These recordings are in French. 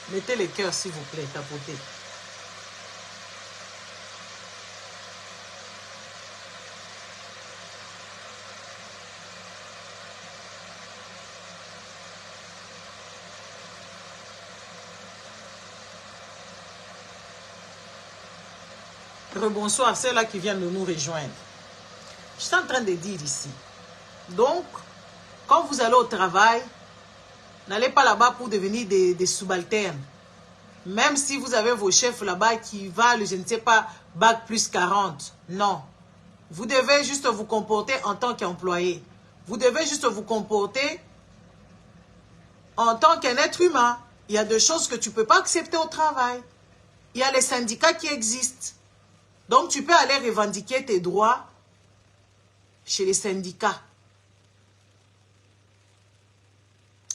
Mettez les cœurs, s'il vous plaît, tapotez. Rebonsoir, c'est là qui viennent de nous rejoindre. Je suis en train de dire ici. Donc, quand vous allez au travail, n'allez pas là-bas pour devenir des subalternes. Même si vous avez vos chefs là-bas qui valent, je ne sais pas, bac plus 40. Non. Vous devez juste vous comporter en tant qu'employé. Vous devez juste vous comporter en tant qu'un être humain. Il y a des choses que tu ne peux pas accepter au travail. Il y a les syndicats qui existent. Donc, tu peux aller revendiquer tes droits chez les syndicats.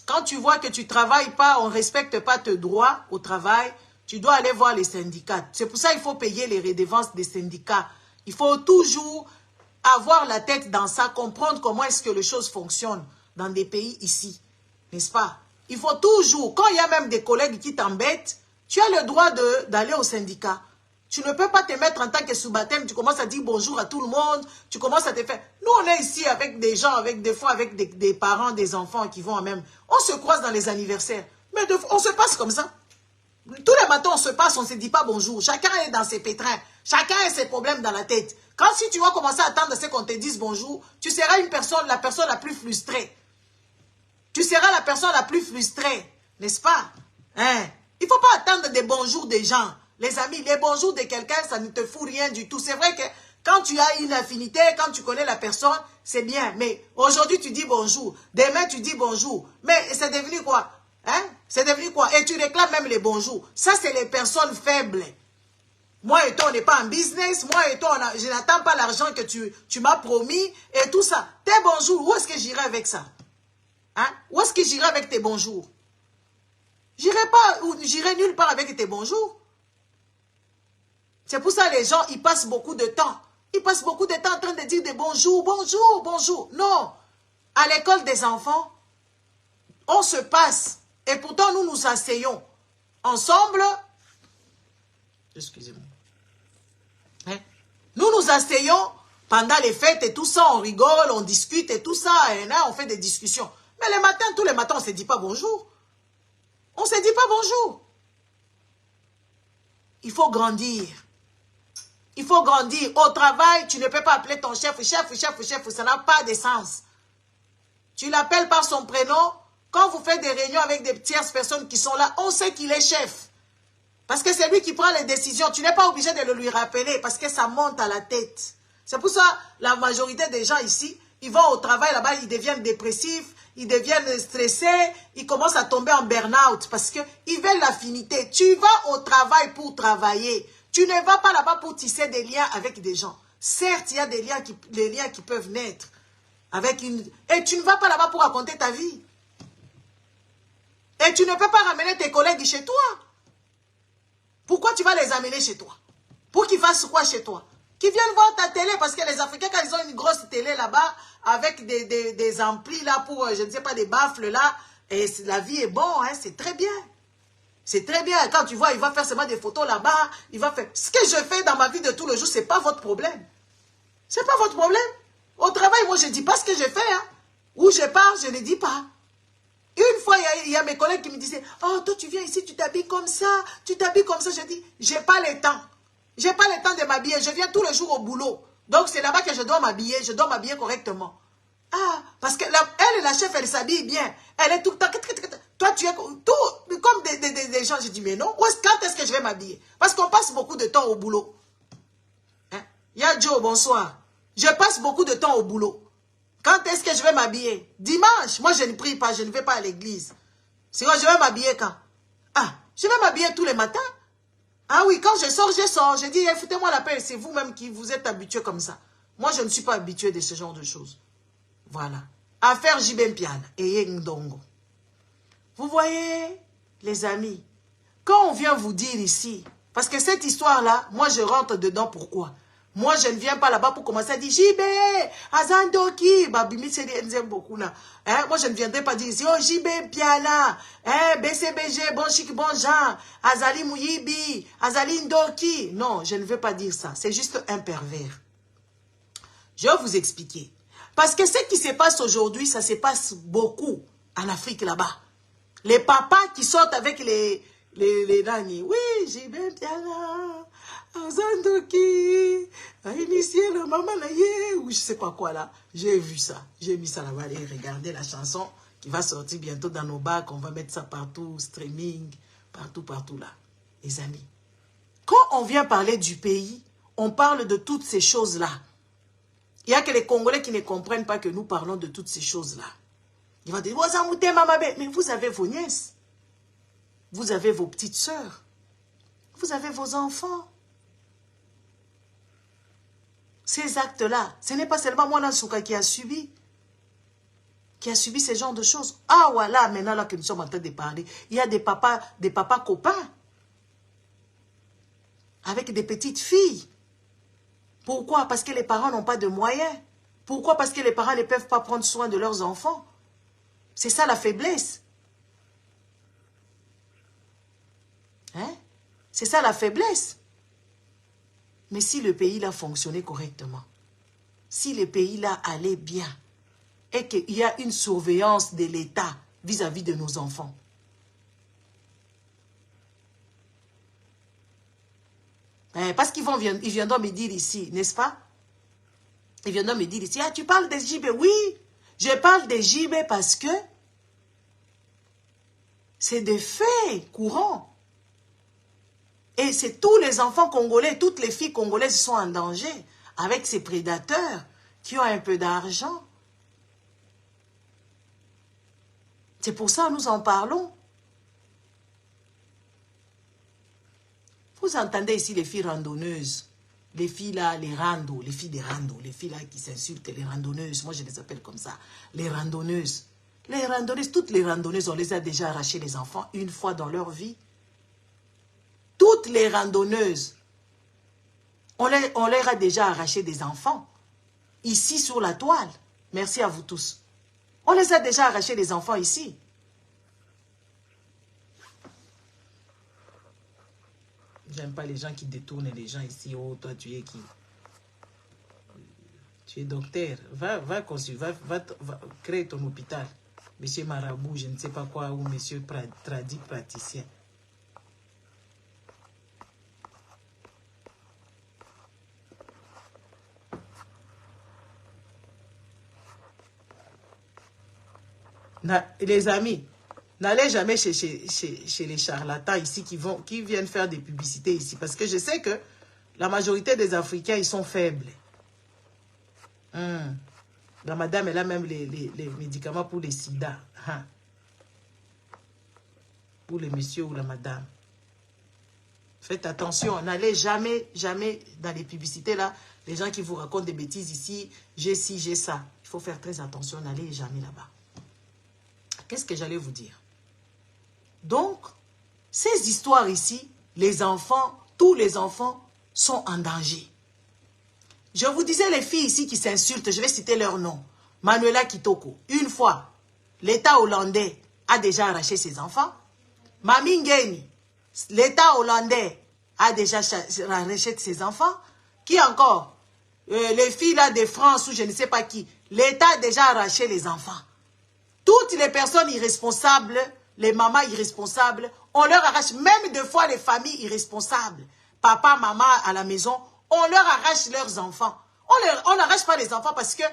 Quand tu vois que tu ne travailles pas, on ne respecte pas tes droits au travail, tu dois aller voir les syndicats. C'est pour ça qu'il faut payer les redevances des syndicats. Il faut toujours avoir la tête dans ça, comprendre comment est-ce que les choses fonctionnent dans des pays ici. N'est-ce pas? Il faut toujours, quand il y a même des collègues qui t'embêtent, tu as le droit d'aller au syndicat. Tu ne peux pas te mettre en tant que sous-baptême, tu commences à dire bonjour à tout le monde, tu commences à te faire... Nous, on est ici avec des gens, des fois avec des parents, des enfants qui vont même... On se croise dans les anniversaires, mais on se passe comme ça. Tous les matins, on se passe, on ne se dit pas bonjour. Chacun est dans ses pétrins, chacun a ses problèmes dans la tête. Quand si tu vas commencer à attendre ce qu'on te dise bonjour, tu seras la personne la plus frustrée. Tu seras la personne la plus frustrée, n'est-ce pas? Hein? Il ne faut pas attendre des bonjours des gens. Les amis, les bonjours de quelqu'un, ça ne te fout rien du tout. C'est vrai que quand tu as une affinité, quand tu connais la personne, c'est bien. Mais aujourd'hui, tu dis bonjour. Demain, tu dis bonjour. Mais c'est devenu quoi? Hein? C'est devenu quoi? Et tu réclames même les bonjours. Ça, c'est les personnes faibles. Moi et toi, on n'est pas en business. Moi et toi, je n'attends pas l'argent que tu m'as promis. Et tout ça. Tes bonjours, où est-ce que j'irai avec ça? Hein? Où est-ce que j'irai avec tes bonjours? J'irai nulle part avec tes bonjours. C'est pour ça que les gens, ils passent beaucoup de temps. Ils passent beaucoup de temps en train de dire des bonjours, bonjour, bonjour. Non. À l'école des enfants, on se passe. Et pourtant, nous nous asseyons ensemble. Excusez-moi. Hein? Nous nous asseyons pendant les fêtes et tout ça. On rigole, on discute et tout ça. Et là, on fait des discussions. Mais les matins, tous les matins, on ne se dit pas bonjour. On ne se dit pas bonjour. Il faut grandir. Il faut grandir. Au travail, tu ne peux pas appeler ton chef, ça n'a pas de sens. Tu l'appelles par son prénom. Quand vous faites des réunions avec des tierces personnes qui sont là, on sait qu'il est chef. Parce que c'est lui qui prend les décisions. Tu n'es pas obligé de le lui rappeler parce que ça monte à la tête. C'est pour ça la majorité des gens ici, ils vont au travail là-bas, ils deviennent dépressifs, ils deviennent stressés, ils commencent à tomber en burn-out parce qu'ils veulent l'affinité. Tu vas au travail pour travailler. Tu ne vas pas là-bas pour tisser des liens avec des gens. Certes, il y a des liens qui peuvent naître avec une... Et tu ne vas pas là-bas pour raconter ta vie. Et tu ne peux pas ramener tes collègues chez toi. Pourquoi tu vas les amener chez toi? Pour qu'ils fassent quoi chez toi? Qu'ils viennent voir ta télé, parce que les Africains, quand ils ont une grosse télé là-bas, avec des amplis là pour, je ne sais pas, des baffles là, et la vie est bon, hein, c'est très bien. C'est très bien. Quand tu vois, il va faire seulement des photos là-bas, il va faire... Ce que je fais dans ma vie de tous les jours, ce n'est pas votre problème. Ce n'est pas votre problème. Au travail, moi, je ne dis pas ce que je fais. Hein. Où je pars, je ne dis pas. Une fois, il y a mes collègues qui me disaient, « Oh, toi, tu viens ici, tu t'habilles comme ça, tu t'habilles comme ça. » Je dis, « Je n'ai pas le temps. Je n'ai pas le temps de m'habiller. Je viens tous les jours au boulot. Donc, c'est là-bas que je dois m'habiller. Je dois m'habiller correctement. » Ah, parce que elle, la chef, elle s'habille bien. Elle est tout le temps... Toi, tu es tout, comme des gens. Je dis, mais non, quand est-ce que je vais m'habiller? Parce qu'on passe beaucoup de temps au boulot. Hein? Ya Joe, bonsoir. Je passe beaucoup de temps au boulot. Quand est-ce que je vais m'habiller? Dimanche. Moi, je ne prie pas, je ne vais pas à l'église. C'est quand je vais m'habiller quand? Ah, je vais m'habiller tous les matins. Ah oui, quand je sors, je sors. Je dis, foutez-moi la paix, c'est vous-même qui vous êtes habitué comme ça. Moi, je ne suis pas habitué de ce genre de choses. Voilà. Affaire Jibempiana et Yengdongo. Vous voyez, les amis, quand on vient vous dire ici, parce que cette histoire-là, moi je rentre dedans, pourquoi? Moi, je ne viens pas là-bas pour commencer à dire JB, Azandoki, Babimi, c'est beaucoup là. Hein? Moi, je ne viendrai pas dire ici, oh JB, Piala, hein? BCBG, bon chic, bon Jean, Azali Mouyibi, Azali Ndoki. Non, je ne veux pas dire ça. C'est juste un pervers. Je vais vous expliquer. Parce que ce qui se passe aujourd'hui, ça se passe beaucoup en Afrique là-bas. Les papas qui sortent avec les Nani. Oui, JB, Piala. Azandoki a initié la maman là, ou je sais pas quoi là. J'ai vu ça. J'ai mis ça là-bas. Et regardez la chanson qui va sortir bientôt dans nos bacs. On va mettre ça partout, streaming, partout là. Les amis, quand on vient parler du pays, on parle de toutes ces choses-là. Il n'y a que les Congolais qui ne comprennent pas que nous parlons de toutes ces choses-là. Ils vont dire, mais vous avez vos nièces. Vous avez vos petites sœurs. Vous avez vos enfants. Ces actes-là, ce n'est pas seulement moi, Nansouka, qui a subi ce genre de choses. Ah, voilà, maintenant là que nous sommes en train de parler, il y a des papas copains, avec des petites filles. Pourquoi? Parce que les parents n'ont pas de moyens. Pourquoi? Parce que les parents ne peuvent pas prendre soin de leurs enfants. C'est ça la faiblesse. Hein? C'est ça la faiblesse. Mais si le pays-là fonctionnait correctement, si le pays-là allait bien, et qu'il y a une surveillance de l'État vis-à-vis de nos enfants, parce qu'ils viendront me dire ici, n'est-ce pas? Ils viendront me dire ici, ah, tu parles des JB? Oui, je parle des JB parce que c'est des faits courants. Et c'est tous les enfants congolais, toutes les filles congolaises sont en danger avec ces prédateurs qui ont un peu d'argent. C'est pour ça que nous en parlons. Vous entendez ici les filles randonneuses, les filles là, les randos, les filles des randos, les filles là qui s'insultent, les randonneuses, moi je les appelle comme ça, les randonneuses. Les randonneuses, toutes les randonneuses, on les a déjà arraché les enfants une fois dans leur vie. Toutes les randonneuses, on leur a déjà arraché des enfants. Ici sur la toile. Merci à vous tous. On les a déjà arraché les enfants ici. J'aime pas les gens qui détournent les gens ici. Oh, toi, tu es qui? Tu es docteur. Va créer ton hôpital. Monsieur Marabout, je ne sais pas quoi, ou monsieur praticien. Les amis, n'allez jamais chez les charlatans ici qui viennent faire des publicités ici. Parce que je sais que la majorité des Africains, ils sont faibles. La madame, elle a même les médicaments pour les sida. Pour les messieurs ou la madame. Faites attention, n'allez jamais dans les publicités là. Les gens qui vous racontent des bêtises ici, j'ai ci, j'ai ça. Il faut faire très attention, n'allez jamais là-bas. Qu'est-ce que j'allais vous dire? Donc, ces histoires ici, les enfants, tous les enfants sont en danger. Je vous disais les filles ici qui s'insultent, je vais citer leur nom. Manuela Kitoko, une fois, l'État hollandais a déjà arraché ses enfants. Mami Ngeni, l'État hollandais a déjà arraché ses enfants. Qui encore? Les filles là de France ou je ne sais pas qui. L'État a déjà arraché les enfants. Toutes les personnes irresponsables, les mamans irresponsables, on leur arrache, même deux fois les familles irresponsables, papa, maman à la maison, on leur arrache leurs enfants. On n'arrache pas les enfants parce que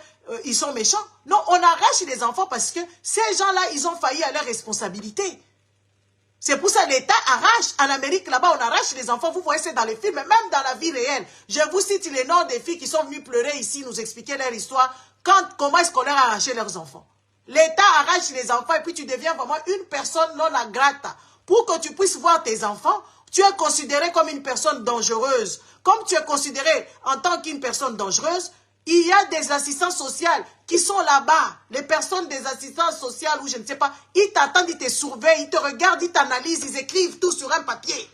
ils sont méchants. Non, on arrache les enfants parce que ces gens-là, ils ont failli à leur responsabilité. C'est pour ça que l'État arrache. En Amérique, là-bas, on arrache les enfants. Vous voyez, c'est dans les films, même dans la vie réelle. Je vous cite les noms des filles qui sont venues pleurer ici, nous expliquer leur histoire, comment est-ce qu'on leur a arraché leurs enfants. L'État arrache les enfants et puis tu deviens vraiment une personne non grata. Pour que tu puisses voir tes enfants, tu es considéré comme une personne dangereuse. Comme tu es considéré en tant qu'une personne dangereuse, il y a des assistants sociaux qui sont là-bas. Les personnes des assistants sociaux ou je ne sais pas, ils t'attendent, ils te surveillent, ils te regardent, ils t'analysent, ils écrivent tout sur un papier.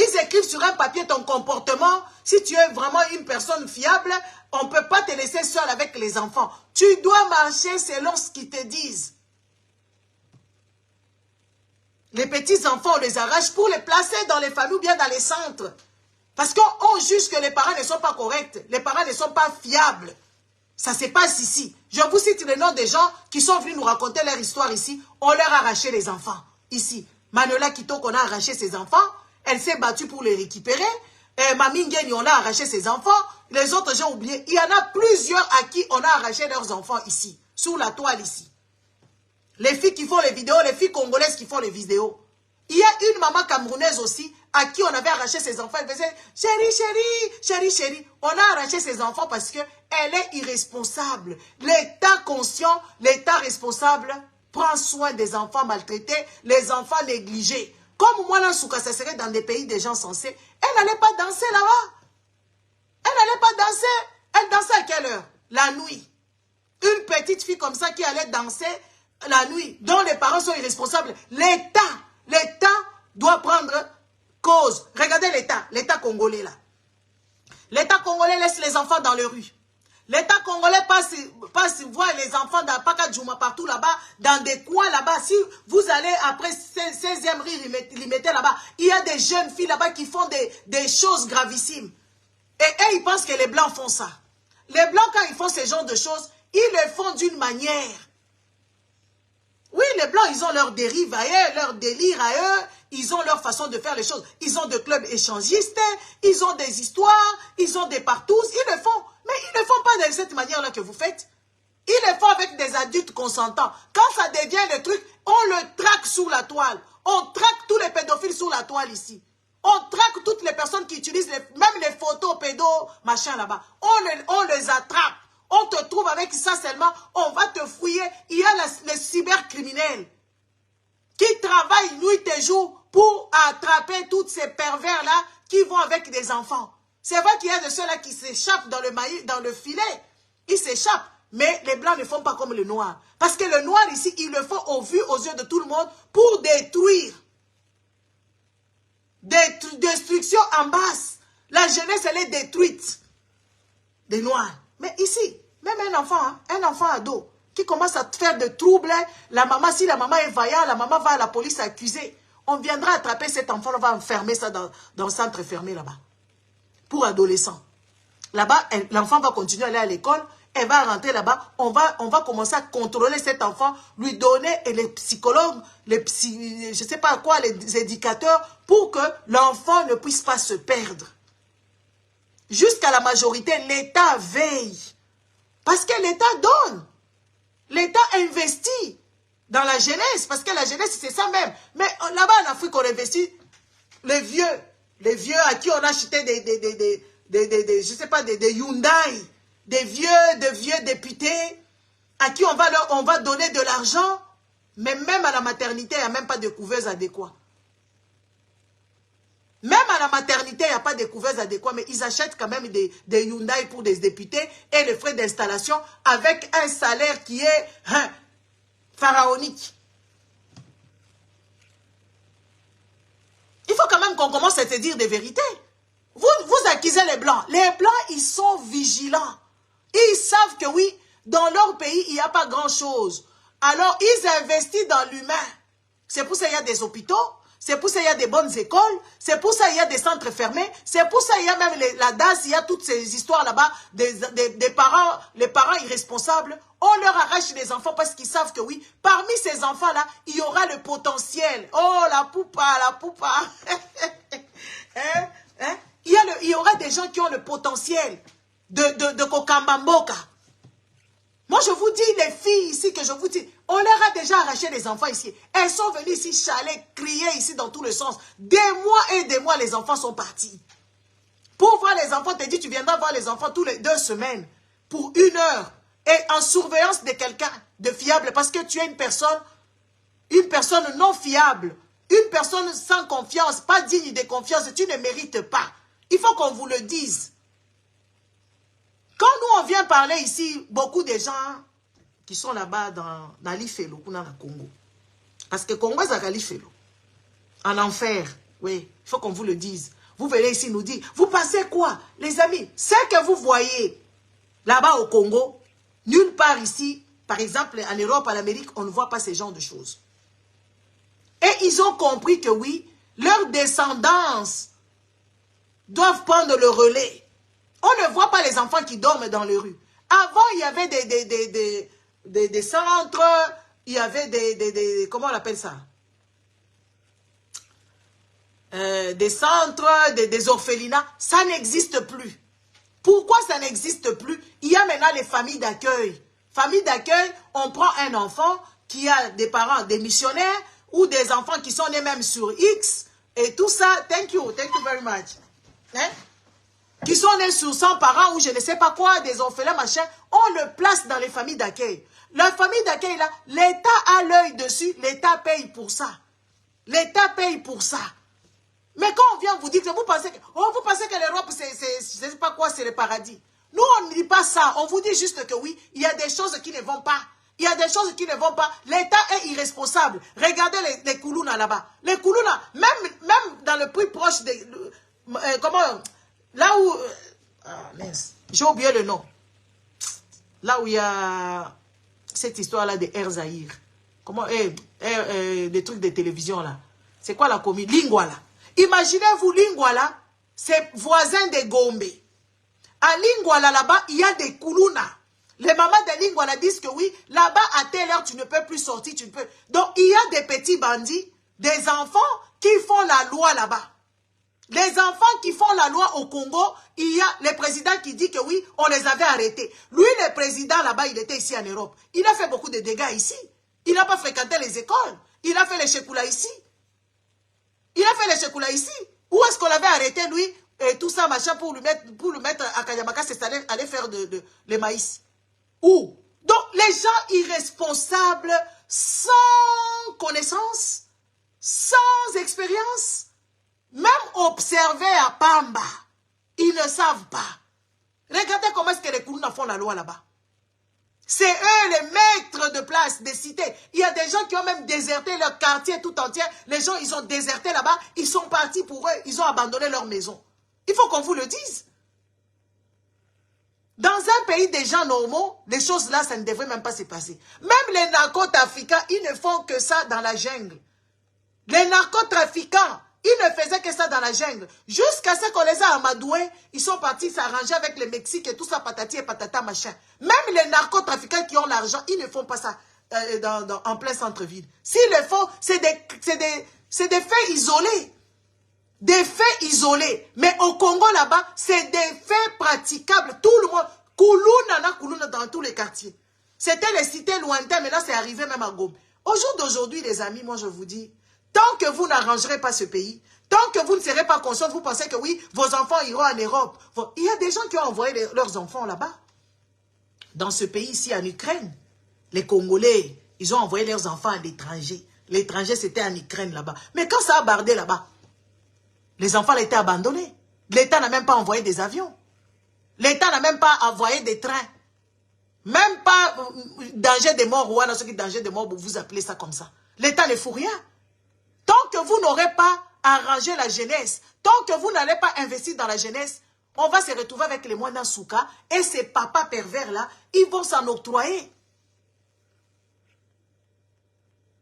Ils écrivent sur un papier ton comportement. Si tu es vraiment une personne fiable, on ne peut pas te laisser seul avec les enfants. Tu dois marcher selon ce qu'ils te disent. Les petits-enfants, on les arrache pour les placer dans les familles ou bien dans les centres. Parce qu'on juge que les parents ne sont pas corrects. Les parents ne sont pas fiables. Ça se passe ici. Je vous cite le nom des gens qui sont venus nous raconter leur histoire ici. On leur a arraché les enfants. Ici, Manola Kitoko, on a arraché ses enfants. Elle s'est battue pour les récupérer. Mami Ngeni, on a arraché ses enfants. Les autres, j'ai oublié. Il y en a plusieurs à qui on a arraché leurs enfants ici. Sous la toile ici. Les filles qui font les vidéos, les filles congolaises qui font les vidéos. Il y a une maman camerounaise aussi à qui on avait arraché ses enfants. Elle faisait « Chérie, chérie, chérie, chérie ». On a arraché ses enfants parce qu'elle est irresponsable. L'État conscient, l'État responsable prend soin des enfants maltraités, les enfants négligés. Comme moi, là, Souka, ça serait dans des pays des gens censés. Elle n'allait pas danser là-bas. Elle n'allait pas danser. Elle dansait à quelle heure? La nuit. Une petite fille comme ça qui allait danser la nuit, dont les parents sont irresponsables. L'État doit prendre cause. Regardez l'État congolais là. L'État congolais laisse les enfants dans les rues. L'État congolais passe voir les enfants dans Paka Djouma partout là-bas, dans des coins là-bas. Si vous allez après 16e rue, limité là-bas, il y a des jeunes filles là-bas qui font des choses gravissimes. Et ils pensent que les Blancs font ça. Les Blancs, quand ils font ce genre de choses, ils le font d'une manière. Oui, les Blancs, ils ont leur dérive à eux, leur délire à eux, ils ont leur façon de faire les choses. Ils ont des clubs échangistes, ils ont des histoires, ils ont des partous, ils le font. Mais ils ne le font pas de cette manière-là que vous faites. Ils le font avec des adultes consentants. Quand ça devient le truc, on le traque sous la toile. On traque tous les pédophiles sous la toile ici. On traque toutes les personnes qui utilisent même les photos pédos, machin là-bas. On les attrape. On te trouve avec ça seulement, on va te fouiller. Il y a les cybercriminels qui travaillent nuit et jour pour attraper tous ces pervers-là qui vont avec des enfants. C'est vrai qu'il y a de ceux-là qui s'échappent dans le filet. Ils s'échappent. Mais les Blancs ne font pas comme le Noir. Parce que le Noir ici, ils le font aux yeux de tout le monde pour détruire. Destruction en masse. La jeunesse, elle est détruite. Des Noirs. Mais ici, même un enfant ado, qui commence à faire de troubles, la maman, si la maman est vaillante, la maman va à la police accuser. On viendra attraper cet enfant, on va enfermer ça dans le centre fermé là-bas. Pour adolescents. Là-bas, l'enfant va continuer à aller à l'école, elle va rentrer là-bas, on va commencer à contrôler cet enfant, lui donner les psychologues, je ne sais pas quoi, les éducateurs, pour que l'enfant ne puisse pas se perdre. Jusqu'à la majorité, l'État veille. Parce que l'État donne. L'État investit dans la jeunesse. Parce que la jeunesse, c'est ça même. Mais là-bas en Afrique, on investit les vieux à qui on a acheté je sais pas, des Hyundai, des vieux députés, à qui on va donner de l'argent. Mais même à la maternité, il n'y a même pas de couveuse adéquate. Même à la maternité, il n'y a pas de couveuse adéquate, mais ils achètent quand même des Hyundai pour des députés et les frais d'installation avec un salaire qui est pharaonique. Il faut quand même qu'on commence à te dire des vérités. Vous accusez les Blancs. Les Blancs, ils sont vigilants. Ils savent que oui, dans leur pays, il n'y a pas grand-chose. Alors, ils investissent dans l'humain. C'est pour ça qu'il y a des hôpitaux. C'est pour ça qu'il y a des bonnes écoles. C'est pour ça qu'il y a des centres fermés. C'est pour ça qu'il y a même la DAS. Il y a toutes ces histoires là-bas des parents, les parents irresponsables. On leur arrache les enfants parce qu'ils savent que oui, parmi ces enfants-là, il y aura le potentiel. Oh, la poupa. Il y aura des gens qui ont le potentiel de Kokambamboka. Moi, je vous dis, les filles ici, que je vous dis, on leur a déjà arraché les enfants ici. Elles sont venues ici chialer, crier ici dans tous les sens. Des mois et des mois, les enfants sont partis. Pour voir les enfants, tu dis, tu viendras voir les enfants tous les 2 semaines, pour 1 heure, et en surveillance de quelqu'un de fiable, parce que tu es une personne non fiable, une personne sans confiance, pas digne de confiance, tu ne mérites pas. Il faut qu'on vous le dise. Quand nous, on vient parler ici, beaucoup de gens qui sont là-bas dans l'Ifelo, dans le Congo. Parce que Congo, c'est l'Ifelo. En enfer. Oui, il faut qu'on vous le dise. Vous venez ici nous dire, vous pensez quoi? Les amis, ce que vous voyez là-bas au Congo, nulle part ici, par exemple en Europe, en Amérique, on ne voit pas ce genre de choses. Et ils ont compris que oui, leurs descendance doivent prendre le relais. On ne voit pas les enfants qui dorment dans les rues. Avant, il y avait des centres, il y avait comment on appelle ça? Des centres, des orphelinats. Ça n'existe plus. Pourquoi ça n'existe plus? Il y a maintenant les familles d'accueil. Famille d'accueil, on prend un enfant qui a des parents, des missionnaires, ou des enfants qui sont nés même sur X, et tout ça, thank you very much. Hein? Qui sont nés sur 100 parents, ou je ne sais pas quoi, des orphelins, machin, on le place dans les familles d'accueil. La famille d'accueil, là, l'État a l'œil dessus, l'État paye pour ça. L'État paye pour ça. Mais quand on vient vous dire que vous pensez que l'Europe, je ne sais pas quoi, c'est le paradis. Nous, on ne dit pas ça. On vous dit juste que oui, il y a des choses qui ne vont pas. Il y a des choses qui ne vont pas. L'État est irresponsable. Regardez les Koulouna là-bas. Les Koulouna, même dans le plus proche de... comment... Là où... ah, mince. J'ai oublié le nom. Là où il y a cette histoire-là de Air Zahir. Comment... des trucs de télévision là. C'est quoi la commune? Lingouala. Imaginez-vous Lingouala, c'est voisin de Gombe. À Lingouala là-bas, il y a des Koulouna. Les mamans de Lingouala disent que oui, là-bas, à telle heure, tu ne peux plus sortir, tu ne peux... Donc, il y a des petits bandits, des enfants qui font la loi là-bas. Les enfants qui font la loi au Congo, il y a le président qui dit que oui, on les avait arrêtés. Lui, le président là-bas, il était ici en Europe. Il a fait beaucoup de dégâts ici. Il n'a pas fréquenté les écoles. Il a fait les Chekoula ici. Il a fait les Chekoula ici. Où est-ce qu'on l'avait arrêté, lui, et tout ça, machin, pour le mettre à Kayamaka, c'est aller faire le maïs. Où? Donc, les gens irresponsables, sans connaissance, sans expérience, même observer à Pamba, ils ne savent pas. Regardez comment est-ce que les Koulouna font la loi là-bas. C'est eux les maîtres de place des cités. Il y a des gens qui ont même déserté leur quartier tout entier. Les gens, ils ont déserté là-bas. Ils sont partis pour eux. Ils ont abandonné leur maison. Il faut qu'on vous le dise. Dans un pays des gens normaux, les choses là, ça ne devrait même pas se passer. Même les narcotrafiquants, ils ne font que ça dans la jungle. Les narcotrafiquants, ils ne faisaient que ça dans la jungle. Jusqu'à ce qu'on les a amadoués, ils sont partis s'arranger avec le Mexique et tout ça, patati et patata, machin. Même les narcotrafiquants qui ont l'argent, ils ne font pas ça en plein centre-ville. S'ils le font, c'est des faits isolés. Des faits isolés. Mais au Congo, là-bas, c'est des faits praticables. Tout le monde, Koulouna dans tous les quartiers. C'était les cités lointaines, mais là, c'est arrivé même à Gombe. Au jour d'aujourd'hui, les amis, moi, je vous dis, tant que vous n'arrangerez pas ce pays, tant que vous ne serez pas conscients, vous pensez que oui, vos enfants iront en Europe. Il y a des gens qui ont envoyé leurs enfants là-bas. Dans ce pays ici, en Ukraine, les Congolais, ils ont envoyé leurs enfants à l'étranger. L'étranger, c'était en Ukraine là-bas. Mais quand ça a bardé là-bas, les enfants étaient abandonnés. L'État n'a même pas envoyé des avions. L'État n'a même pas envoyé des trains. Même pas danger de mort, ou ce qui est danger de mort, vous appelez ça comme ça. L'État ne fout rien. Tant que vous n'aurez pas arrangé la jeunesse, tant que vous n'allez pas investir dans la jeunesse, on va se retrouver avec les moines d'Ansouka et ces papas pervers-là, ils vont s'en octroyer.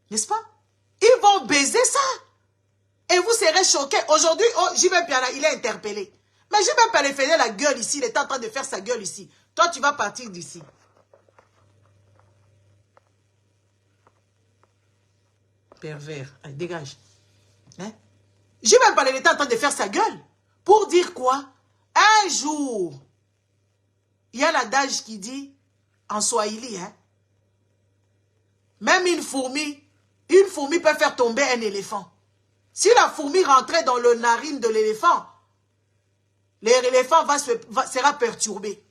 N'est-ce pas? Ils vont baiser ça. Et vous serez choqués. Aujourd'hui, oh, J.B. Piana, il est interpellé. Mais J.B. Piana faisait la gueule ici. Il est en train de faire sa gueule ici. Toi, tu vas partir d'ici. Pervers. Allez, dégage. Hein? J.B. Piana, il est en train de faire sa gueule. Pour dire quoi? Un jour, il y a l'adage qui dit, en Swahili, hein, même une fourmi peut faire tomber un éléphant. Si la fourmi rentrait dans le narine de l'éléphant, l'éléphant sera perturbé.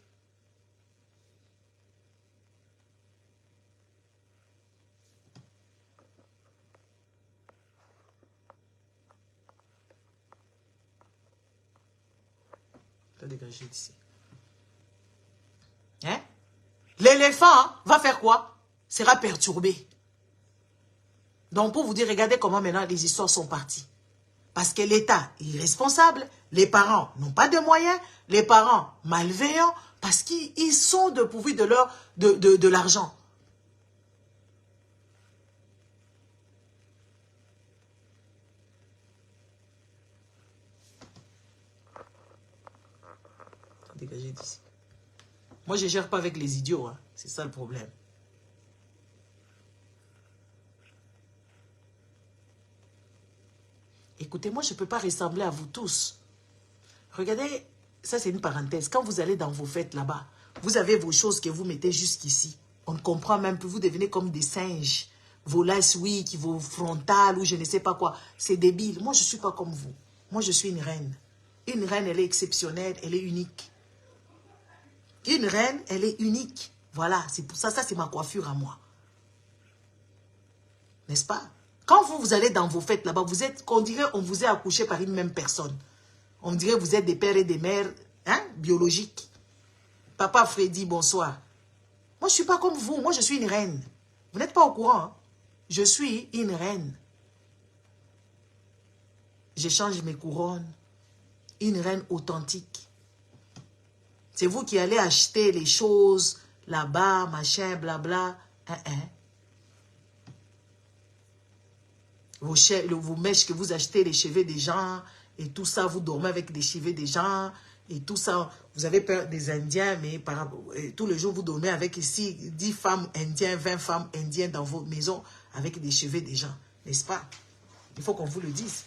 Je vais dégager d'ici. Hein? L'éléphant va faire quoi? Sera perturbé. Donc, pour vous dire, regardez comment maintenant les histoires sont parties. Parce que l'État est irresponsable, les parents n'ont pas de moyens, les parents malveillants, parce qu'ils sont dépourvus de l'argent. Dégagez d'ici. Moi, je ne gère pas avec les idiots, hein. C'est ça le problème. Écoutez, moi, je ne peux pas ressembler à vous tous. Regardez, ça c'est une parenthèse. Quand vous allez dans vos fêtes là-bas, vous avez vos choses que vous mettez jusqu'ici. On ne comprend même plus, vous devenez comme des singes. Vos laces, oui, vos frontales ou je ne sais pas quoi. C'est débile. Moi, je ne suis pas comme vous. Moi, je suis une reine. Une reine, elle est exceptionnelle, elle est unique. Une reine, elle est unique. Voilà, c'est pour ça, ça c'est ma coiffure à moi. N'est-ce pas? Quand vous allez dans vos fêtes là-bas, vous êtes, on dirait on vous est accouché par une même personne. On dirait que vous êtes des pères et des mères hein, biologiques. Papa Freddy, bonsoir. Moi, je ne suis pas comme vous. Moi, je suis une reine. Vous n'êtes pas au courant. Hein? Je suis une reine. J'échange mes couronnes. Une reine authentique. C'est vous qui allez acheter les choses là-bas, machin, blabla. Vos mèches que vous achetez, les cheveux des gens, et tout ça, vous dormez avec des cheveux des gens, et tout ça, vous avez peur des Indiens, mais tous les jours, vous dormez avec ici 10 femmes indiennes, 20 femmes indiennes dans vos maisons, avec des cheveux des gens, n'est-ce pas? Il faut qu'on vous le dise.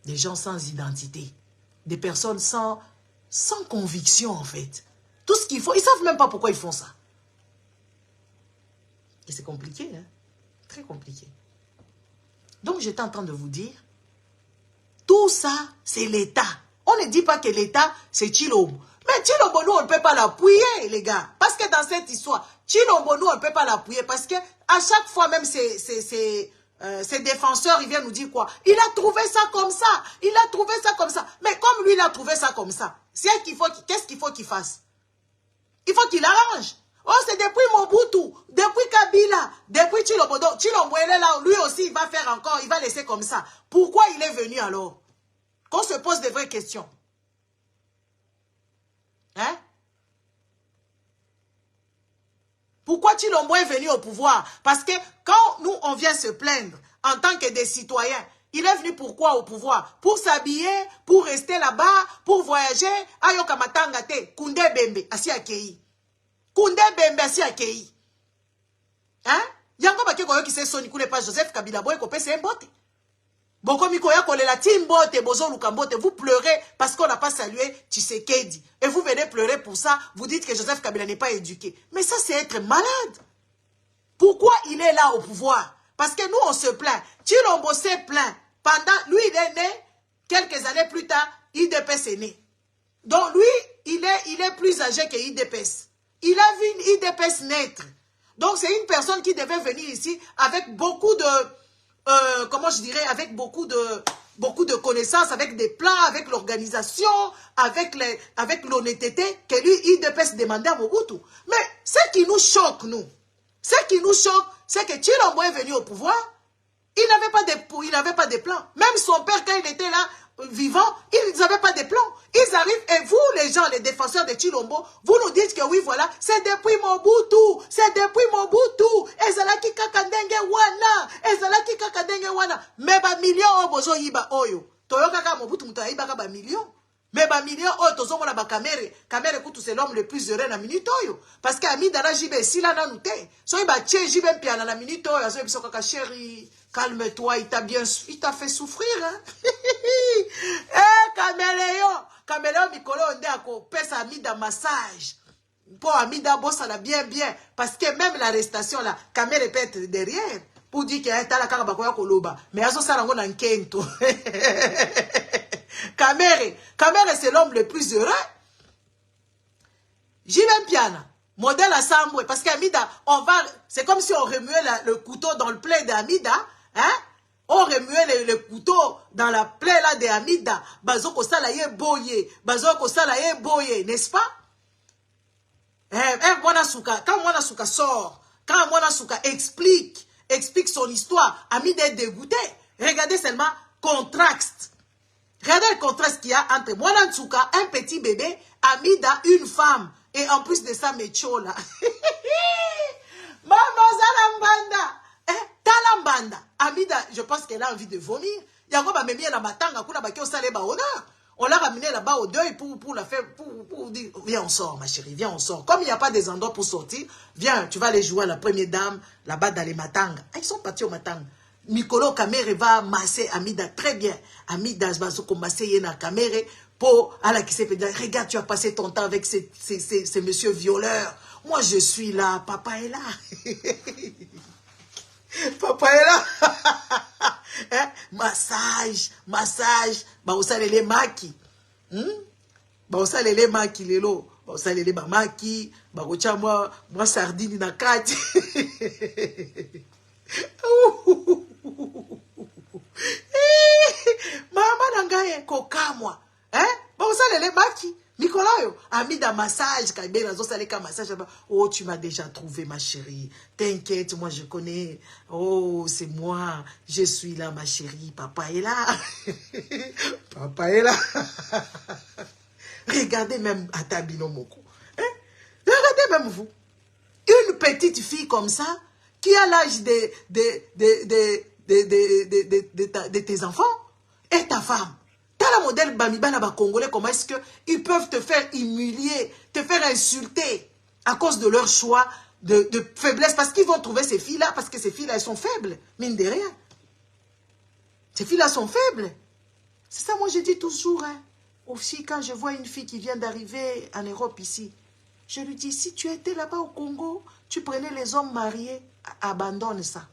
Des gens sans identité, des personnes sans conviction, en fait. Tout ce qu'il faut, ils ne savent même pas pourquoi ils font ça. Et c'est compliqué, hein? Très compliqué. Donc, j'étais en train de vous dire, tout ça, c'est l'État. On ne dit pas que l'État, c'est Tshilombo. Mais Tshilombo, nous, on ne peut pas l'appuyer, les gars. Parce que dans cette histoire, Tshilombo, nous, on ne peut pas l'appuyer. Parce que à chaque fois, même ces défenseurs, ils viennent nous dire quoi? Il a trouvé ça comme ça. Il a trouvé ça comme ça. Mais comme lui, il a trouvé ça comme ça, qu'est-ce qu'il faut qu'il fasse? Il faut qu'il arrange. Oh, c'est depuis Mobutu, depuis Kabila, depuis Tshilombo. Donc, Tshilombo, il est là, lui aussi, il va faire encore, il va laisser comme ça. Pourquoi il est venu alors? Qu'on se pose des vraies questions. Hein? Pourquoi Tshilombo est venu au pouvoir? Parce que quand nous, on vient se plaindre en tant que des citoyens, il est venu pourquoi au pouvoir? Pour s'habiller, pour rester là-bas, pour voyager. Ayoka matangate, Koundé Bembe, asi akei. Koundé Bembe, asi akei. Hein? Yango bake koyo ki se soni koule pas Joseph Kabila boy ko pese mbote. Boko miko ya kolela timbote, bozo lukambote, vous pleurez parce qu'on n'a pas salué Tshisekedi. Et vous venez pleurer pour ça, vous dites que Joseph Kabila n'est pas éduqué. Mais ça, c'est être malade. Pourquoi il est là au pouvoir? Parce que nous, on se plaint. Tshilombo s'est plaint. Lui, il est né, quelques années plus tard, IDPS est né. Donc, lui, il est plus âgé que IDPS. Il a vu une IDPS naître. Donc, c'est une personne qui devait venir ici avec beaucoup de... comment je dirais, avec beaucoup de connaissances, avec des plans, avec l'organisation, avec l'honnêteté que lui, IDPS demandait à Mobutu. Mais ce qui nous choque, nous, c'est que Tshilombo est venu au pouvoir, il n'avait pas de plans. Même son père, quand il était là, vivant, ils n'avaient pas de plans. Ils arrivent et vous, les gens, les défenseurs de Tshilombo, vous nous dites que oui, voilà, c'est depuis Mobutu, c'est depuis Mobutu, ezalaki kaka ndenge wana, ezalaki kaka ndenge wana. Mais ba millions bozo yiba oyo. Toyo kaka Mobutu muta yiba ka ba millions. Mais ba millions oyo tozo mona ba kamere kutu c'est l'homme le plus heureux na minute oyo. Parce que Amida na jibe sila na nute. So yiba tche jibe mpiana na minute oyo, azo biso kaka chérie. Calme-toi, il t'a fait souffrir, hein? Caméléon, Mikolo, on dit à pèse Amida massage. Pour Amida, bossa la bien. Parce que même l'arrestation, là, Kamere peut être derrière. Pour dire qu'il y a un carabacoya koloba. Mais azo sarango nan kento. Kamere, c'est l'homme le plus heureux. Jibem Piana. Modèle à Samboué. Parce qu'Amida, c'est comme si on remuait le couteau dans le plaid d'Amida. Hein? On remuait le couteau dans la plaie là de Amida. Bazoko salaye boye. N'est-ce pas? Quand Mwanasuka sort, quand Mwanasuka explique son histoire, Amida est dégoûté. Regardez seulement contraste. Regardez le contraste qu'il y a entre Mwanasuka, un petit bébé, Amida, une femme. Et en plus de ça, Mechola. Maman Zalambanda. Talambanda. Amida, je pense qu'elle a envie de vomir. Yango ba memia na matanga kuna ba ki osale ba honneur. On l'a ramené là-bas au deuil pour la faire, pour dire, viens on sort ma chérie, viens on sort. Comme il n'y a pas des endroits pour sortir, viens, tu vas aller jouer à la première dame là-bas dans les Matanga. Ah, ils sont partis au Matanga. Mikolo Kamere va masser Amida très bien. Amida va se masser na Kamere pour à la qui s'est fait dire, regarde, tu as passé ton temps avec ces messieurs violeurs. Moi je suis là, papa est là. Papa est là. Hein? Massage. Bah, on sale les maki. Bah, on sale les maki, lelo. Bah, on sale les maki. Bah, on tient moi sardine na kati. Maman nangaye, kokamwa. Hein? Bah, on sale les maki. Nicolayo, Amida massage, massage. Oh, tu m'as déjà trouvé, ma chérie. T'inquiète, moi je connais. Oh, c'est moi. Je suis là, ma chérie. Papa est là. Papa est là. Regardez même Atabino Moko. Hein? Regardez même vous. Une petite fille comme ça, qui a l'âge de tes enfants, et ta femme. T'as la modèle Bamibana Congolais, comment est-ce qu'ils peuvent te faire humilier, te faire insulter à cause de leur choix de faiblesse, parce qu'ils vont trouver ces filles-là, parce que ces filles-là, elles sont faibles, mine de rien. Ces filles-là sont faibles. C'est ça, moi, je dis toujours, hein. Aussi, quand je vois une fille qui vient d'arriver en Europe ici, je lui dis, si tu étais là-bas au Congo, tu prenais les hommes mariés, abandonne ça.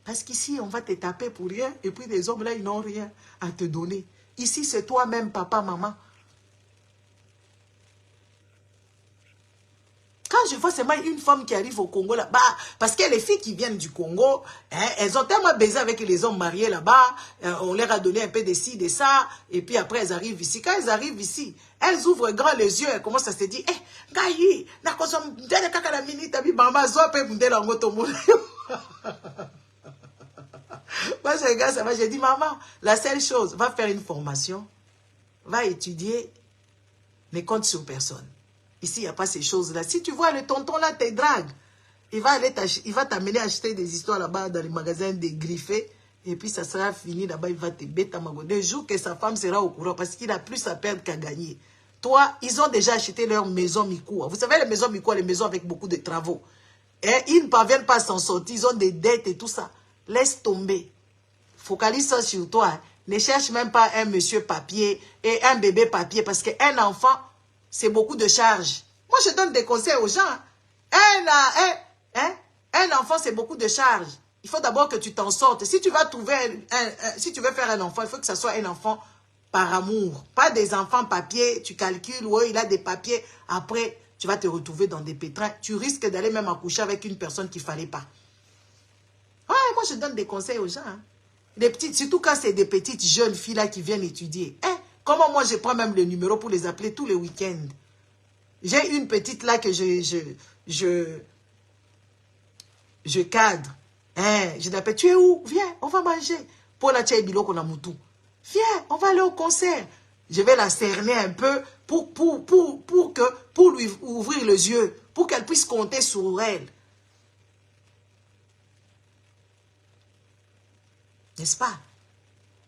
Parce qu'ici, on va te taper pour rien, et puis les hommes-là, ils n'ont rien à te donner. Ici, c'est toi-même, papa, maman. Quand je vois seulement une femme qui arrive au Congo là-bas, parce que les filles qui viennent du Congo, hein, elles ont tellement baisé avec les hommes mariés là-bas, on leur a donné un peu de ci, de ça, et puis après elles arrivent ici. Quand elles arrivent ici, elles ouvrent grand les yeux, elles commencent à se dire, eh, Gaï, na konsom, dele kaka la minute, tabi mama, zope, mundele en moto. Moi, je regarde ça, j'ai dit, maman, la seule chose, va faire une formation, va étudier, ne compte sur personne. Ici, il n'y a pas ces choses-là. Si tu vois le tonton là, te drague, il va t'amener acheter des histoires là-bas dans les magasins dégriffés, et puis ça sera fini là-bas, il va te bêter à mago. Le jour que sa femme sera au courant, parce qu'il a plus à perdre qu'à gagner. Toi, ils ont déjà acheté leur maison Mikoua. Vous savez, les maisons Mikoua, les maisons avec beaucoup de travaux. Et ils ne parviennent pas à s'en sortir, ils ont des dettes et tout ça. Laisse tomber. Focalise ça sur toi. Ne cherche même pas un monsieur papier et un bébé papier, parce qu'un enfant, c'est beaucoup de charges. Moi, je donne des conseils aux gens. Un enfant, c'est beaucoup de charges. Il faut d'abord que tu t'en sortes. Si tu vas trouver si tu veux faire un enfant, il faut que ce soit un enfant par amour. Pas des enfants papier, tu calcules, ouais, il a des papiers. Après, tu vas te retrouver dans des pétrins. Tu risques d'aller même accoucher avec une personne qu'il ne fallait pas. Ouais, moi, je donne des conseils aux gens. Hein. Les petites, surtout quand c'est des petites jeunes filles là qui viennent étudier. Hein? Comment moi, je prends même le numéro pour les appeler tous les week-ends. J'ai une petite là que je cadre. Hein? Je l'appelle, tu es où? Viens, on va manger. Pour la tchaï bilo qu'on a moutou. Viens, on va aller au concert. Je vais la cerner un peu pour lui ouvrir les yeux, pour qu'elle puisse compter sur elle. N'est-ce pas?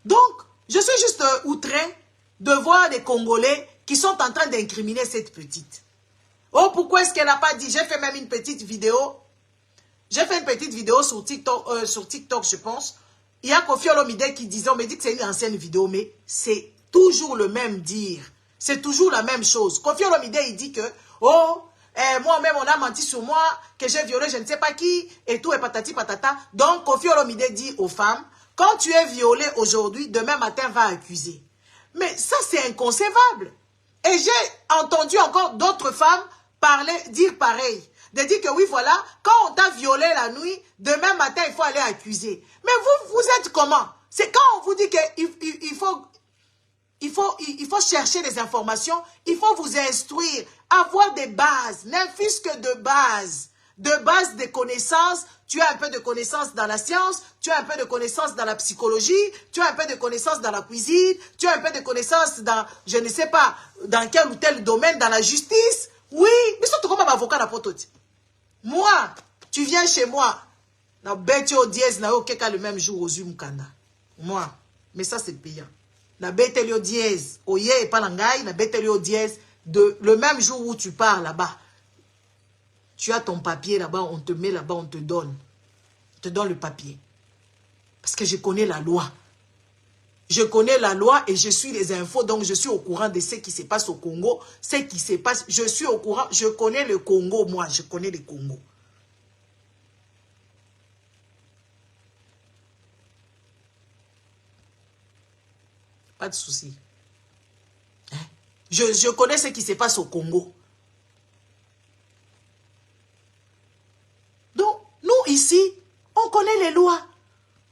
Donc, je suis juste outré de voir des Congolais qui sont en train d'incriminer cette petite. Oh, pourquoi est-ce qu'elle n'a pas dit? J'ai fait même une petite vidéo. J'ai fait une petite vidéo sur TikTok, je pense. Il y a Koffi Olomide qui disait, on me dit que c'est une ancienne vidéo, mais c'est toujours le même dire. C'est toujours la même chose. Koffi Olomide, il dit que, oh, moi-même, on a menti sur moi, que j'ai violé je ne sais pas qui, et tout, et patati patata. Donc, Koffi Olomide dit aux femmes, quand tu es violé aujourd'hui, demain matin, va accuser. Mais ça, c'est inconcevable. Et j'ai entendu encore d'autres femmes dire pareil. De dire que oui, voilà, quand on t'a violé la nuit, demain matin, il faut aller accuser. Mais vous êtes comment? C'est quand on vous dit qu'il faut chercher les informations, il faut vous instruire avoir des bases, n'infuse que de base des connaissances. Tu as un peu de connaissances dans la science, tu as un peu de connaissances dans la psychologie, tu as un peu de connaissances dans la cuisine, tu as un peu de connaissances dans, je ne sais pas, dans quel ou tel domaine, dans la justice. Oui, mais surtout comme un avocat la prototype. Moi, tu viens chez moi, na bête au dièse, na au keka le même jour aux Mukanda. Moi, mais ça c'est payant. Na bête au dièse, au yé et pas l'angaï, na bête au dièse, de le même jour où tu pars là-bas. Tu as ton papier là-bas, on te met là-bas, on te donne le papier. Parce que je connais la loi. Je connais la loi et je suis les infos, donc je suis au courant de ce qui se passe au Congo, ce qui se passe, je suis au courant, je connais le Congo, moi, je connais le Congo. Pas de souci. Hein? Je connais ce qui se passe au Congo. Donc, nous ici, on connaît les lois.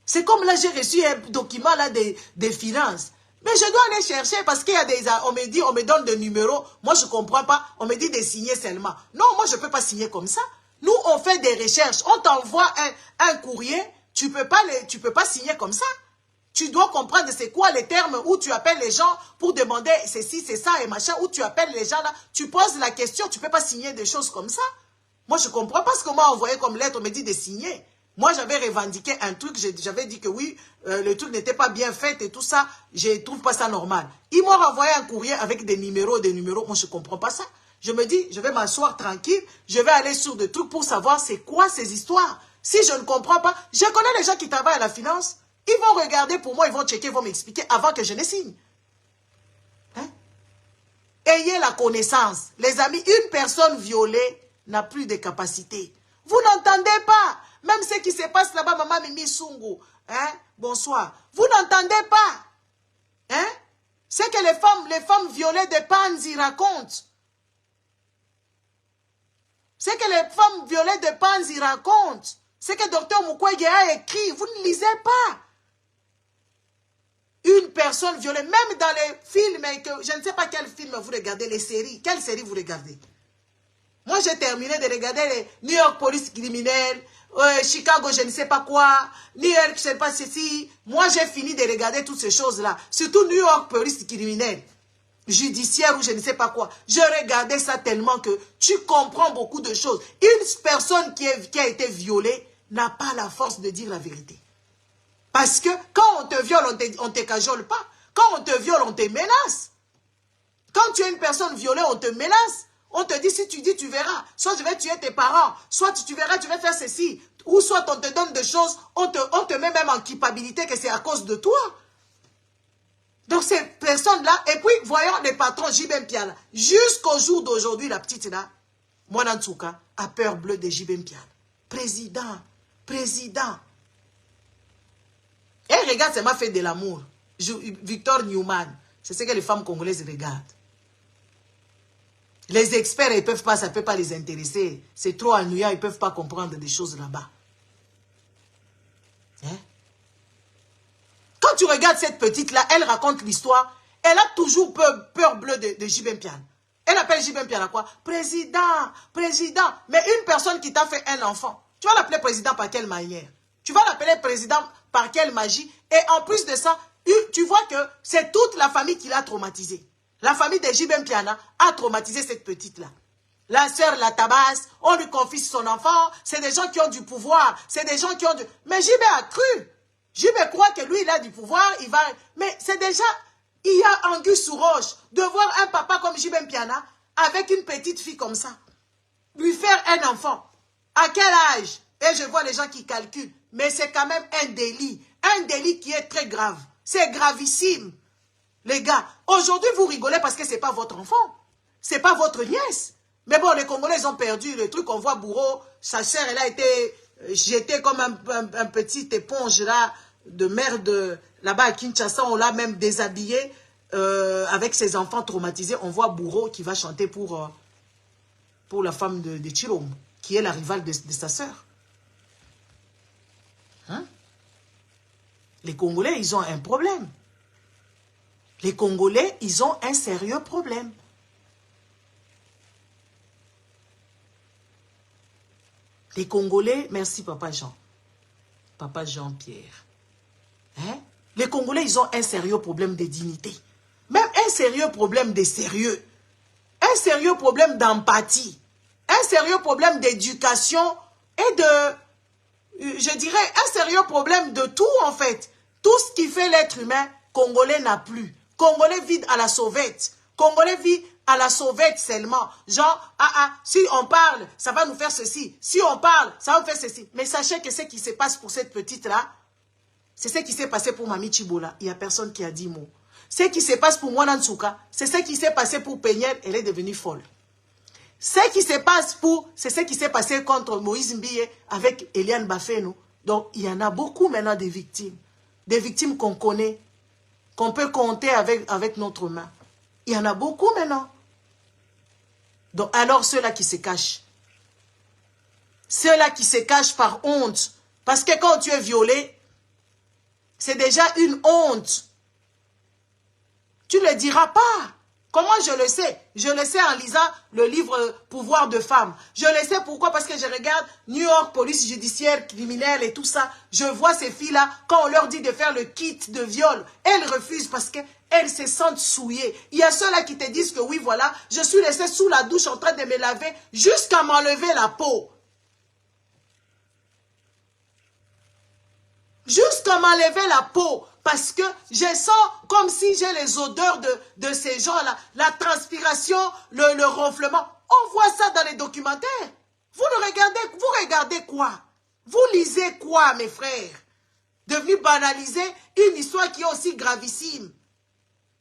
C'est comme là, j'ai reçu un document là des finances. Mais je dois aller chercher parce qu'il y a des... On me dit, on me donne des numéros. Moi, je ne comprends pas. On me dit de signer seulement. Non, moi, je ne peux pas signer comme ça. Nous, on fait des recherches. On t'envoie un courrier. Tu peux pas signer comme ça. Tu dois comprendre c'est quoi les termes où tu appelles les gens pour demander ceci, c'est ça et machin. Où tu appelles les gens là. Tu poses la question. Tu ne peux pas signer des choses comme ça. Moi, je ne comprends pas ce qu'on m'a envoyé comme lettre. On me dit de signer. Moi, j'avais revendiqué un truc. J'avais dit que oui, le truc n'était pas bien fait et tout ça. Je ne trouve pas ça normal. Ils m'ont renvoyé un courrier avec des numéros. Moi, je ne comprends pas ça. Je me dis, je vais m'asseoir tranquille. Je vais aller sur des trucs pour savoir c'est quoi ces histoires. Si je ne comprends pas, je connais les gens qui travaillent à la finance. Ils vont regarder pour moi, ils vont checker, ils vont m'expliquer avant que je ne signe. Hein? Ayez la connaissance. Les amis, une personne violée n'a plus de capacité. Vous n'entendez pas. Même ce qui se passe là-bas, Maman Mimi Sungu. Hein? Bonsoir. Vous n'entendez pas. Hein? C'est que les femmes violées de Panzi racontent. C'est que les femmes violées de Panzi racontent. C'est que Dr Mukwege a écrit. Vous ne lisez pas. Une personne violée, même dans les films, je ne sais pas quel film vous regardez, les séries. Quelle série vous regardez? Moi, j'ai terminé de regarder les New York Police Criminelle, Chicago, je ne sais pas quoi, New York, je ne sais pas ceci. Moi, j'ai fini de regarder toutes ces choses-là. Surtout New York Police Criminelle, judiciaire ou je ne sais pas quoi. Je regardais ça tellement que tu comprends beaucoup de choses. Une personne qui a été violée n'a pas la force de dire la vérité. Parce que quand on te viole, on ne te cajole pas. Quand on te viole, on te menace. Quand tu es une personne violée, on te menace. On te dit, si tu dis, tu verras. Soit je vais tuer tes parents. Soit tu verras, tu vas faire ceci. Ou soit on te donne des choses. On te met même en culpabilité que c'est à cause de toi. Donc ces personnes-là. Et puis, voyons les patrons Jibem Piana. Jusqu'au jour d'aujourd'hui, la petite là, Mwanantsuka, a peur bleue de Jibem Piana. Président. Et regarde, ça m'a fait de l'amour. Victor Newman. C'est ce que les femmes congolaises regardent. Les experts, ils peuvent pas, ça ne peut pas les intéresser. C'est trop ennuyant, ils ne peuvent pas comprendre des choses là-bas. Hein? Quand tu regardes cette petite-là, elle raconte l'histoire. Elle a toujours peur bleue de Jibem Piana. Elle appelle Jibem Piana quoi? Président. Mais une personne qui t'a fait un enfant, tu vas l'appeler président par quelle manière? Tu vas l'appeler président par quelle magie? Et en plus de ça, tu vois que c'est toute la famille qui l'a traumatisée. La famille de Jibem Piana a traumatisé cette petite-là. La sœur la tabasse, on lui confie son enfant, c'est des gens qui ont du pouvoir, c'est des gens qui ont du... Mais Jibé a cru. Jibé croit que lui, il a du pouvoir, il va... Mais c'est déjà... Il y a anguille sous roche de voir un papa comme Jibem Piana avec une petite fille comme ça. Lui faire un enfant. À quel âge? Et je vois les gens qui calculent. Mais c'est quand même un délit. Un délit qui est très grave. C'est gravissime. Les gars, aujourd'hui, vous rigolez parce que ce n'est pas votre enfant. Ce n'est pas votre nièce. Mais bon, les Congolais, ils ont perdu le truc. On voit Bourreau, sa sœur, elle a été jetée comme un petit éponge là, de merde. Là-bas à Kinshasa, on l'a même déshabillé avec ses enfants traumatisés. On voit Bourreau qui va chanter pour la femme de Chilombo, qui est la rivale de sa sœur. Hein? Les Congolais, ils ont un problème. Les Congolais, ils ont un sérieux problème. Les Congolais, merci Papa Jean. Papa Jean-Pierre. Hein? Les Congolais, ils ont un sérieux problème de dignité. Même un sérieux problème de sérieux. Un sérieux problème d'empathie. Un sérieux problème d'éducation et de, je dirais, un sérieux problème de tout en fait. Tout ce qui fait l'être humain, Congolais n'a plus. Congolais vit à la sauvette. Congolais vit à la sauvette seulement. Genre, si on parle, ça va nous faire ceci. Si on parle, ça va nous faire ceci. Mais sachez que ce qui se passe pour cette petite-là, c'est ce qui s'est passé pour Mami Chibola. Il n'y a personne qui a dit mot. Ce qui se passe pour Mwana Ntsuka, c'est ce qui s'est passé pour Peniel, elle est devenue folle. Ce qui se passe pour, c'est ce qui s'est passé contre Moïse Mbiye avec Eliane Bafeno. Donc, il y en a beaucoup maintenant des victimes qu'on connaît, qu'on peut compter avec notre main. Il y en a beaucoup maintenant. Donc, alors ceux-là qui se cachent. Ceux-là qui se cachent par honte. Parce que quand tu es violé, c'est déjà une honte. Tu ne le diras pas. Comment je le sais? Je le sais en lisant le livre Pouvoir de femmes. Je le sais pourquoi? Parce que je regarde New York, police judiciaire, criminelle et tout ça. Je vois ces filles-là, quand on leur dit de faire le kit de viol, elles refusent parce qu'elles se sentent souillées. Il y a ceux-là qui te disent que oui, voilà, je suis restée sous la douche en train de me laver jusqu'à m'enlever la peau. Jusqu'à m'enlever la peau. Parce que je sens comme si j'ai les odeurs de ces gens-là. La transpiration, le ronflement. On voit ça dans les documentaires. Vous regardez quoi? Vous lisez quoi, mes frères? Devenu banaliser une histoire qui est aussi gravissime.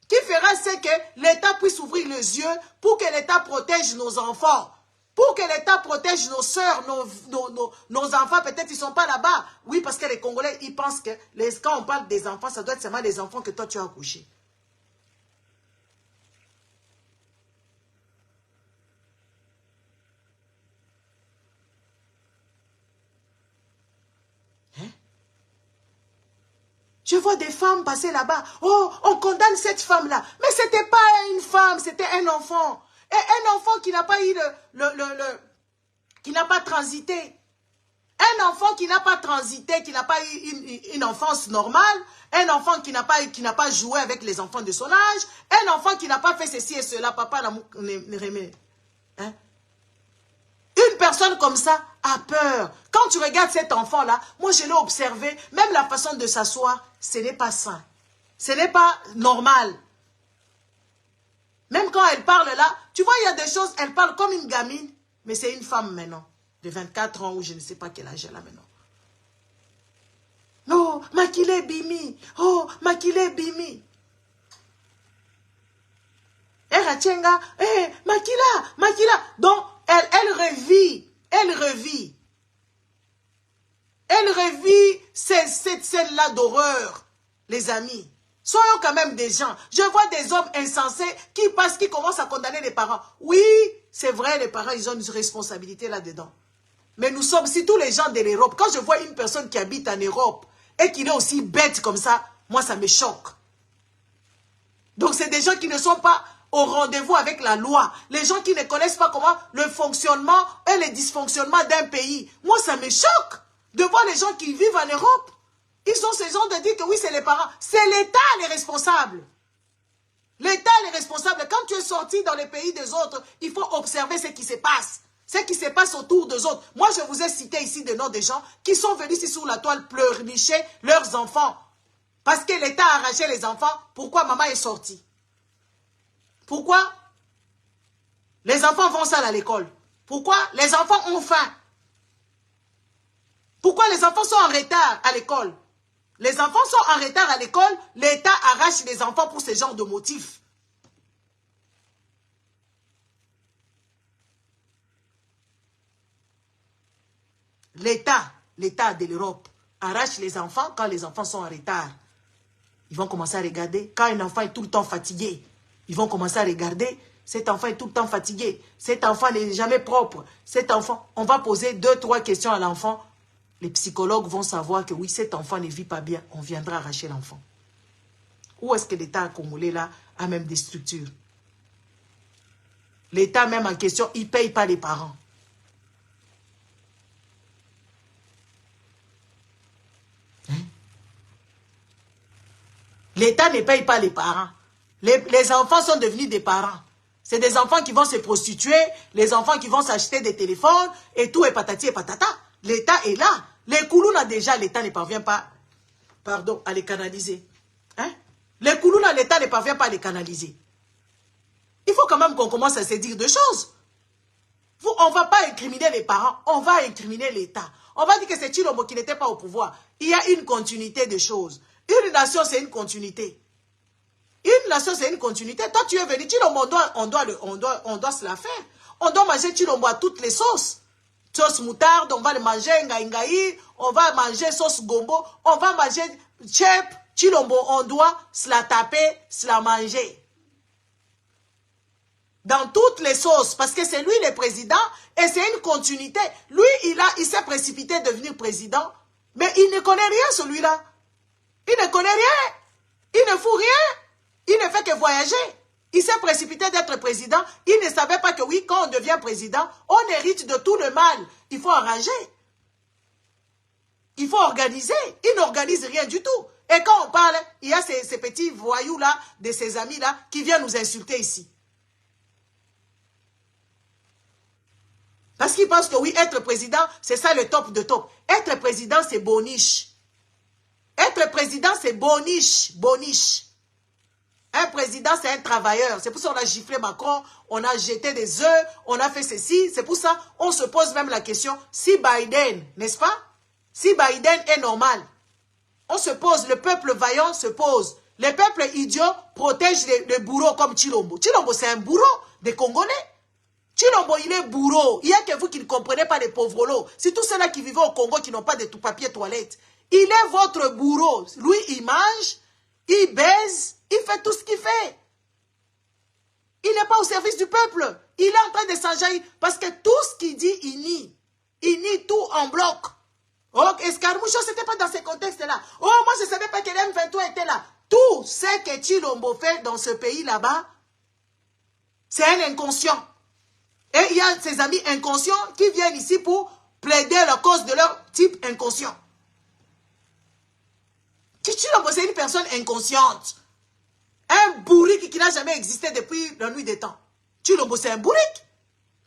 Qui fera c'est que l'État puisse ouvrir les yeux pour que l'État protège nos enfants. Pour que l'État protège nos sœurs, nos enfants, peut-être ils ne sont pas là-bas. Oui, parce que les Congolais, ils pensent que quand on parle des enfants, ça doit être seulement des enfants que toi tu as accouchés. Hein? Je vois des femmes passer là-bas. Oh, on condamne cette femme-là. Mais ce n'était pas une femme, c'était un enfant. Et un enfant qui n'a pas eu qui n'a pas transité. Un enfant qui n'a pas transité, qui n'a pas eu une enfance normale, un enfant qui n'a pas joué avec les enfants de son âge, un enfant qui n'a pas fait ceci et cela, papa ne remet. Hein? Une personne comme ça a peur. Quand tu regardes cet enfant-là, moi je l'ai observé, même la façon de s'asseoir, ce n'est pas sain. Ce n'est pas normal. Même quand elle parle là, tu vois, il y a des choses, elle parle comme une gamine, mais c'est une femme maintenant, de 24 ans ou je ne sais pas quel âge elle a maintenant. Non, Makile Bimi, oh, Makile Bimi. Eh, Rachenga, eh, Makila. Donc, elle revit cette scène-là d'horreur, les amis. Soyons quand même des gens. Je vois des hommes insensés qui commencent à condamner les parents. Oui, c'est vrai, les parents, ils ont une responsabilité là-dedans. Mais nous sommes, si tous les gens de l'Europe, quand je vois une personne qui habite en Europe et qui est aussi bête comme ça, moi, ça me choque. Donc, c'est des gens qui ne sont pas au rendez-vous avec la loi. Les gens qui ne connaissent pas comment le fonctionnement et les dysfonctionnements d'un pays. Moi, ça me choque de voir les gens qui vivent en Europe. Ils ont ce genre de dire que oui, c'est les parents. C'est l'État les responsables. L'État est responsable. Quand tu es sorti dans les pays des autres, il faut observer ce qui se passe. Ce qui se passe autour des autres. Moi, je vous ai cité ici des noms de gens qui sont venus ici sur la toile pleurnicher leurs enfants. Parce que l'État a arraché les enfants. Pourquoi maman est sortie? Pourquoi? Les enfants vont ça à l'école. Pourquoi? Les enfants ont faim. Pourquoi les enfants sont en retard à l'école? Les enfants sont en retard à l'école, l'État arrache les enfants pour ce genre de motifs. L'État de l'Europe arrache les enfants quand les enfants sont en retard. Ils vont commencer à regarder. Quand un enfant est tout le temps fatigué, ils vont commencer à regarder. Cet enfant est tout le temps fatigué. Cet enfant n'est jamais propre. Cet enfant, on va poser 2-3 questions à l'enfant. Les psychologues vont savoir que oui, cet enfant ne vit pas bien. On viendra arracher l'enfant. Où est-ce que l'État congolais là a même des structures? L'État même en question, il ne paye pas les parents. L'État ne paye pas les parents. Les enfants sont devenus des parents. C'est des enfants qui vont se prostituer, les enfants qui vont s'acheter des téléphones, et tout, et patati et patata. L'État est là. Les Koulouna, déjà, l'État ne parvient pas, pardon, à les canaliser. Hein? Les Koulouna, l'État ne parvient pas à les canaliser. Il faut quand même qu'on commence à se dire deux choses. On ne va pas incriminer les parents, on va incriminer l'État. On va dire que c'est Tshilombo qui n'était pas au pouvoir. Il y a une continuité de choses. Une nation, c'est une continuité. Une nation, c'est une continuité. Toi, tu es venu, Tshilombo, on doit se la faire. On doit manger Tshilombo à toutes les sauces. Sauce moutarde, on va le manger ngaï, on va manger sauce gombo, on va manger chep, Tshilombo, on doit se la taper, se la manger. Dans toutes les sauces, parce que c'est lui le président, et c'est une continuité. Lui, il s'est précipité de devenir président, mais il ne connaît rien, celui-là. Il ne connaît rien. Il ne fout rien. Il ne fait que voyager. Il s'est précipité d'être président. Il ne savait pas que oui, quand on devient président, on hérite de tout le mal. Il faut arranger. Il faut organiser. Il n'organise rien du tout. Et quand on parle, il y a ces petits voyous-là, de ces amis-là, qui viennent nous insulter ici. Parce qu'ils pensent que oui, être président, c'est ça le top de top. Être président, c'est boniche. Être président, c'est boniche. Boniche. Un président, c'est un travailleur. C'est pour ça qu'on a giflé Macron, on a jeté des œufs, on a fait ceci. C'est pour ça on se pose même la question, si Biden, n'est-ce pas? Si Biden est normal, on se pose, le peuple vaillant se pose. Le peuple idiot protège les bourreaux comme Tshilombo. Tshilombo, c'est un bourreau des Congolais. Tshilombo, il est bourreau. Il y a que vous qui ne comprenez pas les pauvres lots. C'est tous ceux-là qui vivent au Congo qui n'ont pas de tout papier toilette. Il est votre bourreau. Lui, il mange, il baise, il fait tout ce qu'il fait. Il n'est pas au service du peuple. Il est en train de s'enjailler. Parce que tout ce qu'il dit, il nie. Il nie tout en bloc. Oh, Escarmoucho, ce n'était pas dans ces contextes-là. Oh, moi, je ne savais pas que l'M23 était là. Tout ce que Tshilombo fait dans ce pays là-bas, c'est un inconscient. Et il y a ses amis inconscients qui viennent ici pour plaider la cause de leur type inconscient. Tshilombo, c'est une personne inconsciente. Un bourrique qui n'a jamais existé depuis la nuit des temps. Tshilombo, c'est un bourrique.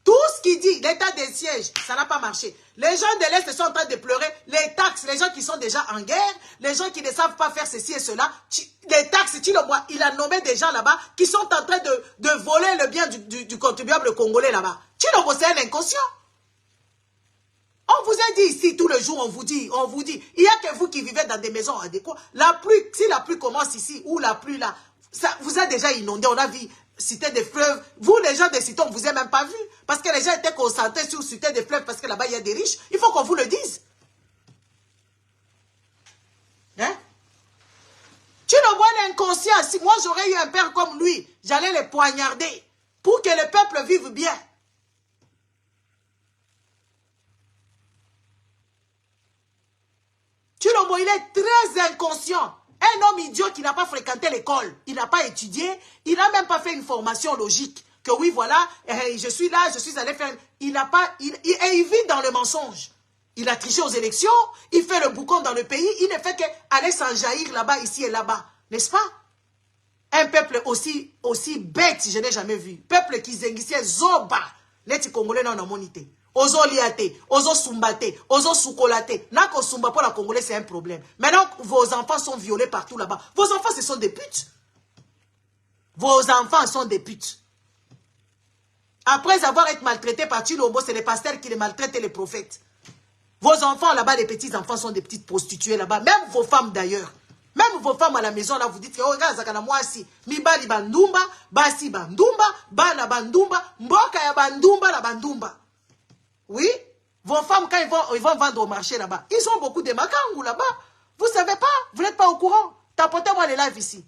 Tout ce qu'il dit, l'état des sièges, ça n'a pas marché. Les gens de l'Est sont en train de pleurer. Les taxes, les gens qui sont déjà en guerre, les gens qui ne savent pas faire ceci et cela. Les taxes, Tshilombo, il a nommé des gens là-bas qui sont en train de voler le bien du contribuable congolais là-bas. Tshilombo, c'est un inconscient. On vous a dit ici, tout le jour, on vous dit, il n'y a que vous qui vivez dans des maisons adéquates. La pluie, si la pluie commence ici, ou la pluie là, ça vous a déjà inondé, on a vu Cité des Fleuves. Vous, les gens des cités, on ne vous a même pas vu. Parce que les gens étaient concentrés sur Cité des Fleuves, parce que là-bas, il y a des riches. Il faut qu'on vous le dise. Hein? Tshilombo est inconscient. Si moi, j'aurais eu un père comme lui, j'allais le poignarder pour que le peuple vive bien. Tshilombo, il est très inconscient. Un homme idiot qui n'a pas fréquenté l'école, il n'a pas étudié, il n'a même pas fait une formation logique. Que oui, voilà, je suis là, je suis allé faire... Il n'a pas... il vit dans le mensonge. Il a triché aux élections, il fait le boucan dans le pays, il ne fait qu'aller s'enjaillir là-bas, ici et là-bas. N'est-ce pas? Un peuple aussi bête, je n'ai jamais vu. Peuple qui zengissait zoba. Les Congolais n'ont pas monité. Ozo liate, ozo sumbate, ozo soukolate. Nako sumba pour la Congolais, c'est un problème. Maintenant, vos enfants sont violés partout là-bas. Vos enfants, ce sont des putes. Vos enfants sont des putes. Après avoir été maltraités par Tshilombo, c'est les pasteurs qui les maltraitent et les prophètes. Vos enfants là-bas, les petits-enfants sont des petites prostituées là-bas. Même vos femmes d'ailleurs. Même vos femmes à la maison, là, vous dites que, oh, regarde, zakana moi si, mibali bandumba, basi bandumba, bana bandumba, mboka ya bandumba, la bandumba. Oui, vos femmes, quand ils vont vendre au marché là-bas, ils ont beaucoup de makangou là-bas. Vous ne savez pas, vous n'êtes pas au courant. Tapotez-moi les lives ici.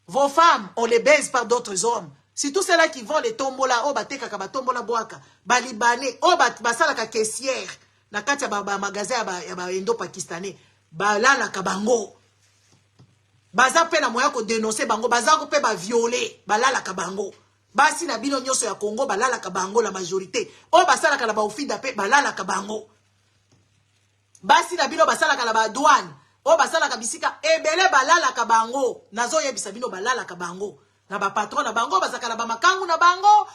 Vos femmes, on les baise par d'autres hommes. Si tous ceux-là qui vont les tombola, oh, bateka kaba tombola boaka, balibane, oh, basalaka caissière, na kati ya ba magasin ya ba indo-pakistanais, balala kabango. Baza pe na moya ko dénoncer bango, baza ko pe ba violer, balala kabango. Basi na bino nyoso ya Congo balala kabango la majorité. O basala kala ba ofida pe balala kabango. Basi na bino basala kala ba douane. o basala kabisika ebele balala kabango nazo yebisa bino balala kabango na ba patron na bango bazaka na ba makangu na bango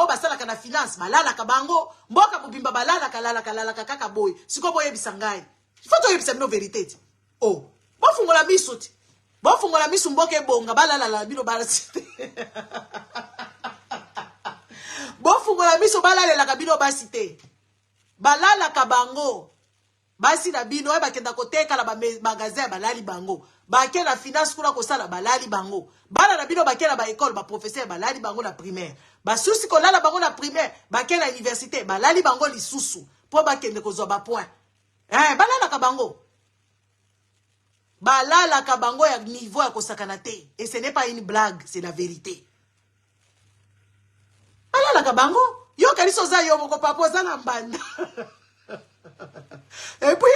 o basala kana finance balala kabango mboka mubimba balala kalala kaka boy siko boye bisangai foto yebisa bino vérité oh bo fungola miso ti bo fungola miso mboka ebonga balala la bino balasite bo fungola miso balala la kabino basite balala kabango basi na bino ba kenda koteka la magasin balali bango bake na finance kuna kosala balali bango bala na bino bake na ba école ba professeur balali bango na primaire basusi kolala bango na primaire bake na université balali bango lisusu po bakende kozwa ba point balala ka bango ya niveau ya kosakana te et ce n'est pas une blague c'est la vérité balala ka bango yo kaliso za yo moko papa za na mbanda et puis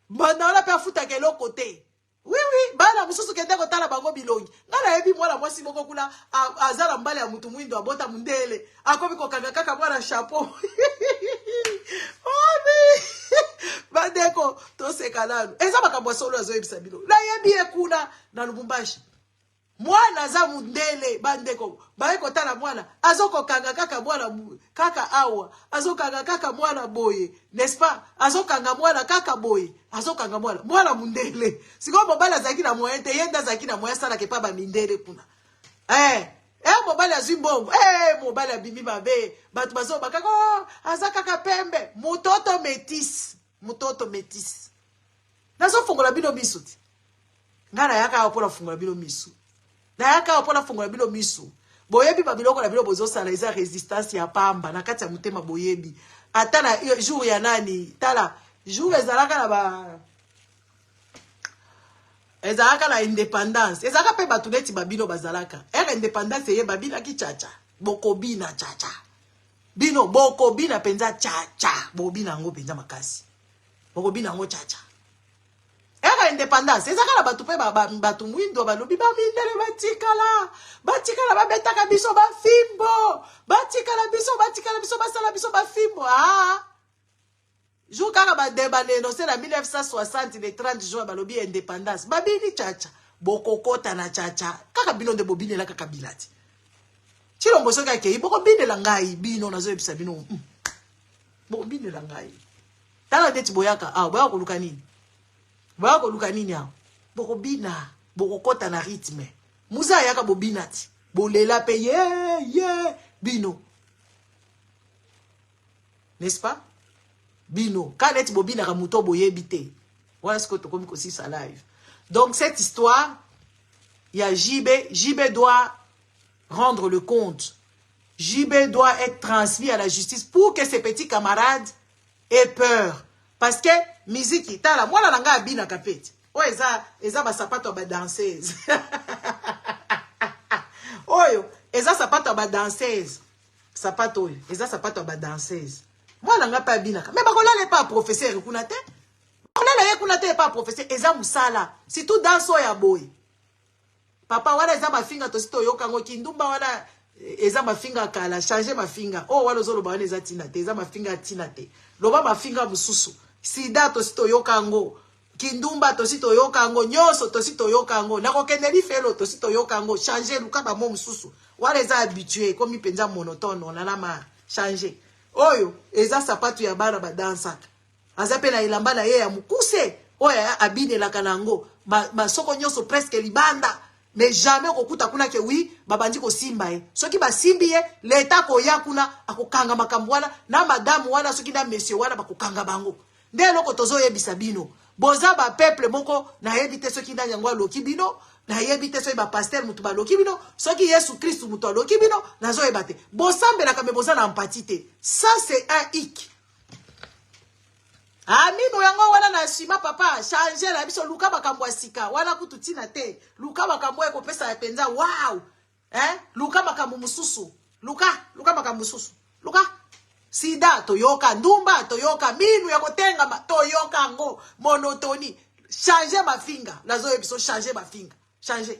banda la pe futa ke lo côté oui bana mususu kende ko tala bango bilongi ngala yebi mwana mwasi moko kula azala mbale ya mutu mwindo abota mundele akobi ko kanga kaka mwana chapeau bandeko to se kanalo eza makambo solo azo yebisa bino la yebi ekuna na Lubumbashi mwana za mundele bandeko baye ko tala mwana azoko kanga kaka mwana kaka awa azokanga kaka mwana boye n'est-ce pas azokanga mwana kaka boye azokanga mwana mundele siko mobala zaki na moyen te yenda zaki na moyen sala ke pa ba mindele kuna mobala azimbongo mobala bimi mabe batu bazo bakako azakaka pembe mutoto metis nazo fungola bino miso ti ngana yaka apola fungola bino miso na yaka apola fungola bino miso boyebi babiloko na bino bozosala eza résistance ya pamba na kati ya mutema boyebi ata na jour ya nani tala jour ezalaka na ba ezalaka na indépendance ezalaka pe batu neti babino bazalaka indépendance ye babina ki chacha bokobina chacha bino bokobina penza chacha bobina ngo penza makasi bokobina ngo chacha indépendance ezaka na batu pe batu mwindo balobi bamindele batikala babetaka biso bafimbo batikala biso basala biso bafimbo jour kaka badeba dénoncé na 1960 le 30 juin balobi indépendance babini chacha bokokota na chacha kaka bino nde bobinela kaka bilati chilombo soki akei bokobinela ngai bino nazoyebisa bino bokobinela ngai tala ndeti boyaka boyaka koluka nini boyaka koluka nini awa bokobina bokokota na rythme muza yaka bobina ti bolela pe ye bino n'est-ce pas bino kaneti bobina ka muto boyebi te voilà ce que to komi kosi sa live. Donc cette histoire il y a JB doit rendre le compte. JB doit être transmis à la justice pour que ses petits camarades aient peur parce que musique tala mwana nanga abina kapeti o eza ba sapato ba danseuse oyo eza sapato ba danseuse sapato oyo eza sapato ba danseuse mwana nga pa bina mais bakolala pas professeur kuna te bakolala ye kuna te pas professeur eza musala surtout danso ya boy papa wana eza mafinga to sito yoka ngo kindumba wana eza mafinga kala changer mafinga wana zoloba wana eza tina te eza mafinga tina te loba mafinga mususu sida to sito yoka ngo kindumba to sito yoka ngo nyoso to sito yoka ngo nakokendeli felo to sito yoka ngo changer luka ba mo mususu wana eza habitué comme penza monotone on a ma changer oyo eza sapato ya bana badansaka aza pe na ilamba na ye ya mukuse oyo abinelaka nango masoko nyonso presque libanda mais jamais kokuta kuna ke oui babandi kosimba ye soki basimbi ye leta koya kuna akokanga makambo wana na madame wana soki na monsieur wana bakokanga bango nde eloko tozoyebisa bino boza ba peuple moko nayebi te soki ndani yango aloki bino nayebi te soki bapaster mutu baloki bino soki Yesu Christ mutu aloki bino nazoyeba te bosambelaka me boza na empathie te ça c'est un hic amino yango wana na shima papa changer la biso luka makambo ya sika wana kutu tina te luka makambo ya kopesa ya penza wow luka makambo mususu luka makambo mususu luka sida toyoka ndumba toyoka minu ya kotenga toyoka ngo monotoni changer mafinga nazo ebiso changer mafinga changer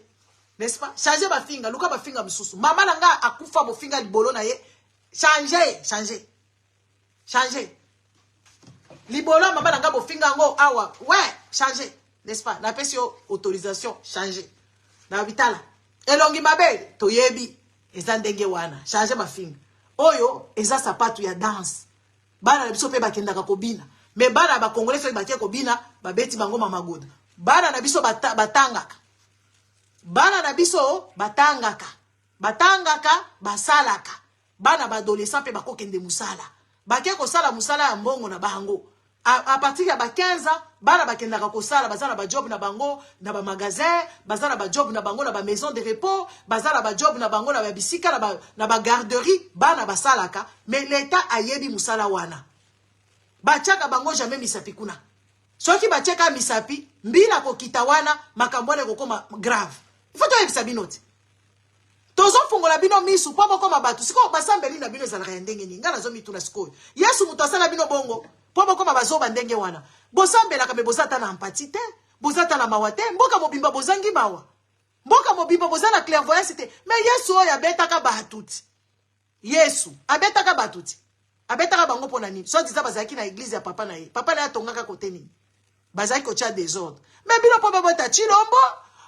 n'est-ce pas changer mafinga luka mafinga mususu mama nanga akufa mofinga libolo na ye changer Libolo maman nanga bofinga ngo awa. Ouais, changer. N'est-ce pas? Na pesi autorisation changer. Na bitala. Elongi mabe toyebi eza ndenge wana. Changer bafinga. Oyo eza sapatu ya danse. Bana na biso pe bakendaka kobina. Me bana ba congolais so bakie kobina babeti bango mama goda. Bana na biso batangaka. Bana na biso batangaka. Batangaka basalaka. Bana ba adolescent pe bakokende musala. Bakie ko sala musala ya mbongo na bango. À partir ya ba 15 ans, bana bakendaka ko sala bazana ba job na bango na ba magasin, bazana ba job na bango na ba maison de repos, bazana ba job na bango na ba bisika na ba garderie, bana basalaka, mais l'état ayebi musala wana. Bachaka bango jamais misapi kuna. Soki bacheka misapi, mbila ko kitawana makambole ko koma grave. Il faut to yebisa binoti. Tozo fungola bino misu po boko mabatu. Siko basambeli na bino ezalaka ndenge ni. Ngana zo mituna sikoyo. Yesu mutu asala bino bongo. Po boko mabazoba ndenge wana. Bosambela kame bozata na empathie te, bozata na mawate, mboka mobimba bozangi mawa. Mboka mobimba bozana clairvoyance te. Mais Yesu oyo abetaka batuti. Yesu abetaka batuti. Abetaka bango pona nini? So diza bazaki na église ya papa na ye. Papa na ya tongaka kote nini? Bazaki ko tia désordre. Mais bino po babota chilombo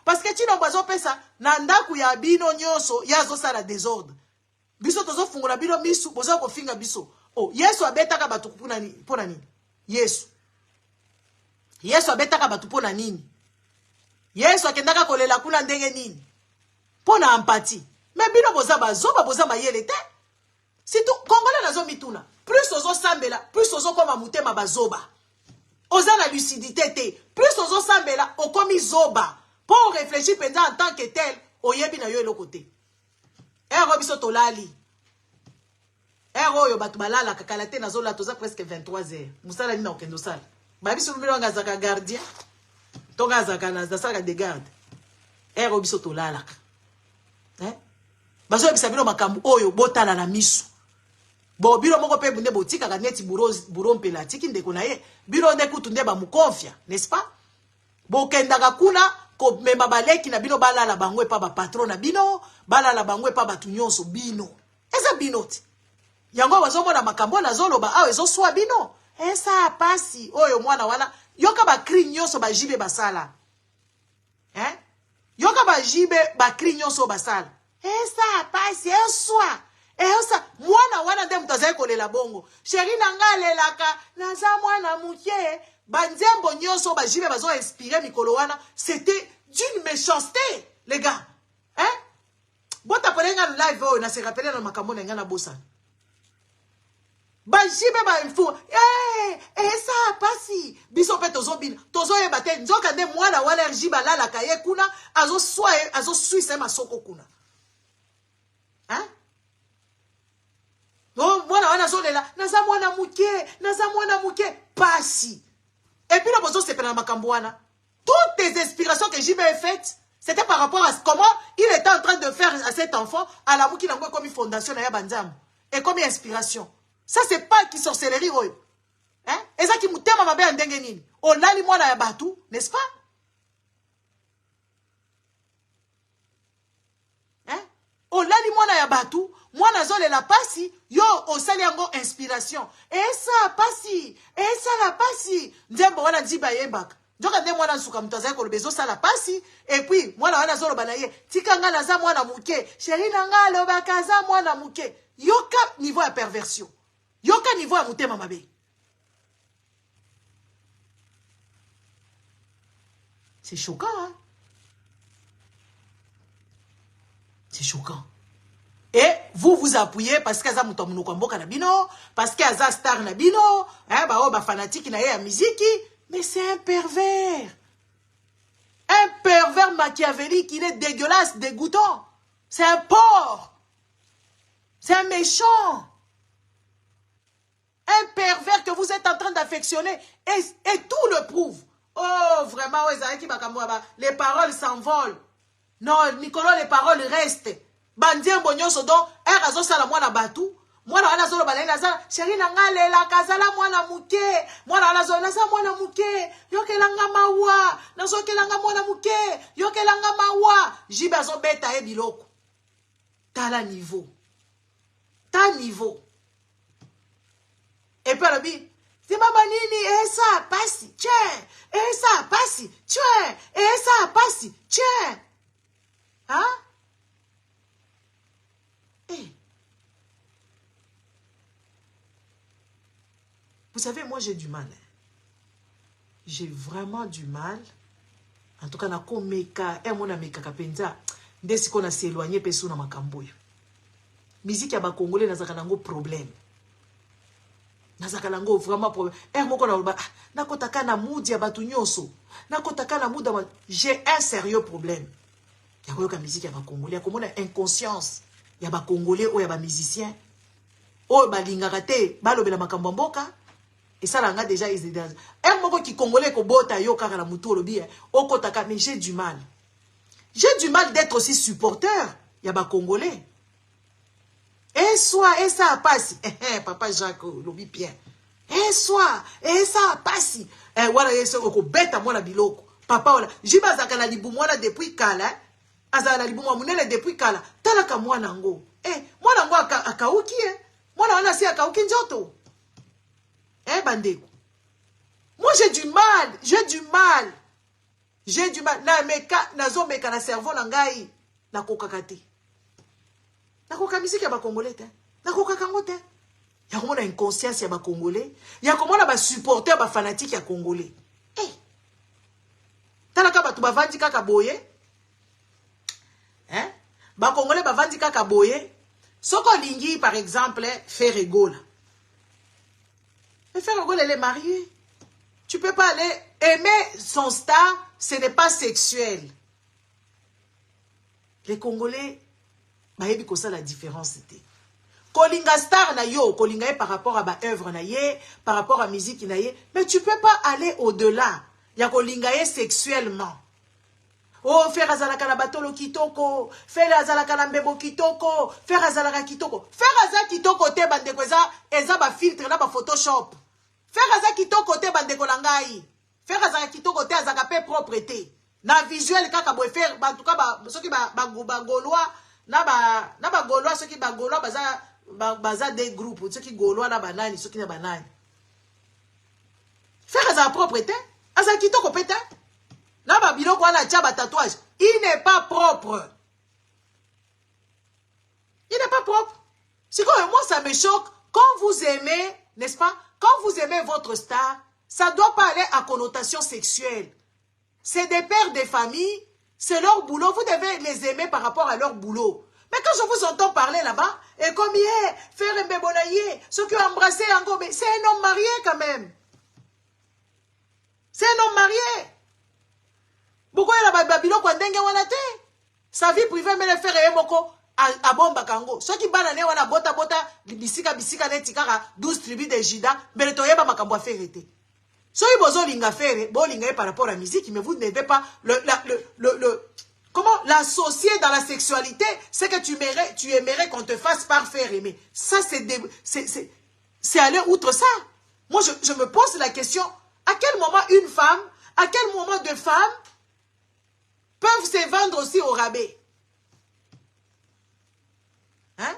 parce que chilombo azopesa na ndaku ya bino nyonso yazo sala désordre. Biso tozo fungola bino misu bozo ko finga biso. Oh, Yesu abetaka batu pona nini? Yesu. Yesu abetaka batu pona nini? Yesu akendaka kolela kuna ndenge nini? Pona empathie. Mais bino boza bazoba boza mayele te. Si tout Congolais nazo mituna, plus ozo sambela, plus ozo koma mutema bazoba. Oza na lucidité te, plus ozo sambela, okomi zoba. Pour réfléchir pendant en tant que tel, oyebi na yo eloko te. Ero biso tolali. Ero yo batu balala kakala te nazo la toza presque 23h. Musala ni na okendo sala. Ba biso mbilo ngazaka gardien. Tonga zaka na sala de garde. Ero biso tolala. Bazo yebisa bino makambu oyo botala na misu. Bo biro moko pe bunde botika ka neti buro mpela tiki ndeko na ye. Biro nde kutunde ba mukonfia, n'est-ce pas? Bo kendaka kuna ko mema baleki na bino balala bango pa ba patron na bino, balala bango pa batu nyonso bino. Eza binoti. Yango bazomona makambo na zoloba awe zo swa bino. Esa pasi oyo mwana wana yoka ba cri nyonso ba jibe basala. Yoka ba jibe ba cri nyonso basala. Esa pasi eswa. Eosa mwana wana nde mutazaye kolela bongo. Sheri nanga lelaka naza mwana mukie. Banzembo nyonso ba jibe bazo inspiré mikolo wana, c'était d'une méchanceté, les gars. Bota polenga live oyo na se rappeler na makambo na ngana bosa. Ba jibe ba info. Esa pasi biso pe tozo yeba te nzoka nde mwana wana jiba lala kaye kuna azo suisse masoko kuna. Oh, mwana wana zolela naza mwana muke pasi. Et puis là bozo se pena makambo wana. Toutes les inspirations que JB a faites, c'était par rapport à comment il était en train de faire à cet enfant à la mouki nango comme une fondation na ya banzam et comme inspiration. Ça c'est pas qui sorcellerie oyo. Eza ki mutema mabe ya ndenge nini? Olali mwana ya batu, n'est-ce pas? Olali mwana ya batu, mwana zole la pasi, yo osali yango inspiration. Esa pasi, esa la pasi. Nzembo wana nziba yembaka. Njoka nde mwana nsuka mutazaye kolobezo sala pasi, et puis mwana wana zolo banaye, tika nga naza mwana muke, sheri na nga loba kaza mwana muke. Yoka niveau ya perversion. Yoka niveau ya mutema mabe. C'est choquant, hein? C'est choquant. Et vous vous appuyez parce que ça mutomuno kwa mboka na bino, parce que ça star na bino, ba fanatique na ya musique, mais c'est un pervers. Un pervers machiavélique, il est dégueulasse, dégoûtant. C'est un porc. C'est un méchant. Un pervers que vous êtes en train d'affectionner et tout le prouve. Oh, vraiment, les paroles s'envolent. Non, Nicolas, les paroles restent. Bandier bonyoso don, azo sala mwana batu, mwana wana zolo balena za, sheri nanga lela kazala mwana muke, mwana wana zolo nasa mwana muke, yokelanga mawa, nazo kelanga mwana muke, yokelanga mawa, jibe azo beta e biloko. Tala niveau. Ta niveau. Et puis alors, Zimama nini, esa pasi, tchè, esa pasi, tchè, esa pasi, tchè. Hein? Hey. Vous savez, moi j'ai du mal. J'ai vraiment du mal. En tout cas, na ko meka, mona meka kapenza, ndesi ko na s'éloigner peso na makamboyo. Musique ya ba Congolais nazaka nango problème. Nazaka nango vraiment problème. Moko na ba nakotaka na moudi ya batu nyonso. Nakotaka na muda j'ai un sérieux problème. Ya ko ka musique ya ba Congolais, ya komona inconscience ya ba Congolais ou ya ba musiciens. O ba lingaka te, balobela makambo mboka. Et ça, là, déjà, ils étaient... Un mot qui congolais, qui bota yo kara la moutou lobi, au kotaka, mais j'ai du mal. J'ai du mal d'être aussi supporter. Yaba congolais. Et soit, et ça passe. Papa Jacques, lobi bien. Et soit, et ça passe. Voilà, et ça, oko beta moi la biloko. Papa, voilà. Jiba zaka la libu moi la depuis kala. Azala la libu moi munele depuis kala. Talaka moi nango. Moi nango akauki, moi na si akauki njoto. Bandeko. Moi j'ai du mal, j'ai du mal. Na meka, nazo meka na cerveau na ngai na kokakate. Na kokamisi ya ba congolais te. Na kokakango te. Ya komona inconscience ya ba congolais, ya komona ba supporter ba fanatique ya congolais. Talaka batu bavandi kaka boye. Ba congolais bavandi kaka boye. Soko lingi par exemple faire rigola. Mais faire rigoler, elle est mariée. Tu peux pas aller aimer son star, ce n'est pas sexuel. Les Congolais, bah, il ça la différence c'était. Kolinga star na yo, kolinga par rapport à ba œuvre na ye, par rapport à musique na ye, mais tu peux pas aller au-delà. Ya kolinga sexuellement. Oh, faire azalaka na batolo kitoko, faire azalaka na mbebo kitoko, faire azalaka kitoko. Faire azalaka kitoko te bandeko eza ba filtre na ba Photoshop. Faire azalaka kitoko te bandeko na ngai. Faire azalaka kitoko te azaka pe propreté. Na visuel kaka boy faire en tout cas ba soki ba gaulois na ba gaulois soki ba gaulois baza des groupes soki gaulois na banani soki na banani. Faire azalaka propreté, azalaka kitoko peta. Là, Babylon, quoi, la tchaba tatouage. Il n'est pas propre. Il n'est pas propre. C'est comme moi, ça me choque. Quand vous aimez, n'est-ce pas? Quand vous aimez votre star, ça ne doit pas aller à connotation sexuelle. C'est des pères de famille, c'est leur boulot. Vous devez les aimer par rapport à leur boulot. Mais quand je vous entends parler là-bas, et comme hier, faire un bébonaïe, ceux qui ont embrassé un gobe, c'est un homme marié quand même. C'est un homme marié. Pourquoi il y a Babylon qui a sa vie privée, mais le faire et moko à bomba kango. Ceux qui banane wana bota bisika netikara 12 tribus de Juda, mais le toyeba makambo a fait été. Ceux qui bozo linga faire, bo linga par rapport à la musique, mais vous ne devez pas comment l'associer dans la sexualité, c'est que tu aimerais qu'on te fasse par faire aimer. Ça c'est aller outre ça. Moi je me pose la question, à quel moment une femme, à quel moment deux femmes peuvent se vendre aussi au rabais. Hein?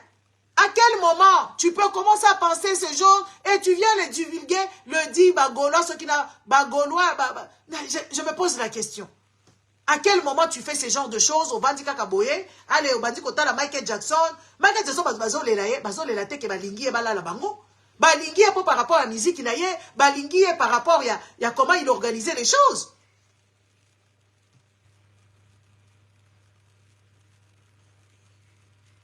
À quel moment tu peux commencer à penser ce genre et tu viens le divulguer, le dit bagolois, ce qui n'a bagolois. Je me pose la question. À quel moment tu fais ce genre de choses au bandi kakaboye, allez au bandi kota la Michael Jackson, bazo le te ke balingi e balala bango. Balingi e par rapport à la musique na ye, balingi e par rapport à comment il organisait les choses.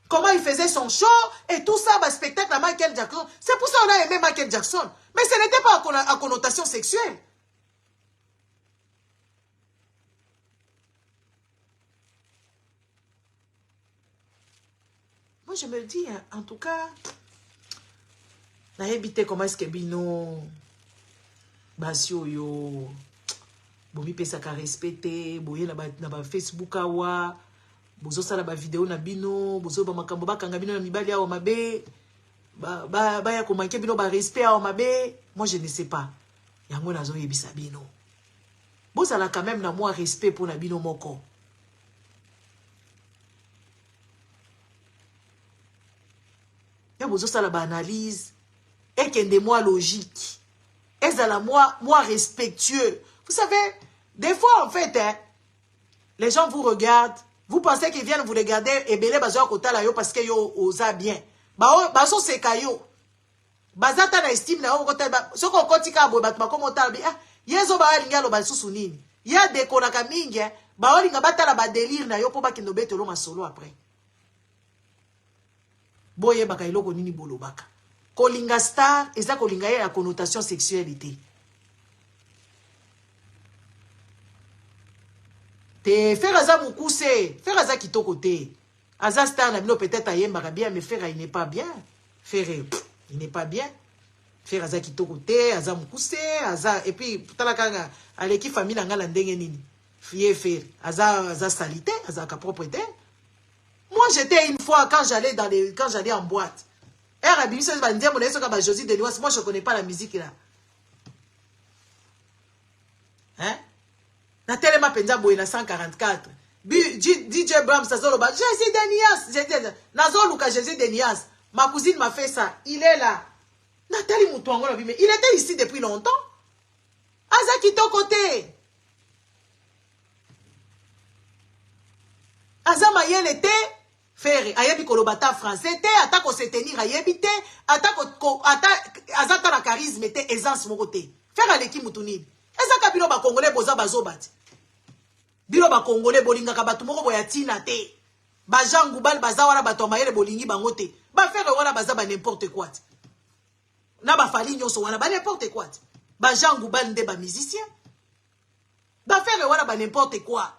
Comment il faisait son show et tout ça, bah, spectacle à Michael Jackson. C'est pour ça qu'on a aimé Michael Jackson. Mais ce n'était pas à connotation sexuelle. Moi, je me dis, en tout cas, naebite comment est-ce que bino basio yo bomi pesa ka respecter boye na ba Facebook awa bozo sala ba vidéo na bino bozo ba makambo bakanga bino na mibali awa mabe ba ya ko manke bino ba respect awa mabe. Moi je ne sais pas yango nazo yebisa bino bozala quand même na moi respect pour na bino moko. Ya bozo sala ba analyse et kende moi logique. ezala moi respectueux. Vous savez, des fois en fait, hein, les gens vous regardent, vous pensez qu'ils viennent vous regarder et belé bazo kotala yo parce que yo osa bien. Baso seka yo. Bazata na estime na yo kotala soko kotika boy batuma comme otala bi yezo ba linga lo basusu nini. Ya dekonaka mingi ba olinga batala ba délire na yo po ba kindo betelo masolo après. Boye baka iloko nini bolobaka. Kolinga star eza kolinga ya connotation sexualité. Te faire aza mukuse, faire aza kitoko te. Aza star na bino peut-être ayembaka bien mais faire il n'est pas bien. Faire il n'est pas bien. Faire aza kitoko te, aza mukuse, aza et puis talaka aleki famille nga la ndenge nini. Fier faire aza salité, aza ka propreté. Moi, j'étais une fois, quand j'allais en boîte. Moi, je ne connais pas la musique là. Hein? Na tellement penza boye na 144. DJ Bram, Jésus Denias. Nazo Luka Jésus Denias. Ma cousine m'a fait ça. Il est là. Nathalie Moutouango, mais il était ici depuis longtemps. Azaki ton côté. Azama yel était. Faire ayebi kolobata français te atako se tenir ayebi te atako azata na charisme te aisance moko te faire aleki mutunini ezaka bino ba congolais boza bazobati bino ba congolais bolingaka batu moko boya tina te ba jangu bal baza wana bato mayele bolingi bango te ba faire wana baza ba n'importe quoi na ba fali nyonso wana ba n'importe quoi ba jangu bal nde ba musicien ba faire wana ba n'importe quoi.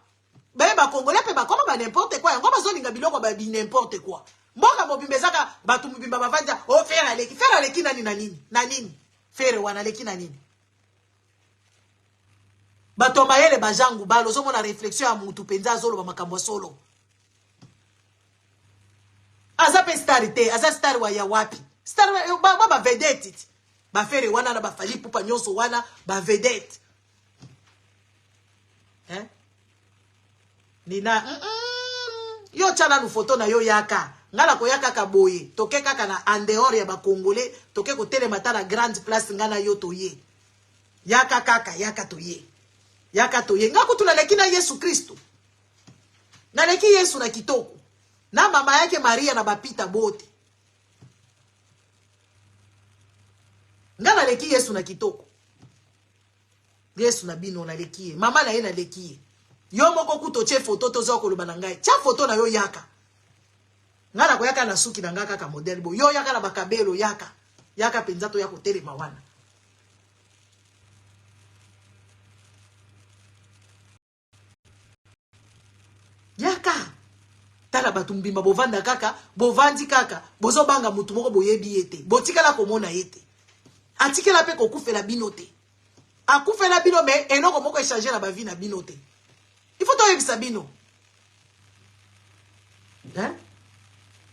Ben, ba congolais pe ba koma ba n'importe quoi. Yango bazo linga biloko ba n'importe quoi. Mboka mobimbezaka batu mobimba bavanja o faire aleki nani na nini faire wana aleki na nini. Bato mayele ba jangu balo zo mona réflexion ya mutu penza zolo ba makambo solo. Aza pe starité, aza star wa ya wapi? Star ba vedette. Ba faire wana na ba fali pupa nyonso wana ba vedette. Hein? Nina yo chana nu photo na yo yaka ngala ko yaka ka boye toke kaka na andehor ya ba congolais toke ko tele matala grande place ngana yo toye yaka kaka yaka toye ngako tunaleki na Yesu Kristo na leki Yesu na kitoko na mama yake Maria na bapita bote ngana leki Yesu na kitoko Yesu na bino na leki mama na ye na leki yo moko kuto che photo tozo ko lobana ngai cha photo na yo yaka ngana ko yaka na suki na ngaka ka model bo yo yaka na bakabelo yaka penza to yako tele mawana yaka tala batumbimba bovanda kaka bovandi kaka bozo banga mutu moko boyebi yete botikala komona yete atikela pe ko kufela binote akufela bino me enoko moko échanger na ba vie na binote. Il faut toi Sabino. Hein?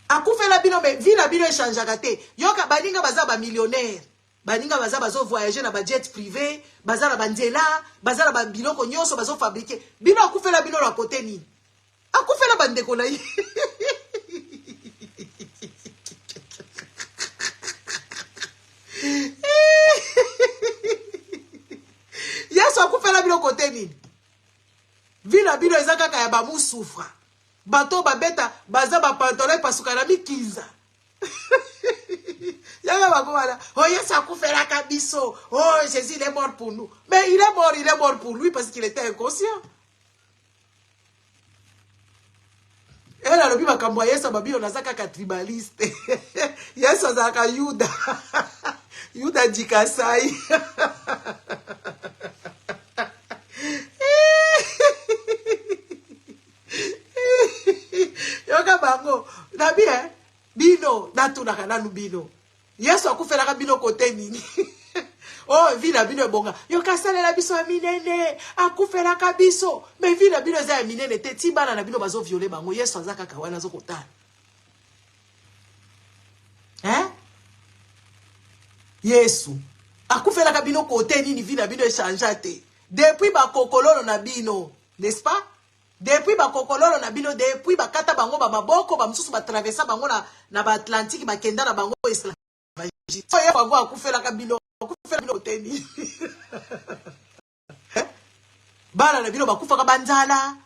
Akoufe la bino mais vie la bino échange gâté. Yoka baninga baza ba millionnaire. Baninga baza bazo voyager na ba jet privé, baza na bandela, baza na ba biloko nyonso bazo fabriquer. Bino akoufe la bino la côté ni. Akoufe la bande ko na yi. Yesu akoufe la bino côté ni. Vila bino ezaka kaya ba mu souffra. Bato babeta baza ba pantalon pasuka na mikinza. Yanga bako wala. Oh Yesu akufela kabiso. Oh Jésus il est mort pour nous. Mais il est mort pour lui parce qu'il était inconscient. Et là le biba kambo Yesu babi onazaka ka tribaliste. Yesu azaka Yuda. Yuda Jikasai. Yoka bango na bien bino natuna kana nu bino Yesu akufela ka bino kote nini. Oh vina bino bonga yoka salela biso minene akufela ka biso mais vina bino za minene te tibana na bino bazo violer bango Yesu azaka ka wana zo kotana. Hein? Yesu akufela ka bino kote nini vina bino échanger te depuis ba kokololo na bino, n'est-ce pas? Depuis ba kokololo na bino depuis ba kata bango ba maboko ba mususu ba traverser bango na ba Atlantique ba kenda na bango esclavage. So ya bango akufela ka bino akufela bino teni. Bana na bino bakufaka banzala.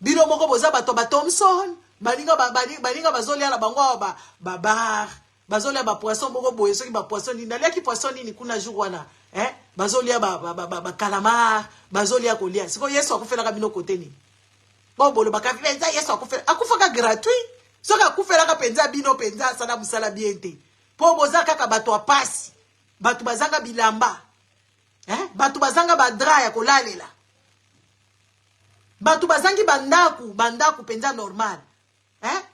Bino moko boza bato ba Thomson, balinga bazolia na bango ba bar, bazolia ba poisson moko boye soki ba poisson ni nalia ki poisson ni kuna jour wana, bazolia ba calamar, bazolia kolia. Siko Yesu akufela ka bino kote ni. Bon bolo bakafilenza Yesu akufaka gratuit. Soki akufela ka penza bino penza sana musala biente. Po boza kaka bato apasi, bato bazanga bilamba. Bato bazanga badra ya kolalela. Bato bazangi bandaku penza normal.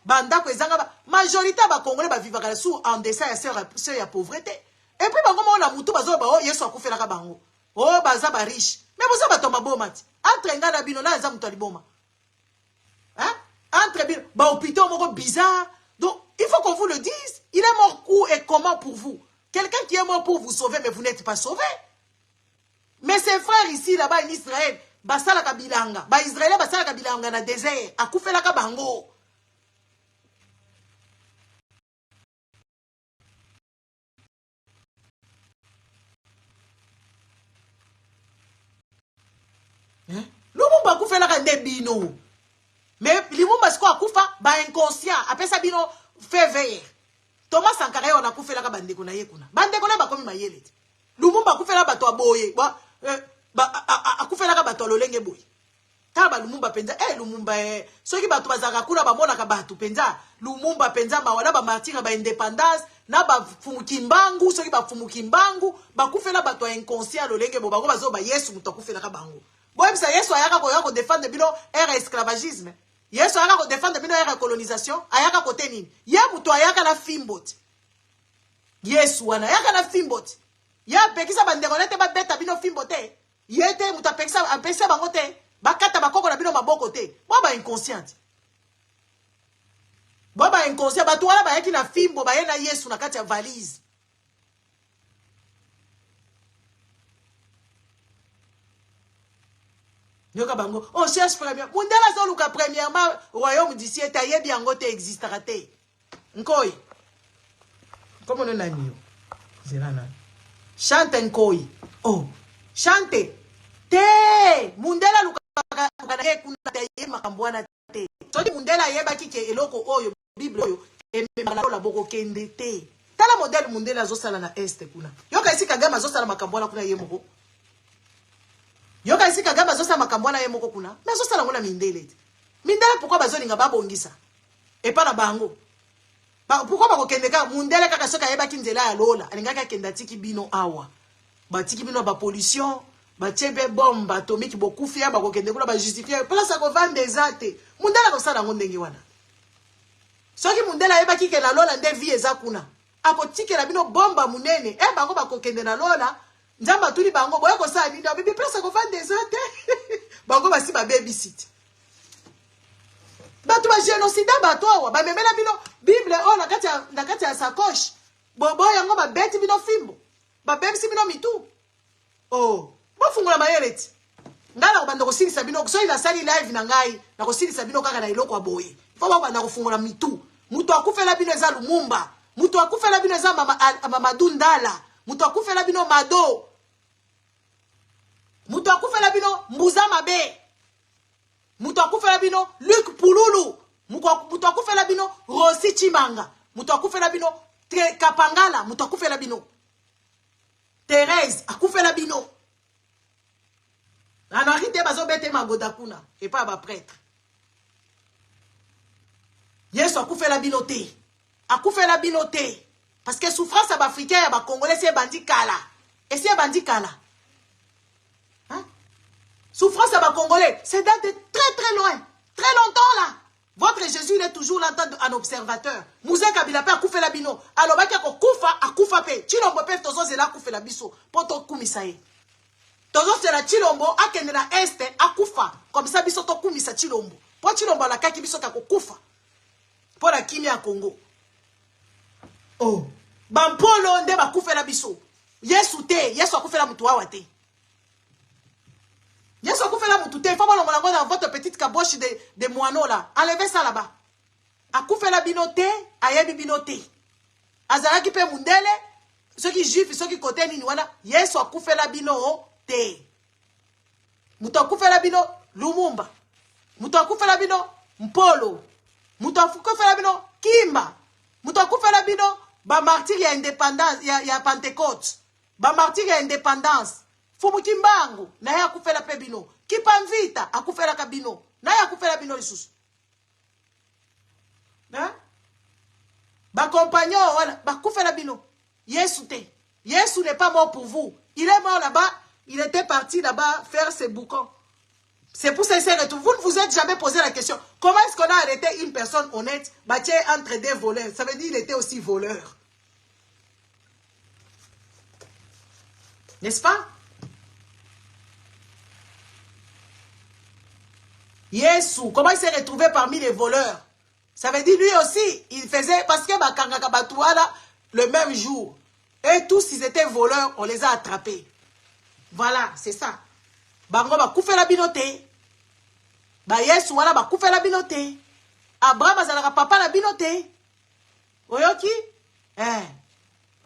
Bandaku ezanga majorité ba congolais ba vivaka sous en dessin ya sœur ya pauvreté. Et puis bango mona mutu bazo ba Yesu akufela ka bango. Oh baza ba riche. Mais boza bato maboma ti. Entre nga na bino na za mutu aliboma. Entre bino ba hôpital moko bizarre. Donc il faut qu'on vous le dise, il est mort où et comment pour vous? Quelqu'un qui est mort pour vous sauver mais vous n'êtes pas sauvé. Mais ses frères ici là-bas en Israël basala kabilanga, ba Israël basala kabilanga na désert, akufela ka bango. Lumumba akufela ka ndebino. Mais Lumumba siko akufa ba inconscient, apesa bino février. Thomas Sankara on akufela ka bandeko na ye kuna. Bandeko na bakomi mayele. Lumumba akufela bato aboye, akufela ka bato lolenge boye. Taba Lumumba penza Lumumba soki bato bazaka kuna bamona ka bato penza Lumumba penza mawala ba martyr ba indépendance na ba fumukimbangu soki ba fumukimbangu bakufela bato inconscient lolenge bo bango bazo ba Yesu muto akufela ka bango. Boye bisa Yesu ayaka ko défendre bino era esclavagisme. Yesu ayaka ko défendre bino era colonisation, ayaka ko tenini. Ye muto ayaka na fimbot. Yesu wana ayaka na fimbot. Ya pekisa bandeko nete ba beta bino fimbote. Yete muto apekisa apesa bango te. Bakata bakoko na bino maboko te. Baba inconscient. Baba inconscient bato wala bayaki na fimbo baye na Yesu na kati ya valise. Yoka bango, on cherche première. Mundela zoluka premièrement royaume d'ici et ayebi yango te existera te. Nkoi. Comment on a mis? Zerana. Chante nkoi. Oh, chante. Te mundela luka kana kuna te makambwana te. Soki mundela yeba kike eloko oyo Bible oyo ememala la boko kende te. Tala modèle mundela zo sala na este kuna. Yoka isi Kagame zo sala makambwana kuna yemoko. Yoka isi Kagame zo sala makambwana yemoko kuna. Mais zo sala ngona mindele. Mindele pourquoi bazolinga babongisa? Et pas na bango. Pourquoi bako kende ka mundele kaka soka yeba kinzela ya lola. Alingaka kenda tiki bino awa. Ba tiki bino ba pollution. Bachebe bombe atomique beaucoup fier ba kokende kuna ba justifier place ko vendre des ate mundela ko sala ngondengi wana soki mundela yeba kike na lola nde vie eza kuna akotikela bino bomba munene bango ba kokende na lola nzamba tuli bango boye ko sala ndio bibi place ko vendre des ate bango basi ba babysit batu ba génocide bato wa ba memela bino bible na kati ya sacoche bobo yango ba beti bino fimbo ba bebisi bino mitu oh fungula mayeleti ngala ko banda ko silisa bino so ila sali live na ngai na ko silisa bino kaka na iloko aboye fo ba banda ko fungula mitu mutu akufela bino eza Lumumba mutu akufela bino eza mama Dundala mutu akufela bino Mado mutu akufela bino Mbuza Mabe mutu akufela bino Luc Pululu mutu akufela bino Rossi Chimanga mutu akufela bino Kapangala mutu akufela bino Thérèse akufela bino Anarite bazo bete magoda kuna et pas ba prêtre. Yesu akufela binote. Akufela binote parce que souffrance à africain ya ba congolais c'est bandi kala. Et c'est bandi kala. Hein? Souffrance à ba congolais, c'est date de très très loin, très longtemps là. Votre Jésus il est toujours là en observateur. Mouze Kabila pe akufela bino. Alors ba ko kufa akufa pe. Chilombo pe tozo zela akufela biso poto kumisaye. Tozo c'est la Chilombo akende na este akufa comme ça biso to kumisa Chilombo po Chilombo la kaki biso kako kufa po la kimi ya Congo oh bampolo nde bakufela biso Yesu te Yesu akufela mutu awa te Yesu akufela mutu te faut balongola ngo dans votre petite caboche de moineau là enlevez ça là-bas akufela bino te ayebi bino te azalaki pe mundele ceux qui juifs, ceux qui côté nini wana, Yesu akufela bino te. Muto akufela bino Lumumba. Muto akufela bino Mpolo. Muto akufela bino Kimba. Muto akufela bino ba martyr ya indépendance ya Pentecôte. Ba martyr ya indépendance. Fumukimbangu na ya akufela pe bino. Kipamvita akufela ka bino. Na ya akufela bino lisusu. Hein? Ba compagnon wana bakufela bino. Yesu te. Yesu n'est pas mort pour vous. Il est mort là-bas. Il était parti là-bas faire ses boucans. C'est pour ça que vous ne vous êtes jamais posé la question. Comment est-ce qu'on a arrêté une personne honnête, bâtie entre des voleurs? Ça veut dire qu'il était aussi voleur. N'est-ce pas? Yesu, comment il s'est retrouvé parmi les voleurs? Ça veut dire lui aussi, il faisait, parce que Bakanga Batouala, le même jour, et tous ils étaient voleurs, on les a attrapés. Voilà, c'est ça. Bango ba koufe la binote. Ba Yesu wala ba koufe la binote. Abraham azalaka papa la binote. Oyoki?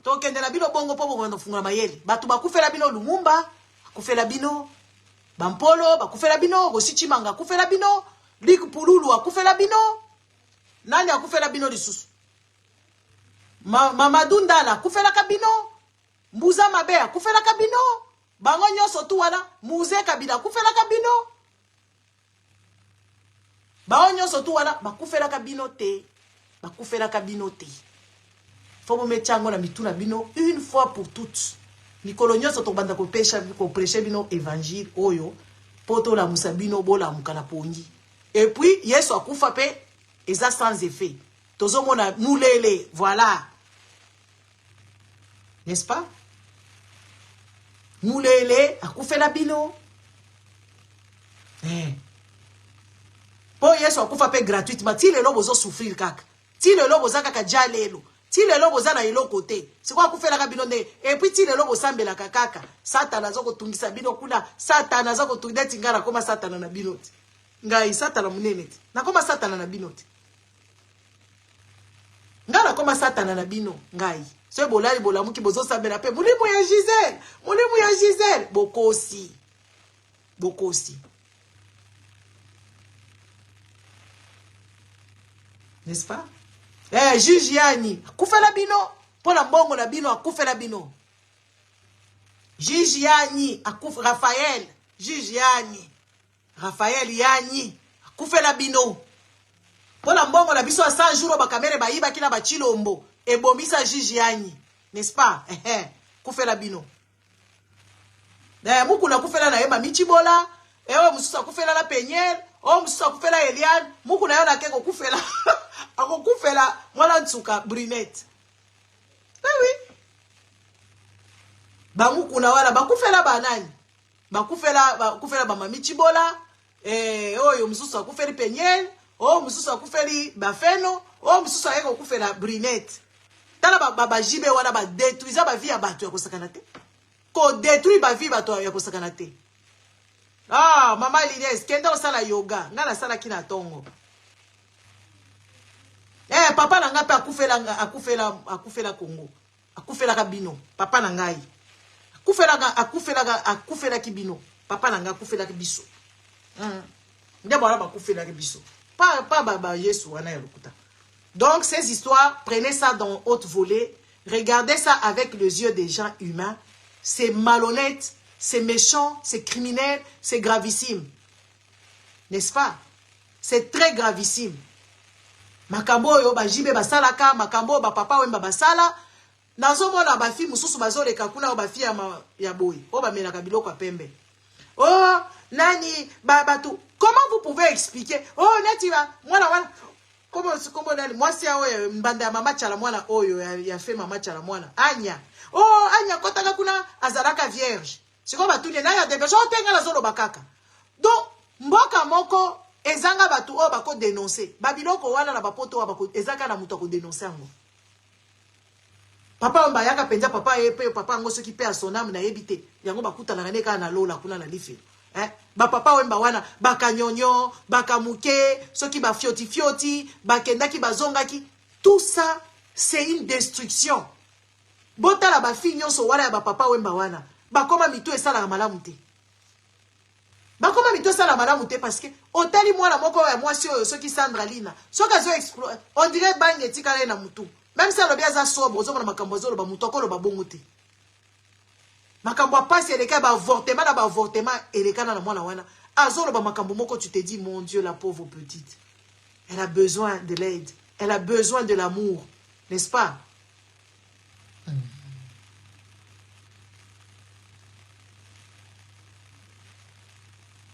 To kende la bino bongo po bongo funga mayeli. Batu ba koufe la bino Lumumba, koufe la bino Bampolo, ba koufe la bino Rosichimanga, koufe la bino Lik Pululu, koufe la bino. Nani akoufe la bino lisusu? Mamadou Ndala, koufe la kabino. Mbuza Mabe, koufe la kabino. Bango nyonso tu wana Muze Kabila kufela kabino. Bango nyonso tu wana bakufela kabino te. Bakufela kabino te. Faut me mettre na mituna bino une fois pour toutes. Nikolo nyonso to banda ko prêcher bino évangile oyo poto la musabino bola mukana pongi. Et puis Yesu akufa pe eza sans effet. Tozo mona mulele, voilà. N'est-ce pas? Moulele, akufela bino. Po Yesu akufa pe gratuitement. Ti le lobo zo souffrir kaka. Ti le lobo za kaka jalelo. Ti le lobo za na ilo côté. C'est quoi akufela ka bino ne? Et puis ti le lobo sambela kaka. Satana zo ko tungisa bino kuna. Satana zo ko tungida tingara koma satana na bino. Ngai satana munene. Na koma satana na bino. Ngala koma satana na bino. Ngai. Ce bolari bolamu ki bozo sabela pe mulimu ya Gisèle, mulimu ya Gisèle, bokosi. Bokosi. N'est-ce pas? Juge Yani, akufela bino, pona mbongo na bino akufela bino. Juge Yani, Raphaël, juge Yani. Raphaël Yani, akufela bino. Pona mbongo na biso a 100 jours ba kamere ba yiba kila ba chilombo. Et bombisa Jijiani, n'est-ce pas? Kufela bino. Muku na kufela na yema michibola. Ewe mususa kufela la penyel. O mususa kufela Eliane. Muku na yona keko kufela. Ako kufela mwala nsuka brunette. Oui. Ba muku na wala bakufela banani. Bakufela ba mamichibola. Oyo mususa kufeli penyel. O mususa kufeli bafeno. O mususa yeko kufela brunette. Tala ba jibe wana ba détruisa ba vie ya bato ya kosakana te. Ko détruit ba vie bato ya kosakana te. Ah, mama Lines, kenda osala yoga, ngana sala kina tongo. Papa na nga pe akufela Congo. Akufela kabino, papa na ngai. Akufela kibino. Papa na nga akufela kibiso. Ndia bala ba akufela kibiso. Pa ba Yesu wana ya lokuta. Donc, ces histoires, prenez ça dans haute volée. Regardez ça avec les yeux des gens humains. C'est malhonnête, c'est méchant, c'est criminel, c'est gravissime. N'est-ce pas? C'est très gravissime. Makambo yo ba jibe basalaka, makambo ba papa wemba basala. Nazo mona ba fi mususu bazole kakuna ba fi ya boy. O ba melaka biloko pembe. Oh, nani babatu. Comment vous pouvez expliquer? Oh, neti ba mwana Comment nani mwasi ya oyo mbanda ya mama chala mwana oyo ya fe mama chala mwana Anya. Oh, Anya kotaka kuna azalaka vierge. Siko batunie na ya debe so tenga la zolo bakaka. Donc mboka moko ezanga batu o bako dénoncer. Babiloko wana na bapoto bako ezaka na muto ko dénoncer ngo. Papa mba yaka penza papa epe papa ngo soki pe a son âme na yebite. Yango bakuta na neka na lola kuna na life. Ba papa wemba wana baka nyonyo, baka muke, soki ba fioti, bakendaki bazongaki, tout ça c'est une destruction. Bota la ba fille nyonso wana ya ba papa wemba wana. Ba koma mito esala la malamu te. Ba koma mito esala la malamu te parce que otali mwana moko ya mwasi oyo soki Sandra Lina. Soki azo explorer, on dirait bangi etikala na mutu. Même si alobi aza sobre, ozomona makambo azoloba mutu akoloba bongo te. Makambo apasi eleka ba avortement na ba avortement eleka na mwana wana. Azoloba makambo moko tu te dis mon Dieu la pauvre petite. Elle a besoin de l'aide. Elle a besoin de l'amour. N'est-ce pas?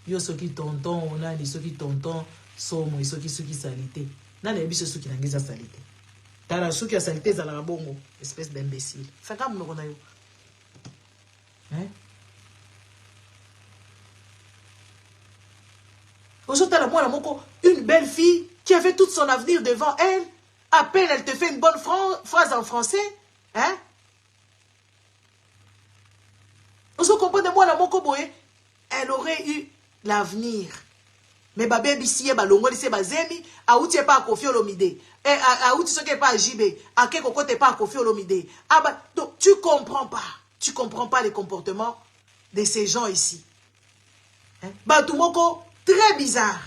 Yo soki tonton, on a dit soki tonton, somo, soki salité. N'a pas biso soki nangeza salité. Tala soki a salité za la bongo, espèce d'imbécile. Fait comme nous on a yo. Hein? Aujourd'hui, la moi, une belle fille qui avait tout son avenir devant elle. À peine elle te fait une bonne phrase en français. Hein? Vous comprenez, moi, la moko boye, elle aurait eu l'avenir. Mais ba baby si ba longo lise ba zemi, a outi pas Koffi Olomide. Et a outi ce qui pas JB, a quelque côté pas Koffi Olomide. Ah bah, donc tu comprends pas. Tu comprends pas les comportements de ces gens ici. Hein? Bah tout moko très bizarre.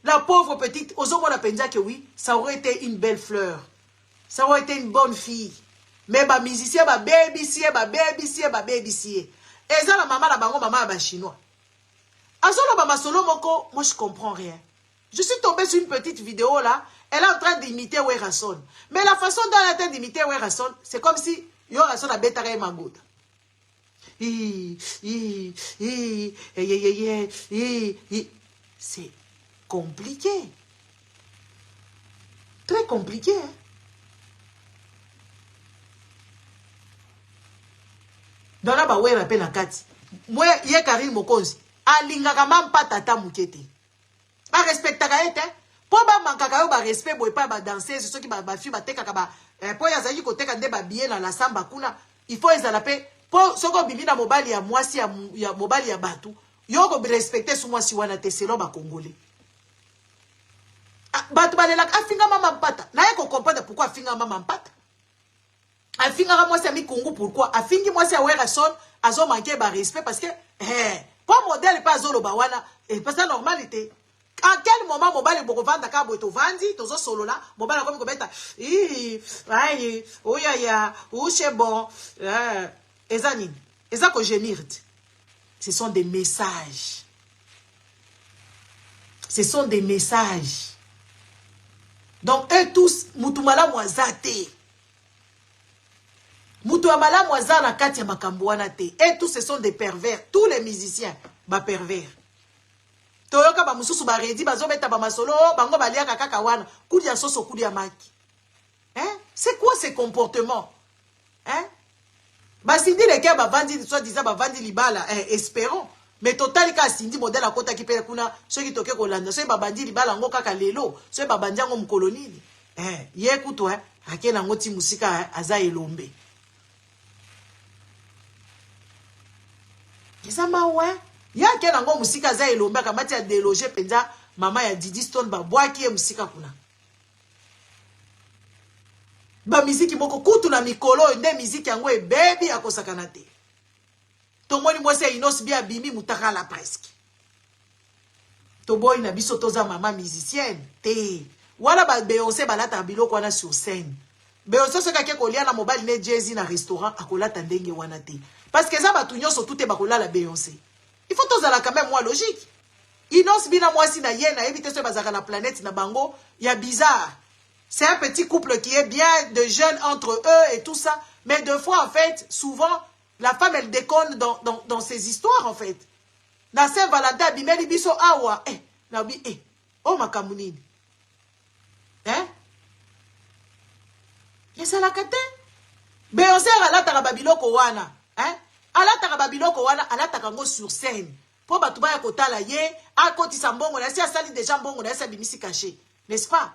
La pauvre petite, Ozomo la pendia que oui, ça aurait été une belle fleur. Ça aurait été une bonne fille. Mais ba musicien, ba baby si, ba baby si, ba baby si. Et ça la maman la bango maman ba chinois. Azolo ba masolo moko, moi je comprends rien. Je suis tombée sur une petite vidéo là, elle est en train d'imiter Werason. Mais la façon dont elle est en train d'imiter Werason, c'est comme si Werason a bétaré Mangoda. C'est compliqué. Très compliqué. Hein? Dans la baoué rappelle la carte. Moi, hier Karine Mokonzi. Alingaka mam pa tata mukete. Ba respectaka ete. Po ba mankaka yo ba respect boy pa ba danser ceux qui ba fi ba teka ba po ya zayi ko teka nde ba biye na la samba kuna. Il faut ezala pe po soko bibi na mobali ya mwasi ya mobali ya batu. Yo ko respecter sou mwasi wana te selo ba congolais. Batu balela afinga mama mpata. Na ye ko comprendre pourquoi afinga mama mpata. Afinga mwasi ya mikungu pourquoi afingi mwasi ya Werason azo manquer ba respect parce que pas modèle pas zolo bawana et pas ça normalité. À quel moment mobile boko vanda ka boito vandi tozo solo là mobile comme kobeta aïe oya ya ou c'est bon ezanine ezako gemirte. Ce sont des messages. Ce sont des messages. Donc eux tous mutumala mwazate. Mutuamala mwaza na kati ya makambo wana te. Et tous ce sont des pervers. Tous les musiciens ba pervers. Toyoka ba mususu ba redi bazo beta ba masolo bango balia kaka wana kudi ya soso kudi ya maki. Hein? C'est quoi ces comportements? Hein? Ba sindi leke ba vandi soit disant ba vandi libala espérons. Mais total ka sindi modèle à kota ki pe kuna ceux qui toke kolanda so ba bandi libala ngo kaka lelo so ba bandi ngo mkolonini. Ye kuto akena ngoti musika aza elombe. Kisama ouais. Ya kena ngo musika za elomba kamati ya déloger penza mama ya Didi Stone ba bwaki e musika kuna. Ba miziki moko kutu na mikolo nde miziki yango e baby akosakana te. Tomoni mwese inos bia bimi mutaka la presque. To boy na biso toza mama musicienne te. Wala ba Beyoncé balata biloko wana sur scène. Beyoncé soka ke kolia na mobile ne Jay-Z na restaurant akolata ndenge wana te. Parce que ça ba tunyo so tout e bakola la Beyoncé. Il faut tous aller quand même moi logique. Inos bina moi si na yena éviter ce bazaka la planète na bango, il y a bizarre. C'est un petit couple qui est bien de jeunes entre eux et tout ça, mais deux fois en fait, souvent la femme elle déconne dans ces histoires en fait. Na Saint-Valentin bimeli biso awa na bi oh makamunini. Hein? Yesa la kate. Beyoncé alata babiloko wana, hein? Alata babiloko wana alata kango sur scène. Po batuba ya kotala ye, akoti sambongo na si asali déjà mbongo na sa bimisi caché, n'est-ce pas?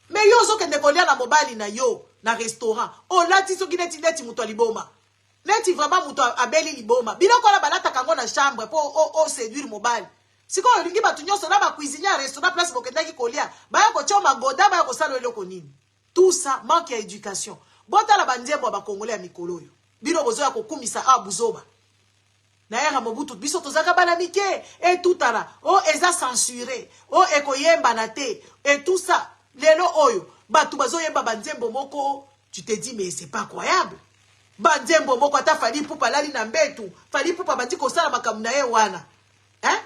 Mais yo zo kende kolia na mobile na yo na restaurant. O lati so kineti neti muto liboma. Neti vraiment muto abeli liboma. Biloko la balata kango na chambre po o séduire mobile. Siko lingi batu nyonso na ba cuisinier restaurant place bokenda ki kolia. Ba ya ko choma goda ba ya ko sala eloko nini. Tout ça manque d'éducation. bota la banzembo ba Congolais ya mikolo yo. Bino bozo ya kokumisa a buzoba. Na era Mobutu biso tozaka bana mike et tout ala. Oh eza censuré. Oh ekoyemba na te et tout ça. Lelo oyo batu bazo yemba banzembo moko, tu te dis mais c'est pas croyable. Banzembo moko ata Fally Ipupa lali na mbetu. Fally Ipupa bandi ko sala makambo na ye wana. Hein?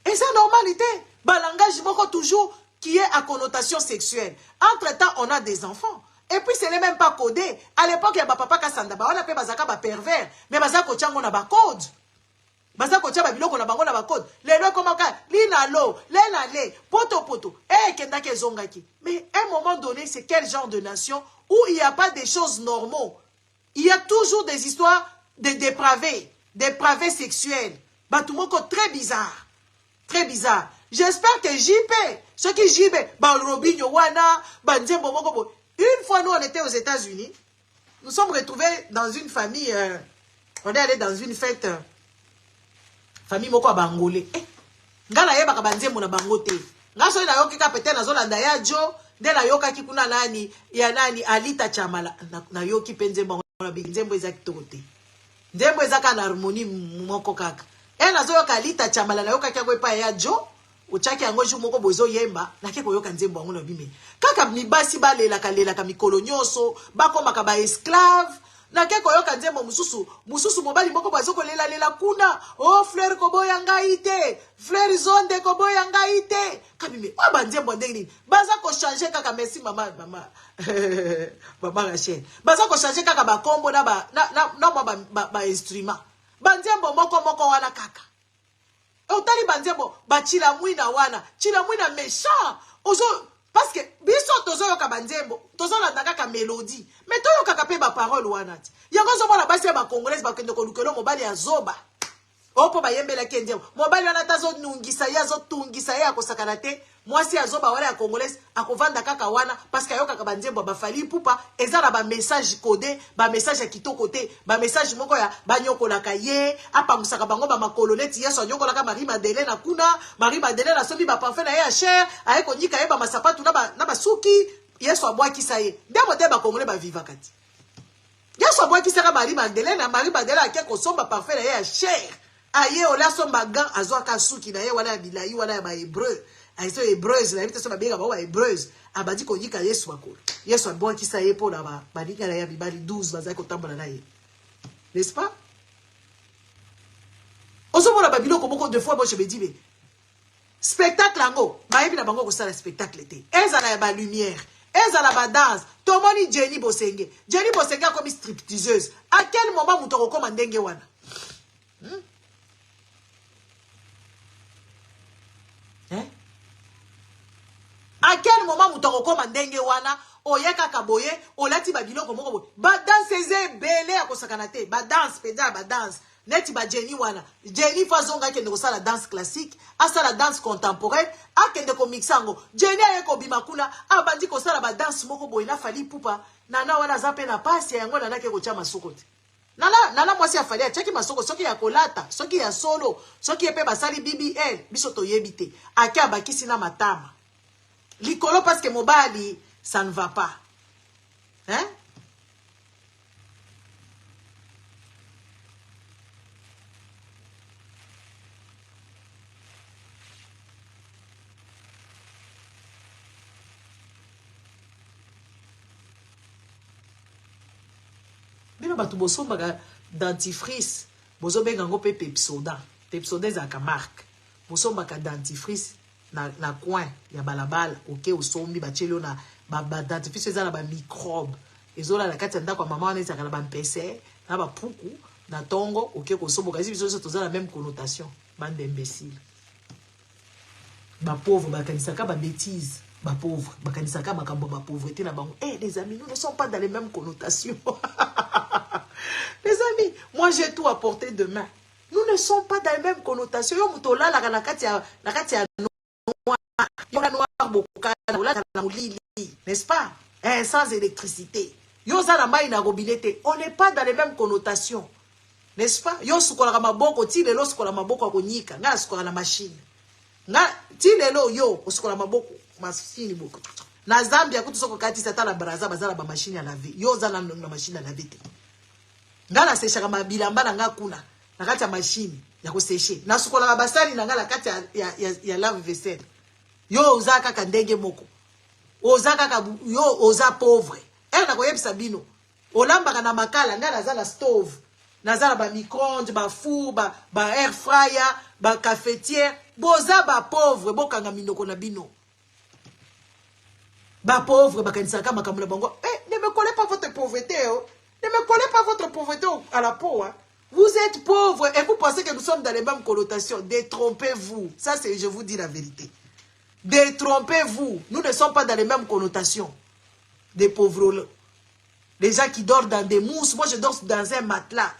Et c'est normalité. Balangage moko toujours qui est à connotation sexuelle. Entre-temps, on a des enfants. Et puis, ce n'est même pas codé. À l'époque, il y a papa Kassanda. On appelle Bazaka pervers. Mais Bazaka Tchango n'a pas code. Bazaka Tchango n'a pas code. Les lois comme ça. Lina lo, lena le, poto poto. Eh, kendake zongaki. Mais à un moment donné, c'est quel genre de nation où il n'y a pas des choses normaux. Il y a toujours des histoires de dépravés sexuels. Batumoko très bizarre. Très bizarre. J'espère que JP, ceux qui JP, Robinho Wana, Banzembo Mokobo. Une fois, nous, on était aux États-Unis. Nous sommes retrouvés dans une famille. On est allé dans une fête. Famille Moko à Bangolé. Ngala yeba Banzembo na Bangote. Ngaso na yoki kapete na zolanda ya Jo. De la yoka kikuna nani. Ya nani Alita Chamala. Na yoki Penzembo na Binzembo ezaki tote. Nzembo ezaka na harmonie moko kaka. Na zo yoka Alita Chamala na yoka kia kwepa ya Jo. Uchaki angoju moko bozo yemba na ke koyoka nzembo wangu na bime kaka mibasi balela ka mikolo nyoso bakoma ka ba esclave na ke koyoka nzembo mususu mobali moko bazo kolela kuna oh fleur koboya ngaite fleur zonde koboya ngaite kabime o banzembo ndeni baza ko changer kaka merci mama mama Rachel baza ko changer kaka ba kombo na ba instrument banzembo moko wana kaka. Otali banzembo ba chilamwina wana chilamwina méchant ozo parce que biso tozo yoka banzembo tozo la ndaka mélodie mais to yoka ka pe ba parole wana ti yango zo mona basi ba congolaise ba kende ko lukelo mobali azoba opo ba yembela kenje mobali wana tazo nungisa ya zo tungisa ya kosakana te mwasi azoba wala ya congolaise akovanda kaka wana parce que yoka ka banzembo ba Fally Ipupa ezala ba message codé ba message ya kitoko te ba message moko ya banyokola ka ye apangusaka bango ba makolo neti yeso anyokola ka Marie Madeleine na kuna Marie Madeleine asomi ba parfum na ye ya cher ayeko nyika ye ba masapatu na ba suki yeso abwaki sa ye ndemo te ba congolais ba viva kati yeso abwaki sa ka Marie Madeleine akeko somba parfum na ye ya cher aye ola somba gan azwaka suki na ye wala ya bilai wala ya ba hébreu aiso hébreuse na yebite so babenga ba hébreuse abadi ko nyika Yesu akolo Yesu abonki sa ye po na ba badika na ya bibali 12 bazaki kotambola na ye n'est-ce pas osomona babiloko moko deux fois moi je me dis mais spectacle ango bayebi na bango ko sala spectacle te ezala ya ba lumière ezala ba danse tomoni Jenny Bosenge comme stripteaseuse à quel moment muto ko koma ndenge wana À quel moment vous t'en comme ndenge wana oyeka kaboye olati ba biloko moko boye ba danse belé à kosakanate ba danse peda ba danse neti ba Jenny wana Jenny fazonga kende ko sala danse classique asa la danse contemporaine a kende ko mixango Jenny ayeko bima kuna abandi ko sala ba danse moko boye na Fally Ipupa nana wana zape na pasi yango nana ke ko chama sokote nana mwasi ya Fally achaki masoko soki ya kolata soki ya solo soki epe basali BBL biso to yebite ake abakisi na matama Likolo parce que mobali, ça ne va pas. Hein? Bino batu bosomba dentifrice, bozo benga ngo pe Pepsodent. Pepsodent za ka marque. Bosomba ka dentifrice na coin ya balabala oke osombi bachelo na ba dentifrice za na ba microbe ezola la kati ndako mama wana ezaka na ba mpese na ba puku na tongo oke kosombo kasi biso toza la même connotation bande imbécile ba pauvre bakanisaka ba bêtise ba pauvre bakanisaka makambo ba pauvreté na bango les amis nous ne sommes pas dans les mêmes connotations les amis moi j'ai tout à portée de main nous ne sommes pas dans les mêmes connotations yo mutola la kati ya n'est-ce pas? Sans électricité. On n'est pas dans les mêmes connotations. N'est-ce pas? Yo sukola maboko ti lelo sukola maboko akonyika nga sukola na machine. Nga ti lelo yo sukola maboko machine boko. Na Zambia kutu soko kati sata la braza bazala ba machine à laver. Yo za na machine à laver te. Ngala seshaka mabilamba na nga kuna. Na kati ya machine ya kuseshe. Na sukola ba basali na ngala kati ya lave vaisselle. Yo oza kaka ndenge moko. Oza kaka yo oza pauvre. Na koyebisa bino. Olamba na makala ngala za la stove. Nazala ba micro-ondes, ba four, ba air fryer, ba cafetière. Boza ba pauvre bokanga minoko na bino. Ba pauvre, ba kanisaka makamula bango. Ne me collez pas votre pauvreté. Oh. Ne me collez pas votre pauvreté à la peau. Hein. Vous êtes pauvre et vous pensez que nous sommes dans les mêmes connotations. Détrompez-vous. Ça, c'est, je vous dis la vérité. Détrompez-vous. Nous ne sommes pas dans les mêmes connotations. Des pauvres. Les gens qui dorment dans des mousses. Moi, je dors dans un matelas.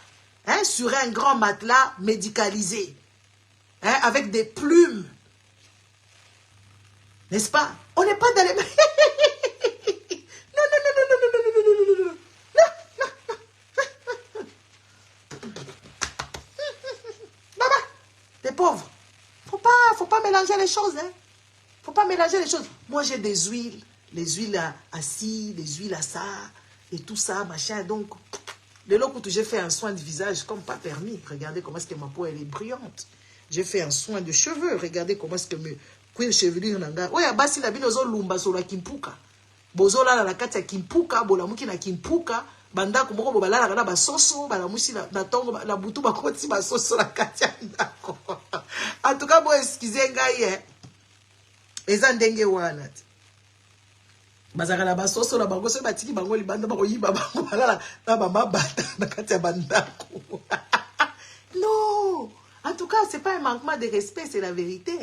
Hein, sur un grand matelas médicalisé. Hein, avec des plumes. N'est-ce pas? On n'est pas dans les mêmes... Les pauvres. Faut pas mélanger les choses. Hein. Faut pas mélanger les choses. Moi, j'ai des huiles. Les huiles à ci, les huiles à ça. Et tout ça, machin. Donc, de l'autre côté, j'ai fait un soin de visage comme pas permis. Regardez comment est-ce que ma peau, elle est brillante. J'ai fait un soin de cheveux. Regardez comment est-ce que mes cuir chevelure nanga. Oui, basi la bino zo lumba so la kimpuka. Bozo la la kati ya kimpuka, bola muki na kimpuka. Banda kumoko bo balala kana ba soso, bala musi na tongo la butu ba koti ba soso la kati ya ndako. En tout cas, bon excusez ngai hein. Eza ndenge wana. Bazaka na ba soso la bango so batiki bango libanda ba koyiba bango balala na ba mabata na kati ya bandako. Non. En tout cas, c'est pas un manquement de respect, c'est la vérité.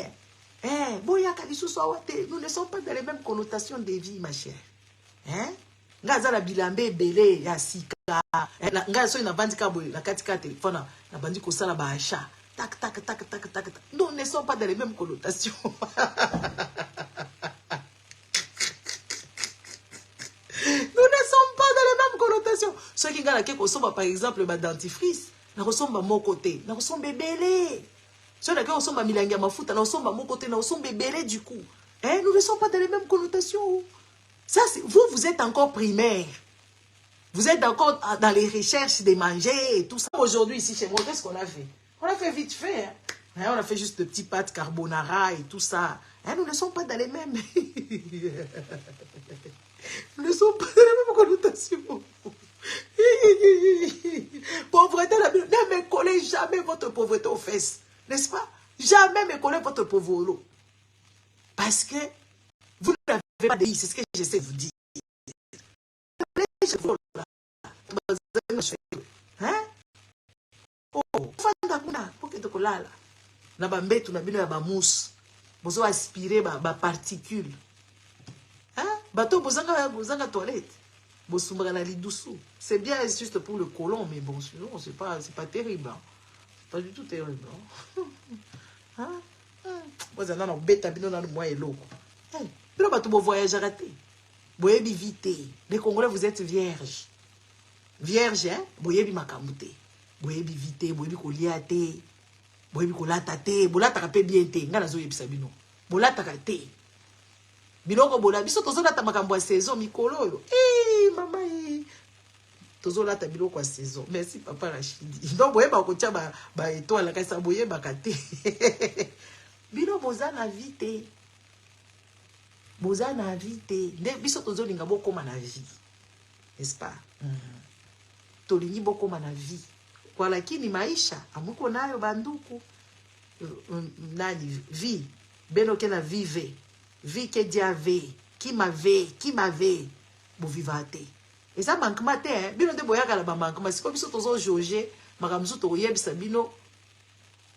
Hein? Nous ne sommes pas dans les mêmes connotations de vie, ma chère. Hein? Ngaza la bilambe belé ya sika. Ngaza so ina bandi kabo la katika téléphone na bandi ko sala ba achat. Tac tac tac tac tac. Nous ne sommes pas dans les mêmes connotations. Nous ne sommes pas dans les mêmes connotations. Ceux qui ngala ke ko soba par exemple ba dentifrice. Na resomba mon côté, na resomba belé. Ceux qui resomba milangi mafuta, na resomba mon côté, na resomba belé du coup. Hein, nous ne sommes pas dans les mêmes connotations. Ça vous êtes encore primaire. Vous êtes encore dans les recherches de manger et tout ça. Aujourd'hui ici chez moi, qu'est-ce qu'on a fait? On a fait vite fait. Hein? On a fait juste de petits pâtes carbonara et tout ça. Hein, nous ne sommes pas dans les mêmes. Nous ne sommes pas dans les mêmes connotations. Pauvreté, ne me collez jamais votre pauvreté aux fesses. N'est-ce pas? Jamais me collez votre pauvreté. Parce que vous n'avez pas de vie. C'est ce que j'essaie de vous dire. Hein? Oh, pour que tu colales. Na bambetu na bino ya ba mousse. Bozo aspirer ba particules. Hein? Bato bozanga toilette. C'est bien juste pour le colon, mais bon, sinon, c'est pas terrible. Hein. Pas du tout terrible. Hein? Moi, j'en ai un bête à bino dans le mois et l'eau. Puis là, tu vas voyager raté. Vous avez vite. Les Congolais, vous êtes vierges. Vierge, hein? Vous avez makamute. Vous avez vite, vous avez koliate. Vous avez kolatate. Vous avez bien été. Vous avez bien Vous avez biloko bola biso tozolata makambo ya saison mikolo oyo mama tozolata biloko ya saison. Merci papa Rachidi. Donc boyeba kotia ba étoile ka sa boyeba kate bino boza na vite nde biso tozolinga bokoma na vie, n'est-ce pas? Tolingi bokoma na vie kwa lakini maisha amuko nayo banduku nani vie beno ke na vive vie que Dieu avait, qui m'avait, vous vivez. Et ça manque matin, hein. Bino de boya kala ba manque, mais c'est comme si tozo jauger, makamzu to yebisa bino,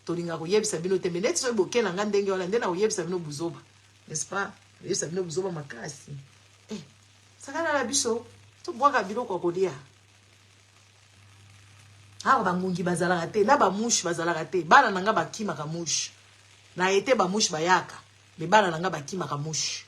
to linga ko yebisa bino te menet so boke na ngandenge wala ndena ko yebisa bino buzoba, n'est-ce pas? Yebisa bino buzoba makasi. Ça kana la biso, to boka bino ko kodia. Ah ba ngungi bazala raté, na ba mouche bazala raté, bana nanga ba kima ka mouche. Na été ba mouche bayaka. Mais bana nanga bakima ka mouche.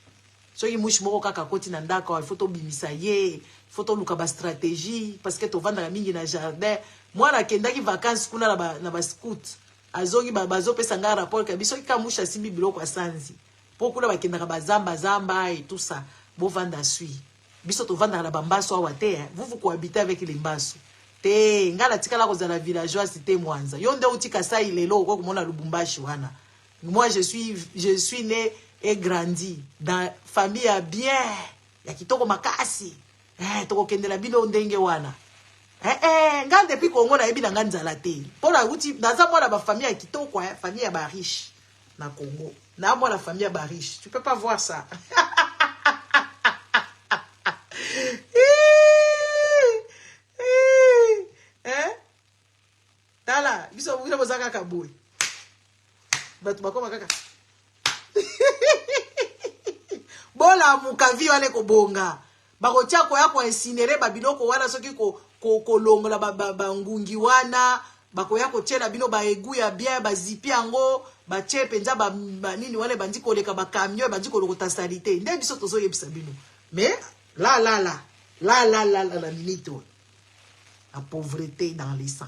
So yi mouche moko kaka koti na ndako, il faut to bimisa ye, il faut to luka ba stratégie parce que to vanda la mingi na jardin. Moi na kendaki vacances kuna na ba scout. Azongi bazo pesa nga rapport ka biso ka mouche asimbi biloko asanzi. Po kuna ba kendaka ba zamba et tout ça. Bo vanda sui. Biso to vanda la bambaso awa te. Vous cohabitez avec les mbaso. Te, ngala tika la koza la villageoise te mwanza. Yonde utika sa ilelo kwa kumona Lubumbashi wana. Moi je suis né et grandi dans famille à bien. Ya kitoko makasi. Toko kende la bino ndenge wana. Nga depuis Congo na yebi na nganzala te. Pona uti naza mwana ba famille ya kitoko famille ya ba riche na Congo. Na moi la famille ya ba riche. Tu peux pas voir ça. Tala, biso mwina bozaka kaboui. Batu bakoma kaka. Bola mukavi wale kobonga. Bako tiako ya ko incinere babiloko wana soki ko longola bangungi wana. Bako ya ko tiela bino ba egu ya bien ba zipi yango ba chepe nza ba nini wale bandi ko leka ba camion bandi ko lokota salite. Nde biso tozo yebisa bino. Mais la mito. La pauvreté dans les sangs.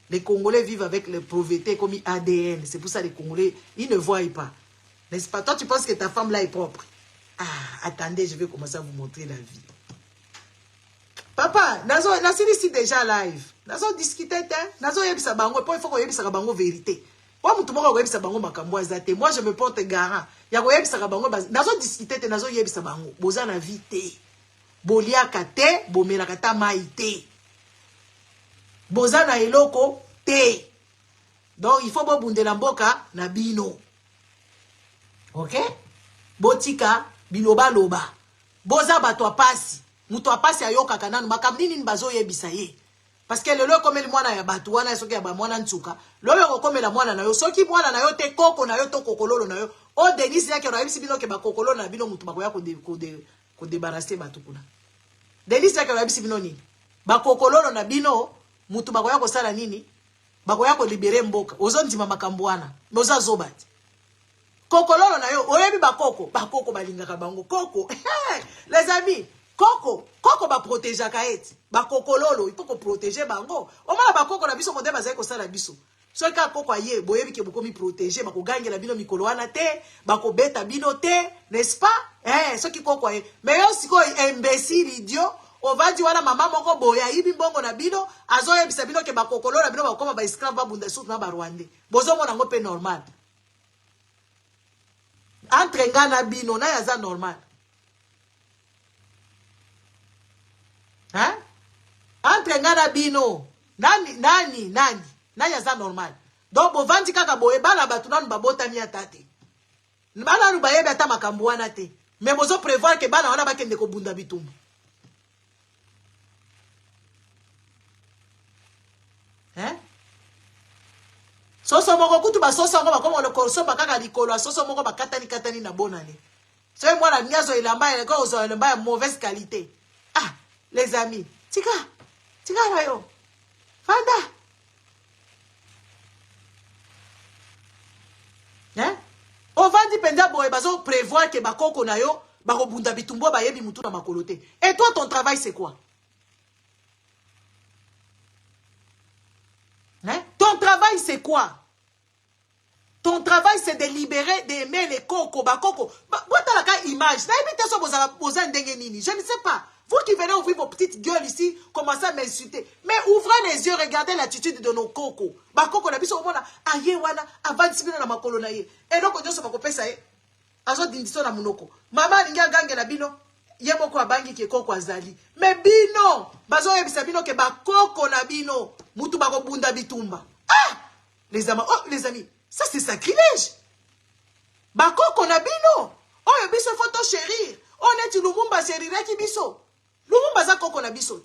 Les Congolais vivent avec la pauvreté comme ADN. C'est pour ça les Congolais, ils ne voient pas. N'est-ce pas? Toi, tu penses que ta femme là est propre. Ah, attendez, je vais commencer à vous montrer la vie. Papa, nazo ici déjà live. Nazo discuter, nazo yebisa bango. Il faut qu'on yebisa bango vérité. Moi, je me porte garant. Yako yebisa bango. Nazo discuter, nazo yebisa bango. Boza na vie te. Bolia kate, bomela kata maite. Boza na eloko te. Donc il faut bobundela mboka na bino. OK? Botika biloba loba. Boza bato apasi. Muto apasi ayoka kananu makamni nini bazo yebisa ye. Parce que lelo komeli mwana ya batu wana soki ya ba mwana ntsuka. Lelo komela mwana na yo soki mwana na yo te koko na yo to kokololo na yo. O Denise yake na yebisi bino ke ba kokololo na bino mutu bakoya ko débarrasser batu kuna. Denise yake na yebisi bino nini? Ba kokololo na bino mutu bakoya ko sala nini? Bakoya ko libere mboka. Ozondima makambo wana. Moza zobati. Kokololo na yo oyebi bakoko balingaka bango koko. Les amis, koko ba protéger kaeti. Bakokololo il faut ko protéger bango. Omala bakoko na biso modé bazai ko sala biso. So ka koko aye boyebi ke boko mi protéger bako gangela bino mikolo wana te, bako beta bino te, n'est-ce pas? So ki koko aye. Mais yo siko imbécile idiot. Ovadi wana mama moko boya yibi mbongo na bino azo yebisa bino ke bakokolo na bino bakoma ba esclave babunda sutu na ba Rwandais. Bozo mona ngo pe normal. Entre nga na bino na yaza normal. Hein? Entre nga na bino nani na yaza normal. Donc bovandi kaka boye bala batu nanu babota mi atate. Bala nu bayebi ata makambo wana te. Mais bozo prévoir ke bana wana bakende ko bunda bitumba. Hein? Soso moko kutu ba soso ngo bakoma le korso bakaka likolo soso moko bakatani na bonane. So moi la niazo elamba ele ko ozo elamba mauvaise qualité. Ah, les amis, tika na yo. Fanda. Hein? On va di penza boye bazo prévoir que bakoko na yo bako bunda bitumbo ba yebi mutu na makolote. Et toi ton travail c'est quoi? Hein? Ton travail, c'est quoi? Ton travail, c'est de libérer, d'aimer les cocos, bakoko. Image. Je ne sais pas. Vous qui venez ouvrir vos petites gueules ici, commencez à m'insulter. Mais ouvrez les yeux, regardez l'attitude de nos cocos. Bakoko, na biso omona, aye wana, avant de na makolo na ye. Et donc, on se fait ça. Azo dindiso na munoko. Maman, ninga gange na bino. Yemoko abangi ke koko azali. Mais bino, bazo yebisa bino ke bakoko na bino, mutu bako bunda bitumba. Ah! Les amis, ça c'est sacrilège. Bakoko na bino. Oh, biso photo chérir. On est Lumumba chérir ki biso. Lumumba za koko na biso.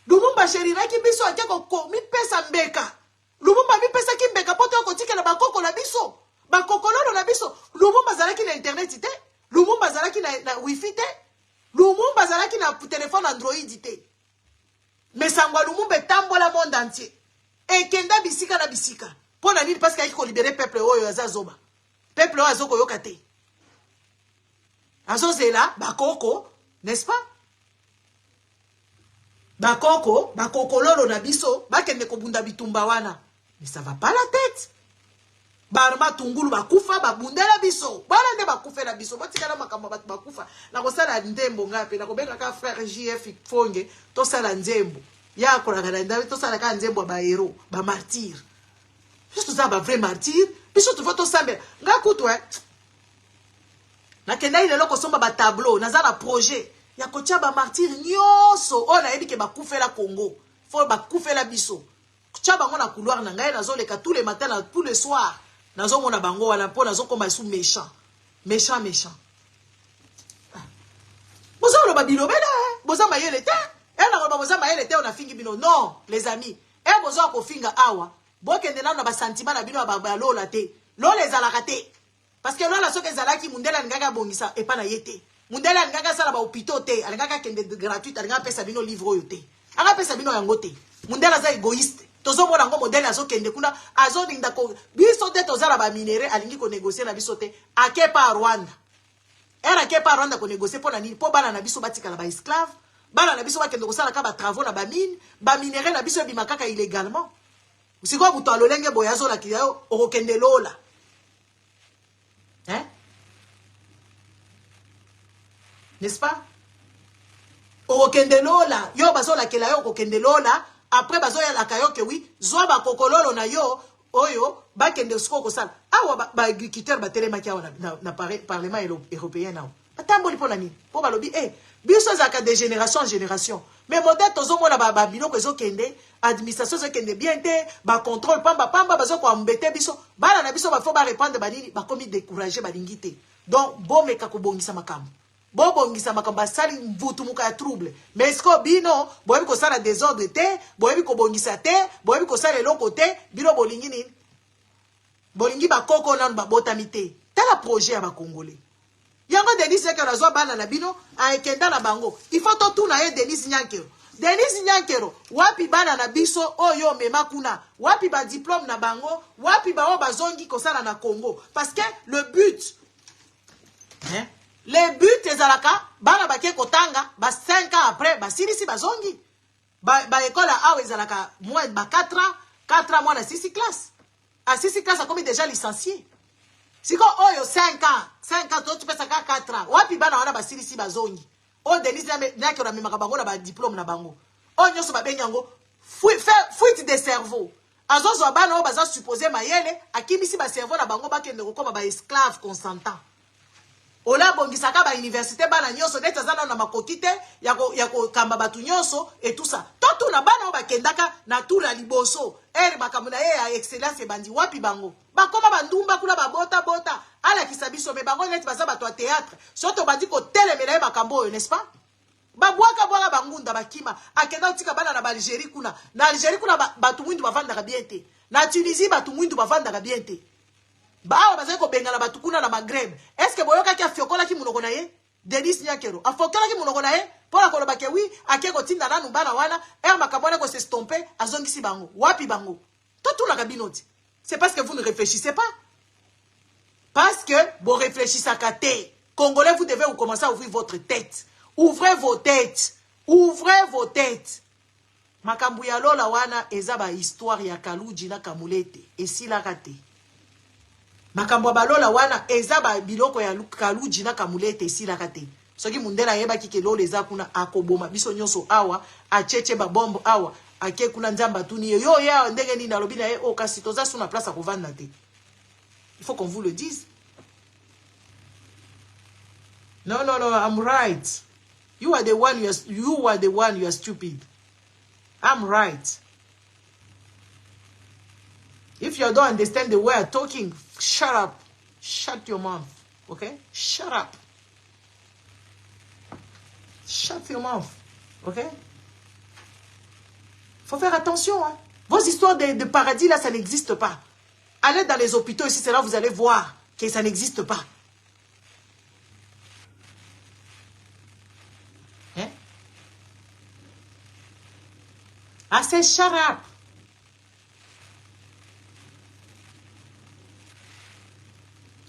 Lumumba chérir ki biso akeko ko mi pesa mbeka. Lumumba mi pesa ki mbeka poto ko tikela bakoko na biso. Bakoko lolo na biso. Lumumba zalaki na internet ite. Lumumba zalaki na wifi te. Lumumba zalaki na téléphone Android te. Mais sangwa Lumumba tambola monde entier. Et kenda bisika na bisika. Pour la nini parce qu'il faut libérer peuple oyo azazoba. Peuple oyo azoko yokate. Azo zela bakoko, n'est-ce pas? Bakoko lolo na biso, bakende ko bunda bitumba wana. Mais ça va pas la tête. Barma tungulu bakufa babundela biso. Bana nde bakufela biso. Botikala makambo batu bakufa. Na kosala ndembo ngape na kobeka ka frère JF Fonge to sala nzembo. Ya kolaka na ndawe to sala ka nzembo ba héros, ba martyr. Juste ça ba vrai martyr. Biso tu to sambela. Nga kutwa. Na kenda ile loko somba ba tableau, na za na projet. Ya kotia ba martyr nyoso. O na yebi ke bakufela Congo. Faut bakufela biso. Kotia bango na couloir na ngai nazoleka tous les matins, tous les soirs. Nazo mona bango wana po nazo koma sous méchant. Méchant. Boza lo babilo bela, boza mayele te. Na ko boza mayele te on fingi bino. Non, les amis. Boza ko finga awa. Bokende na ba sentiment na bino ba lola te. Lola ezalaka te. Parce que lola soki ezalaki mundela ngaka bongisa e pa na yete. Mundela ngaka sala ba hôpital te, alingaka kende gratuite, alingaka pesa bino livre oyo te. Anga pesa bino yango te. Mundela za égoïste. Tozo mona ngo modèle azo kende kuna azo ninda ko biso te tozala ba minéraux alingi ko négocier na biso te ake pa Rwanda. Era ke pa Rwanda ko négocier pona nini po bana na biso batika la ba esclave, bana na biso ba kende ko sala ka ba travaux na ba mine, ba minéraux na biso bimakaka illégalement. Usiko buto alolenge boyazo la kiyo o kende lola. Hein? N'est-ce pas? O kende lola, yo bazo la kela yo ko kende lola. Après bazoya la kayo ke oui zwa ba kokololo na yo oyo ba kende sko ko sala awa ba agriculteur ba telema kia na parlement européen na atamboli pona ni po balobi biso zaka de génération en génération mais modèle tozo mona ba biloko ezo kende administration zo kende bien te ba contrôle pamba bazo ko mbete biso bana na biso ba fo ba répondre ba nini ba komi décourager ba lingité donc bo meka ko bongisa makambo bobongisa makambo sali mvutu muka ya trouble mais esko bino boyebi ko sala désordre te boyebi ko bongisa te boyebi ko sala eloko te bino bolingi nini bolingi bakoko nanu babotami te tala projet ya bakongolais yango Denis Nyankero azwa bana na bino aekenda na bango il faut to tuna ye Denis Nyankero wapi bana na biso oyo mema kuna wapi ba diplôme na bango wapi ba o bazongi ko sala na Congo parce que le but les buts ezalaka bana bake kotanga ba 5 ans après ba silisi bazongi ba école awa ezalaka moins ba 4 ans moins na 6 classe à 6 classe a commis déjà licencié siko oyo 5 ans to tu pesa ka 4 ans wapi bana wana ba silisi bazongi o Denis Nyankero na memaka bango na ba diplôme na bango o nyoso ba benyango fuite de cerveau azozo bana o baza supposé mayele akimisi ba cerveau na bango bakende ko koma ba esclave consentant ola bongisaka ba université bana nyonso neta zana na makokite yako kamba batu nyonso et tout ça toto na bana o bakendaka na tour ya liboso makamuna ye ya excellence bandi wapi bango bakoma bandumba kuna babota ala kisabiso me bango neti baza bato ya théâtre soto bandi ko telemela ye makambo oyo n'est-ce pas babwaka bangunda bakima akenda utika bana na Algérie kuna na Algérie kuna batu mwindu bavandaka bien te na Tunisie batu mwindu bavandaka bien te Ba bazali ko bengala batukuna na Maghreb. Est-ce que boyoka ki afiokola ki munoko na ye? Denis Nyankero. Afiokola ki munoko na ye? Pour la koloba ke oui, akeko tinda nanu bana wana, makamona ko se stomper azongisi bango. Wapi bango? Tout la kabinoti. C'est parce que vous ne réfléchissez pas. Parce que vous réfléchissez à côté. Congolais, vous devez commencer à ouvrir votre tête. Ouvrez vos têtes. Ouvrez vos têtes. Makambu ya lola wana ezaba histoire ya Kaluji na Kamulete. Esi la kate. Makambo balola wana ezaba biloko ya Kaluji na Kamulete esila kate. Soki mundela yeba kike lola eza kuna akoboma biso nyonso awa acheche ba bombo awa ake kuna nzamba tuni yo ya ndenge ni na lobina e o kasi toza suna place à kovanda te. Il faut qu'on vous le dise. No, I'm right. You are the one you are stupid. I'm right. If you don't understand the way I'm talking, shut up. Shut your mouth. Okay? Shut up. Shut your mouth. Okay? Faut faire attention. Hein? Vos histoires de paradis, là, ça n'existe pas. Allez dans les hôpitaux ici, c'est là vous allez voir que ça n'existe pas. Hein? I say shut up.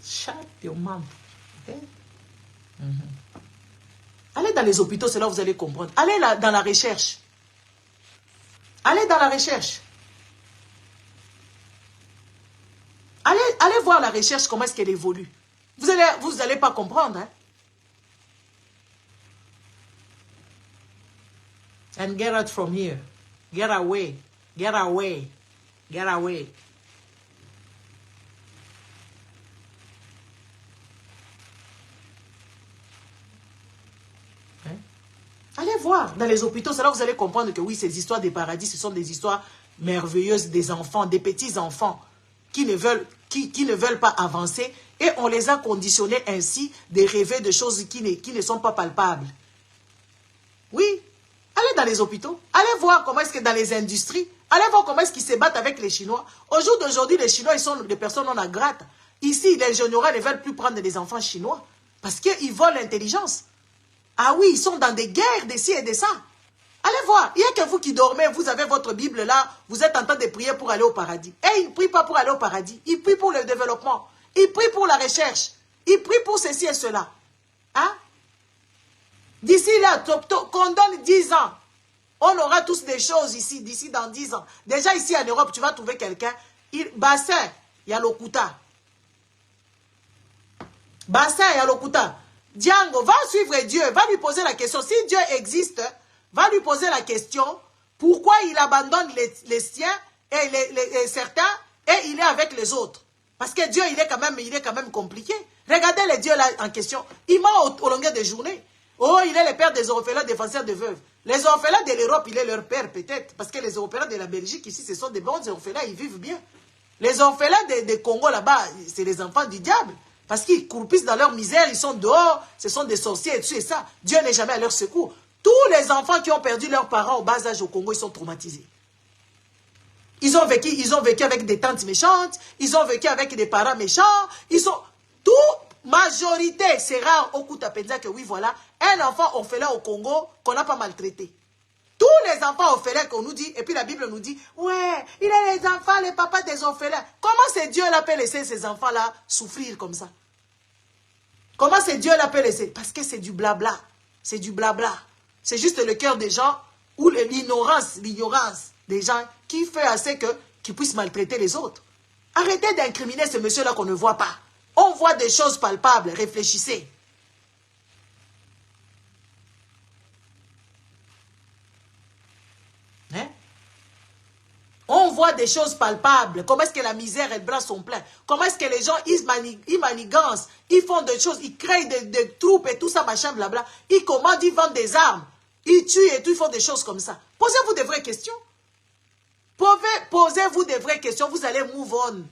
Shut your mouth. Okay? Allez dans les hôpitaux, c'est là vous allez comprendre. Allez là, dans la recherche. Allez dans la recherche. allez voir la recherche, comment est-ce qu'elle évolue. Vous allez pas comprendre. Hein? And get out from here. Get away. Get away. Get away. Hein? Allez voir dans les hôpitaux, c'est là que vous allez comprendre que oui, ces histoires des paradis, ce sont des histoires merveilleuses des enfants, des petits-enfants qui ne veulent pas avancer et on les a conditionnés ainsi de rêver de choses qui ne sont pas palpables. Oui, allez dans les hôpitaux, allez voir comment est-ce que dans les industries, allez voir comment est-ce qu'ils se battent avec les Chinois. Au jour d'aujourd'hui, les Chinois, ils sont des personnes non grattes. Ici, les généraux ne veulent plus prendre des enfants chinois parce qu'ils volent l'intelligence. Ah oui, ils sont dans des guerres de ci et de ça. Allez voir, il n'y a que vous qui dormez, vous avez votre Bible là, vous êtes en train de prier pour aller au paradis. Et ils ne prient pas pour aller au paradis, ils prient pour le développement, ils prient pour la recherche, ils prient pour ceci et cela. Hein? D'ici là, qu'on donne 10 ans, on aura tous des choses ici, d'ici dans 10 ans. Déjà ici en Europe, tu vas trouver quelqu'un, Bassin, il y a l'Okuta. Bassin, il y a l'Okuta. Django, va suivre Dieu, va lui poser la question. Si Dieu existe, va lui poser la question, pourquoi il abandonne les siens et certains et il est avec les autres. Parce que Dieu, il est quand même compliqué. Regardez les dieux là en question. Il ment au longueur des journées. Oh, il est le père des orphelins, défenseurs de veuves. Les orphelins de l'Europe, il est leur père peut-être. Parce que les orphelins de la Belgique ici, ce sont des bons orphelins, ils vivent bien. Les orphelins de Congo là-bas, c'est les enfants du diable. Parce qu'ils croupissent dans leur misère, ils sont dehors, ce sont des sorciers et tout et ça. Dieu n'est jamais à leur secours. Tous les enfants qui ont perdu leurs parents au bas âge au Congo, ils sont traumatisés. Ils ont vécu avec des tantes méchantes, ils ont vécu avec des parents méchants, majorité, c'est rare au Koutapenza que oui, voilà, un enfant orphelin au Congo qu'on n'a pas maltraité. Tous les enfants orphelins qu'on nous dit, et puis la Bible nous dit, ouais, il a les enfants, les papas des orphelins. Comment c'est Dieu l'a peut laisser ces enfants-là souffrir comme ça? Comment c'est Dieu l'a peut laisser? Parce que c'est du blabla. C'est du blabla. C'est juste le cœur des gens ou l'ignorance des gens qui fait assez qu'ils puissent maltraiter les autres. Arrêtez d'incriminer ce monsieur-là qu'on ne voit pas. On voit des choses palpables. Réfléchissez. Hein? On voit des choses palpables. Comment est-ce que la misère et le bras sont pleins? Comment est-ce que les gens, ils manigancent, ils font des choses, ils créent des troupes et tout ça, machin, blabla. Ils commandent, ils vendent des armes. Ils tuent et tout, ils font des choses comme ça. Posez-vous des vraies questions. Posez-vous des vraies questions, vous allez move on.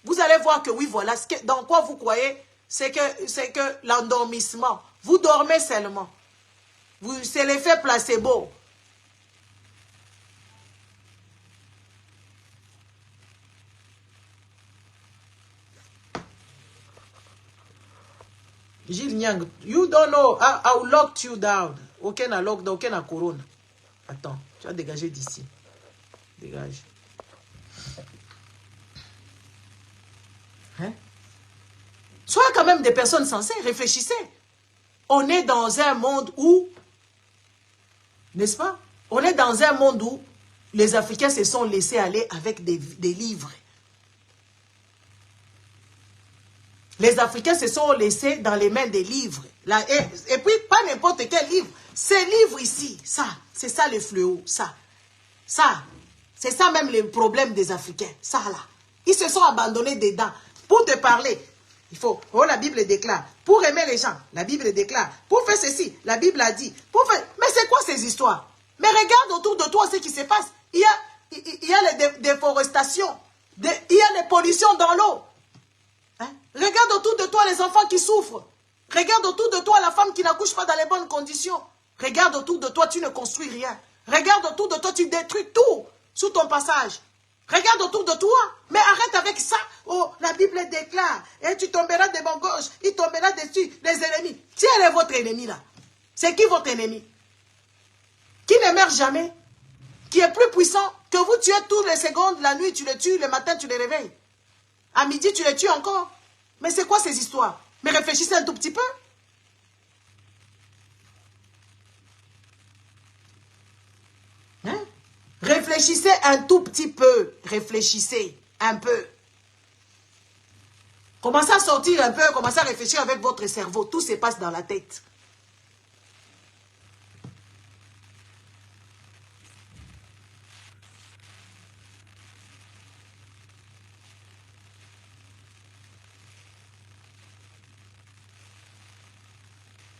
Vous allez voir que oui, voilà, dans quoi vous croyez, c'est que l'endormissement, vous dormez seulement. C'est l'effet placebo. Gilles Nyang, you don't know, I locked you down. Aucun a lockdown, aucun a corona. Attends, tu vas dégager d'ici. Dégage. Hein? Soyez quand même des personnes sensées, réfléchissez. On est dans un monde où, n'est-ce pas? On est dans un monde où les Africains se sont laissés aller avec des livres. Les Africains se sont laissés dans les mains des livres. Là, et puis, pas n'importe quel livre. Ces livres ici, ça, c'est ça le fléau, ça. Ça, c'est ça même le problème des Africains. Ça là. Ils se sont abandonnés dedans. Pour te parler, il faut, oh la Bible déclare. Pour aimer les gens, la Bible déclare. Pour faire ceci, la Bible a dit. Mais c'est quoi ces histoires? Mais regarde autour de toi ce qui se passe. Il y a les déforestations. Il y a les pollutions dans l'eau. Hein? Regarde autour de toi les enfants qui souffrent. Regarde autour de toi la femme qui n'accouche pas dans les bonnes conditions. Regarde autour de toi, tu ne construis rien. Regarde autour de toi, tu détruis tout sous ton passage. Regarde autour de toi, mais arrête avec ça. Oh, la Bible déclare, et tu tomberas de mon gauche, il tombera dessus, les ennemis. Qui est votre ennemi là? C'est qui votre ennemi? Qui ne meurt jamais? Qui est plus puissant que vous tuez toutes les secondes, la nuit tu le tues, le matin tu le réveilles. À midi tu le tues encore. Mais c'est quoi ces histoires? Mais réfléchissez un tout petit peu. Hein? Réfléchissez un tout petit peu. Réfléchissez un peu. Commencez à sortir un peu, commencez à réfléchir avec votre cerveau. Tout se passe dans la tête.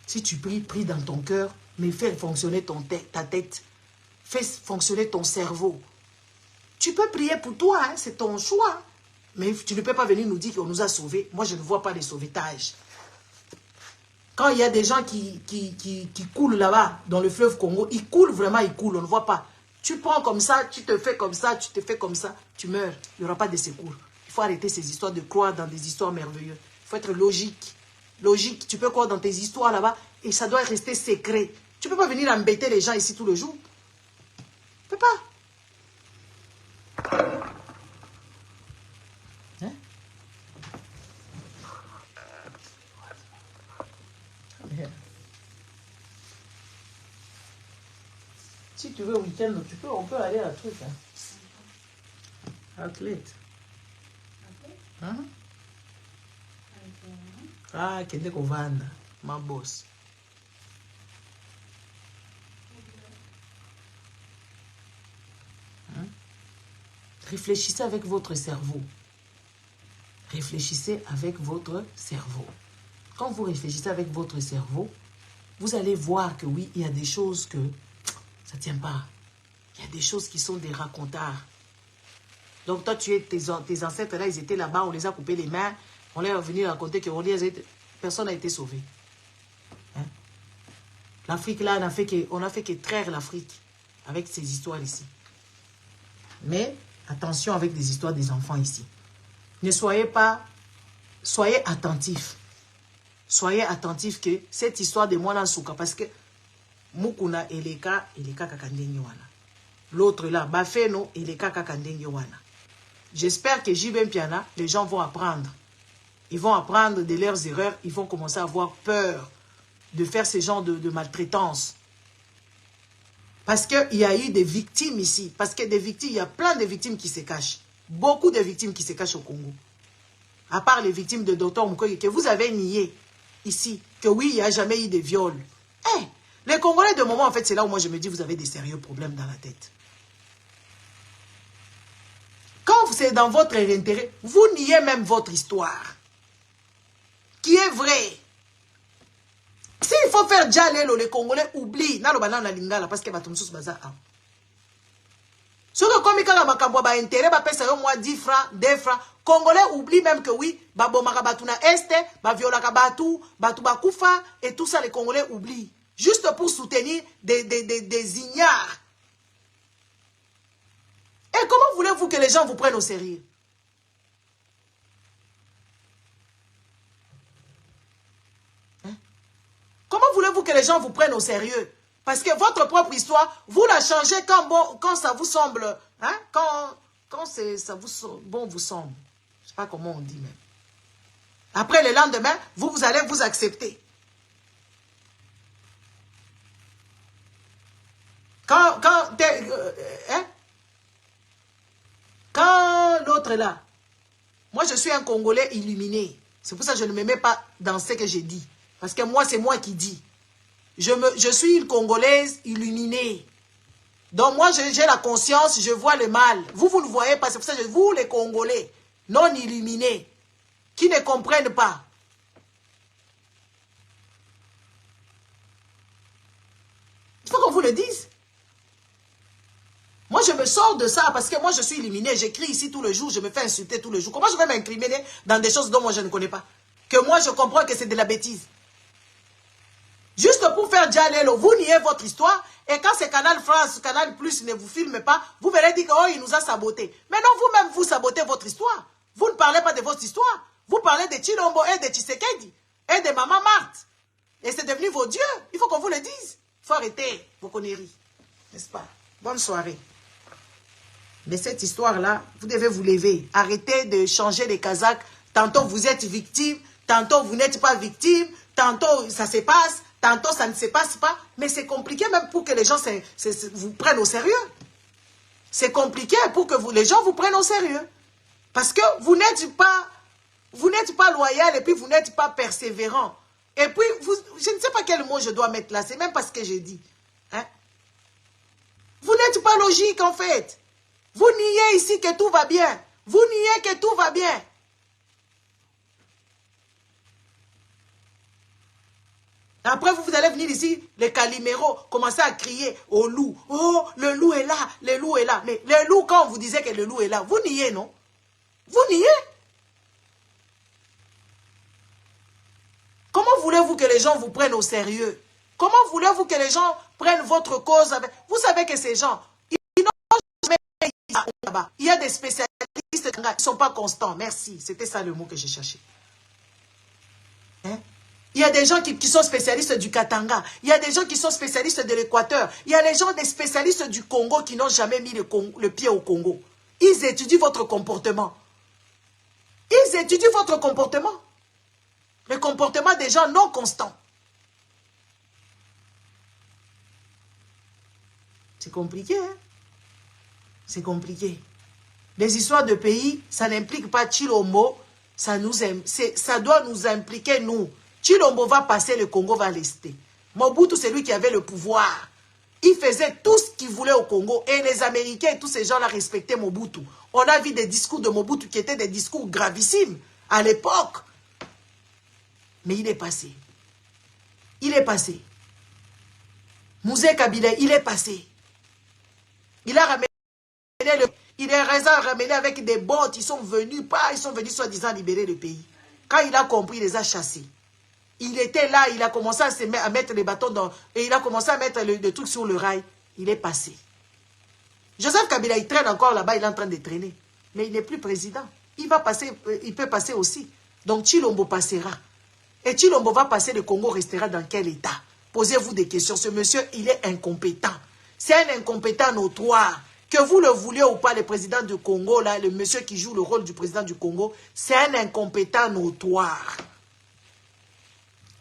Si tu pries, prie dans ton cœur, mais fais fonctionner ta tête. Fais fonctionner ton cerveau. Tu peux prier pour toi, hein, c'est ton choix. Mais tu ne peux pas venir nous dire qu'on nous a sauvés. Moi, je ne vois pas de sauvetage. Quand il y a des gens qui coulent là-bas, dans le fleuve Congo, ils coulent vraiment, ils coulent, on ne voit pas. Tu prends comme ça, tu te fais comme ça, tu te fais comme ça, tu meurs. Il n'y aura pas de secours. Il faut arrêter ces histoires de croire dans des histoires merveilleuses. Il faut être logique. Logique, tu peux croire dans tes histoires là-bas et ça doit rester secret. Tu ne peux pas venir embêter les gens ici tout le jour. Tu ne peux pas. Hein? Si tu veux week-end, on peut aller à la truc. Hein? Athlète. Hein? Ah, qui est qu'on vend, ma boss. Hein? Réfléchissez avec votre cerveau. Réfléchissez avec votre cerveau. Quand vous réfléchissez avec votre cerveau, vous allez voir que oui, il y a des choses que ça ne tient pas. Il y a des choses qui sont des racontards. Donc toi, tes ancêtres là, ils étaient là-bas, on les a coupés les mains. On leur est venu raconter que personne n'a été sauvé. Hein? L'Afrique, là, on a fait que traire l'Afrique avec ces histoires ici. Mais attention avec les histoires des enfants ici. Ne soyez pas... Soyez attentifs. Soyez attentifs que cette histoire de moi, souka, parce que Mukuna eleka kakandenge wana. L'autre là, Bafeno eleka kakandenge wana. J'espère que J.B. Mpiana, les gens vont apprendre. Ils vont apprendre de leurs erreurs. Ils vont commencer à avoir peur de faire ce genre de maltraitance. Parce qu'il y a eu des victimes ici. Parce que des victimes, il y a plein de victimes qui se cachent. Beaucoup de victimes qui se cachent au Congo. À part les victimes de Dr Mukwege, que vous avez nié ici. Que oui, il n'y a jamais eu de viol. Hey, les Congolais de moment, en fait, c'est là où moi je me dis, vous avez des sérieux problèmes dans la tête. Quand c'est dans votre intérêt, vous niez même votre histoire. Qui est vrai. S'il faut faire Djalelo, les Congolais oublient. Parce que surtout comme il y a intérêt, moi 10 francs, 2 francs. Congolais oublient même que oui, babomaka batuna este, baviolaka batu, batu bakufa, et tout ça les Congolais oublient. Juste pour soutenir des ignares. Et comment voulez-vous que les gens vous prennent au sérieux? Hein? Comment voulez-vous que les gens vous prennent au sérieux? Parce que votre propre histoire, vous la changez quand ça vous semble, hein? Quand ça vous semble. Je ne sais pas comment on dit même. Après le lendemain, vous allez vous accepter. Quand l'autre est là, moi je suis un Congolais illuminé. C'est pour ça que je ne me mets pas dans ce que j'ai dit. Parce que moi, c'est moi qui dis. Je suis une Congolaise illuminée. Donc moi, j'ai la conscience, je vois le mal. Vous ne voyez pas. C'est pour ça que vous, les Congolais, non illuminés, qui ne comprennent pas. Il faut qu'on vous le dise. Moi, je me sors de ça parce que moi, je suis illuminé. J'écris ici tous les jours, je me fais insulter tous les jours. Comment je vais m'incriminer dans des choses dont moi, je ne connais pas? Que moi, je comprends que c'est de la bêtise. Juste pour faire Djalelo, vous niez votre histoire. Et quand c'est Canal France, Canal Plus ne vous filme pas, vous verrez dire que oh, il nous a saboté. Mais non, vous-même, vous sabotez votre histoire. Vous ne parlez pas de votre histoire. Vous parlez de Chilombo et de Tshisekedi et de Maman Marthe. Et c'est devenu vos dieux. Il faut qu'on vous le dise. Il faut arrêter vos conneries. N'est-ce pas? Bonne soirée. Mais cette histoire-là, vous devez vous lever. Arrêtez de changer les Kazakhs. Tantôt vous êtes victime, tantôt vous n'êtes pas victime, tantôt ça se passe, tantôt ça ne se passe pas. Mais c'est compliqué même pour que les gens vous prennent au sérieux. C'est compliqué pour que les gens vous prennent au sérieux. Parce que vous n'êtes pas Vous n'êtes pas loyal et puis vous n'êtes pas persévérant. Et puis, je ne sais pas quel mot je dois mettre là. C'est même pas ce que j'ai dit. Hein? Vous n'êtes pas logique en fait. Vous niez ici que tout va bien. Vous niez que tout va bien. Après, vous allez venir ici, les caliméros, commencer à crier au loup. Oh, le loup est là, le loup est là. Mais le loup, quand on vous disait que le loup est là, vous niez, non? Vous niez? Comment voulez-vous que les gens vous prennent au sérieux? Comment voulez-vous que les gens prennent votre cause avec... Vous savez que ces gens, ils n'ont jamais été là-bas. Il y a des spécialistes qui ne sont pas constants. Merci, c'était ça le mot que j'ai cherché. Hein? Il y a des gens qui sont spécialistes du Katanga. Il y a des gens qui sont spécialistes de l'Équateur. Il y a des gens, des spécialistes du Congo qui n'ont jamais mis le pied au Congo. Ils étudient votre comportement. Ils étudient votre comportement. Le comportement des gens non constants. C'est compliqué, hein? C'est compliqué. Les histoires de pays, ça n'implique pas Tshilombo. Ça doit nous impliquer, nous. Tshilombo va passer, le Congo va rester. Mobutu, c'est lui qui avait le pouvoir. Il faisait tout ce qu'il voulait au Congo. Et les Américains et tous ces gens-là respectaient Mobutu. On a vu des discours de Mobutu qui étaient des discours gravissimes à l'époque. Mais il est passé. Il est passé. Mouzé Kabila, il est passé. Il a ramené il est ramené avec des bottes. Ils sont venus soi-disant libérer le pays. Quand il a compris, il les a chassés. Il était là, il a commencé à mettre les bâtons dans... Et il a commencé à mettre le truc sur le rail. Il est passé. Joseph Kabila, il traîne encore là-bas, il est en train de traîner. Mais il n'est plus président. Il va passer, il peut passer aussi. Donc Tshilombo passera. Et Tshilombo va passer, le Congo restera dans quel état? Posez-vous des questions. Ce monsieur, il est incompétent. C'est un incompétent notoire. Que vous le vouliez ou pas, le président du Congo, là, le monsieur qui joue le rôle du président du Congo, c'est un incompétent notoire.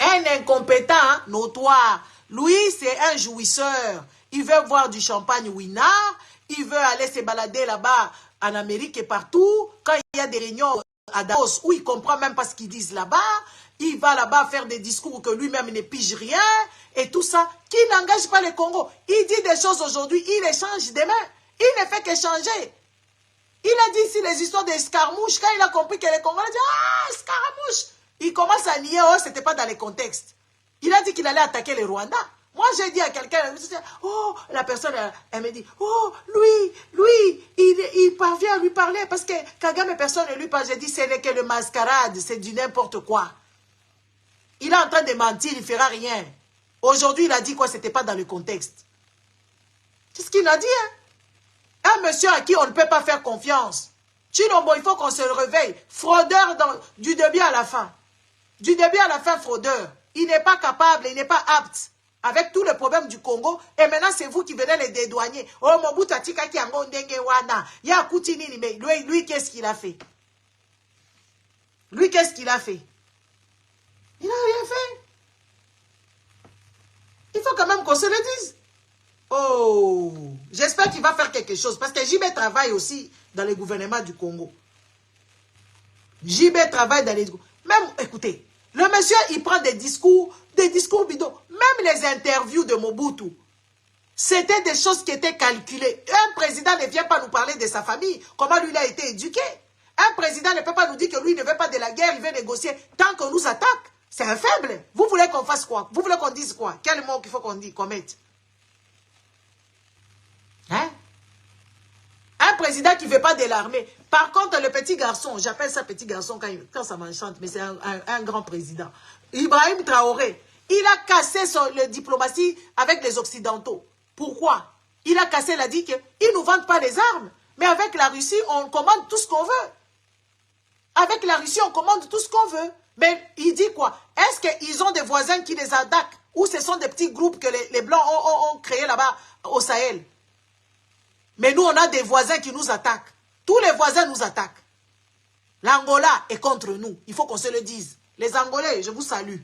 Un incompétent notoire. Lui, c'est un jouisseur. Il veut boire du champagne Winard. Il veut aller se balader là-bas en Amérique et partout. Quand il y a des réunions à Davos où il ne comprend même pas ce qu'ils disent là-bas, il va là-bas faire des discours que lui-même ne pige rien et tout ça. Qui n'engage pas le Congo? Il dit des choses aujourd'hui, il échange demain. Il ne fait qu'échanger. Il a dit ici les histoires d'escarmouches. Quand il a compris que les Congolais disent « Ah, escarmouche !» Il commence à nier, oh, ce n'était pas dans les contextes. Il a dit qu'il allait attaquer les Rwandais. Moi, j'ai dit à quelqu'un, oh, la personne, elle me dit, oh, lui, il parvient à lui parler parce que Kagame, personne ne lui parle. J'ai dit, ce n'est que le mascarade, c'est du n'importe quoi. Il est en train de mentir, il ne fera rien. Aujourd'hui, il a dit quoi, ce n'était pas dans le contexte. C'est ce qu'il a dit, hein. Un monsieur à qui on ne peut pas faire confiance. Tshilombo, il faut qu'on se réveille. Fraudeur du début à la fin. Du début à la fin, fraudeur. Il n'est pas capable, il n'est pas apte. Avec tous les problèmes du Congo. Et maintenant, c'est vous qui venez les dédouaner. Oh, Mobutu Atika ki ango ndenge wana. Ya Koutinini, mais lui qu'est-ce qu'il a fait? Lui, qu'est-ce qu'il a fait? Il n'a rien fait. Il faut quand même qu'on se le dise. Oh, j'espère qu'il va faire quelque chose. Parce que JB travaille aussi dans le gouvernement du Congo. JB travaille dans les... Même, écoutez, le monsieur, il prend des discours bidons. Même les interviews de Mobutu, c'était des choses qui étaient calculées. Un président ne vient pas nous parler de sa famille, comment lui il a été éduqué. Un président ne peut pas nous dire que lui ne veut pas de la guerre, il veut négocier tant qu'on nous attaque. C'est un faible. Vous voulez qu'on fasse quoi? Vous voulez qu'on dise quoi? Quel mot qu'il faut qu'on mette? Hein? Un président qui ne veut pas de l'armée. Par contre, le petit garçon, j'appelle ça petit garçon quand ça m'enchante, mais c'est un grand président. Ibrahim Traoré, il a cassé la diplomatie avec les Occidentaux. Pourquoi? Il a cassé, il a dit qu'ils ne nous vendent pas les armes. Mais avec la Russie, on commande tout ce qu'on veut. Avec la Russie, on commande tout ce qu'on veut. Mais il dit quoi? Est-ce qu'ils ont des voisins qui les attaquent? Ou ce sont des petits groupes que les Blancs ont créés là-bas au Sahel? Mais nous, on a des voisins qui nous attaquent. Tous les voisins nous attaquent. L'Angola est contre nous. Il faut qu'on se le dise. Les Angolais, je vous salue.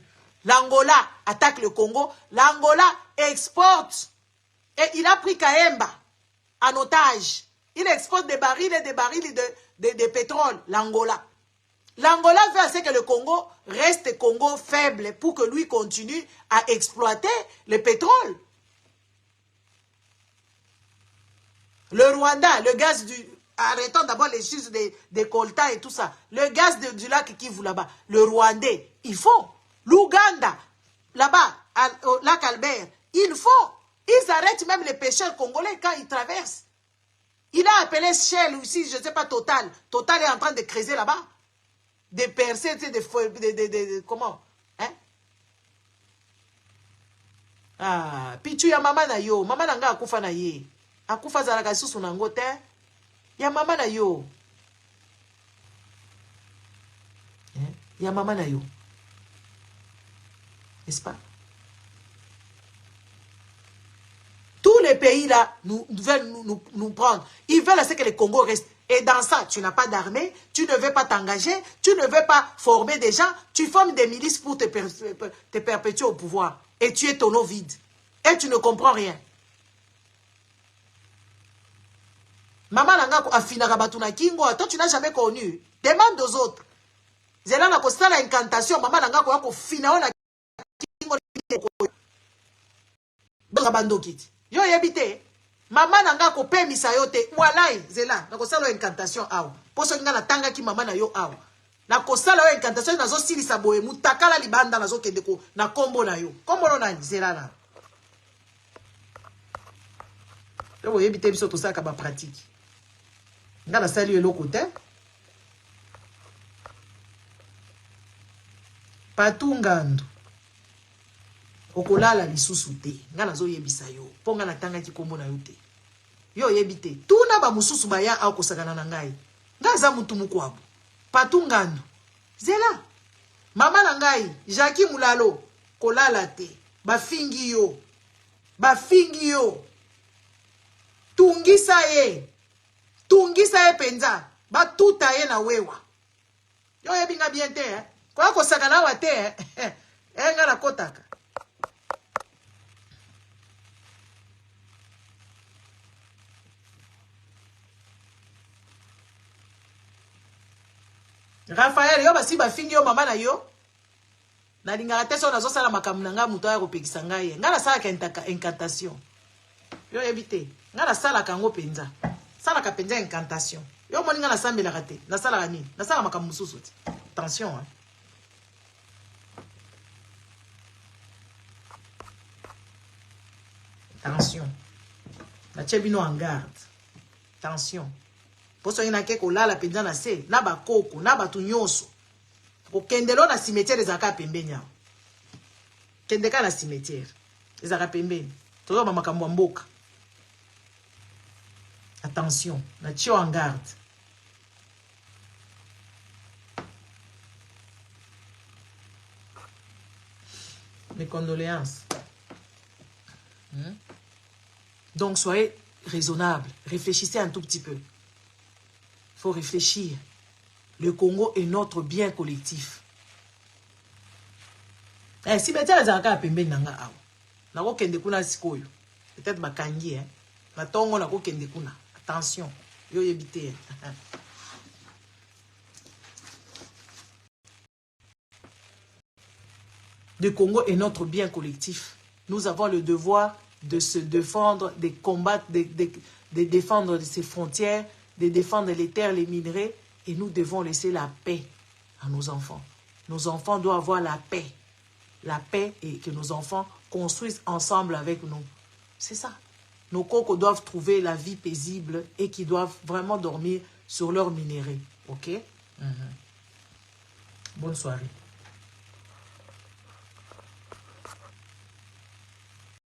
L'Angola attaque le Congo. L'Angola exporte. Et il a pris Kaemba en otage. Il exporte des barils et des barils de pétrole. L'Angola. L'Angola veut assez que le Congo reste Congo faible pour que lui continue à exploiter le pétrole. Le Rwanda, le gaz du... Arrêtons d'abord les choses des coltas et tout ça. Le gaz du lac Kivu là-bas, le Rwandais, il faut. L'Ouganda, là-bas, au lac Albert, il faut. Ils arrêtent même les pêcheurs congolais quand ils traversent. Il a appelé Shell aussi, je ne sais pas, Total. Total est en train de creuser là-bas. De percer, comment? Hein? Ah, puis tu y a maman na yo. Maman nanga akufa na ye. Akufa zalaka susu nango te. Ya maman na yo. Hein? Ya maman na yo. N'est-ce pas? Tous les pays là veulent nous prendre. Ils veulent que le Congo reste. Et dans ça, tu n'as pas d'armée, tu ne veux pas t'engager, tu ne veux pas former des gens, tu formes des milices pour te perpétuer au pouvoir. Et tu es ton eau vide. Et tu ne comprends rien. Maman Nanga Afina Rabatuna Kingo, toi tu n'as jamais connu. Demande aux autres. Zela na kosta la incantation, maman Nanga ko fina na Kingo. Rabando kiti. Yo yebite. Maman nanga ko pe misayote. Walai zela na kosala incantation aw. Poso nga na tanga ki maman na yo aw. Na kosala incantation na zo silisa boye mutakala libanda na zo kendeko na kombo na yo. Kombo na zela na. Yo yebite biso to saka ba pratique. Nga na sali eloko te. Patungando. Okolala lisusu te. Nga nazo yebisa yo. Ponga na tanga ki kombo na yo te. Yo yebite. Tuna ba mususu ba ya akosakana na ngai. Nga za mutu mukwabo. Patungando. Zela. Mama na ngai. Jackie Mulalo. Kolala te. Bafingi yo. Bafingi yo. Tungisa ye. Tungisa ye penza. Batuta ye na wewa. Yo yebinga bien te. Kwa kosakana wa te. Nga na kotaka. Raphaël, yo basi ba fingi yo mama na yo. Na lingaka te so nazo sala makambo na nga muto ya kopekisa ngai. Nga na sala ka incantation. Yo yebite. Nga na sala kango penza. Sala ka penza incantation. Yo moni nga na sambela kate. Na sala nini? Na sala makambo mususu ti. Attention hein. Attention. Na chebino en garde. Attention. Poso ina ke kolala penza na se, na ba koko, na ba tunyoso. Ko kendelo na cimetière ezaka pembenya. Kendeka na cimetière. Ezaka pembeni. Tozo ba makambo mboka. Attention, na tio en garde. Mes condoléances. Donc soyez raisonnable, réfléchissez un tout petit peu. Il faut réfléchir. Le Congo est notre bien collectif. Eh, si mettez les arcs à pembe nanga aw. Na ko kende kuna sikoyo. Peut-être bakangi hein. Na tongo na ko kende kuna. Attention. Yo yebite. Le Congo est notre bien collectif. Nous avons le devoir de se défendre, de combattre, de défendre ses frontières, de défendre les terres, les minerais, et nous devons laisser la paix à nos enfants. Nos enfants doivent avoir la paix. La paix et que nos enfants construisent ensemble avec nous. C'est ça. Nos cocos doivent trouver la vie paisible et qui doivent vraiment dormir sur leurs minéraux. OK? Bonne soirée.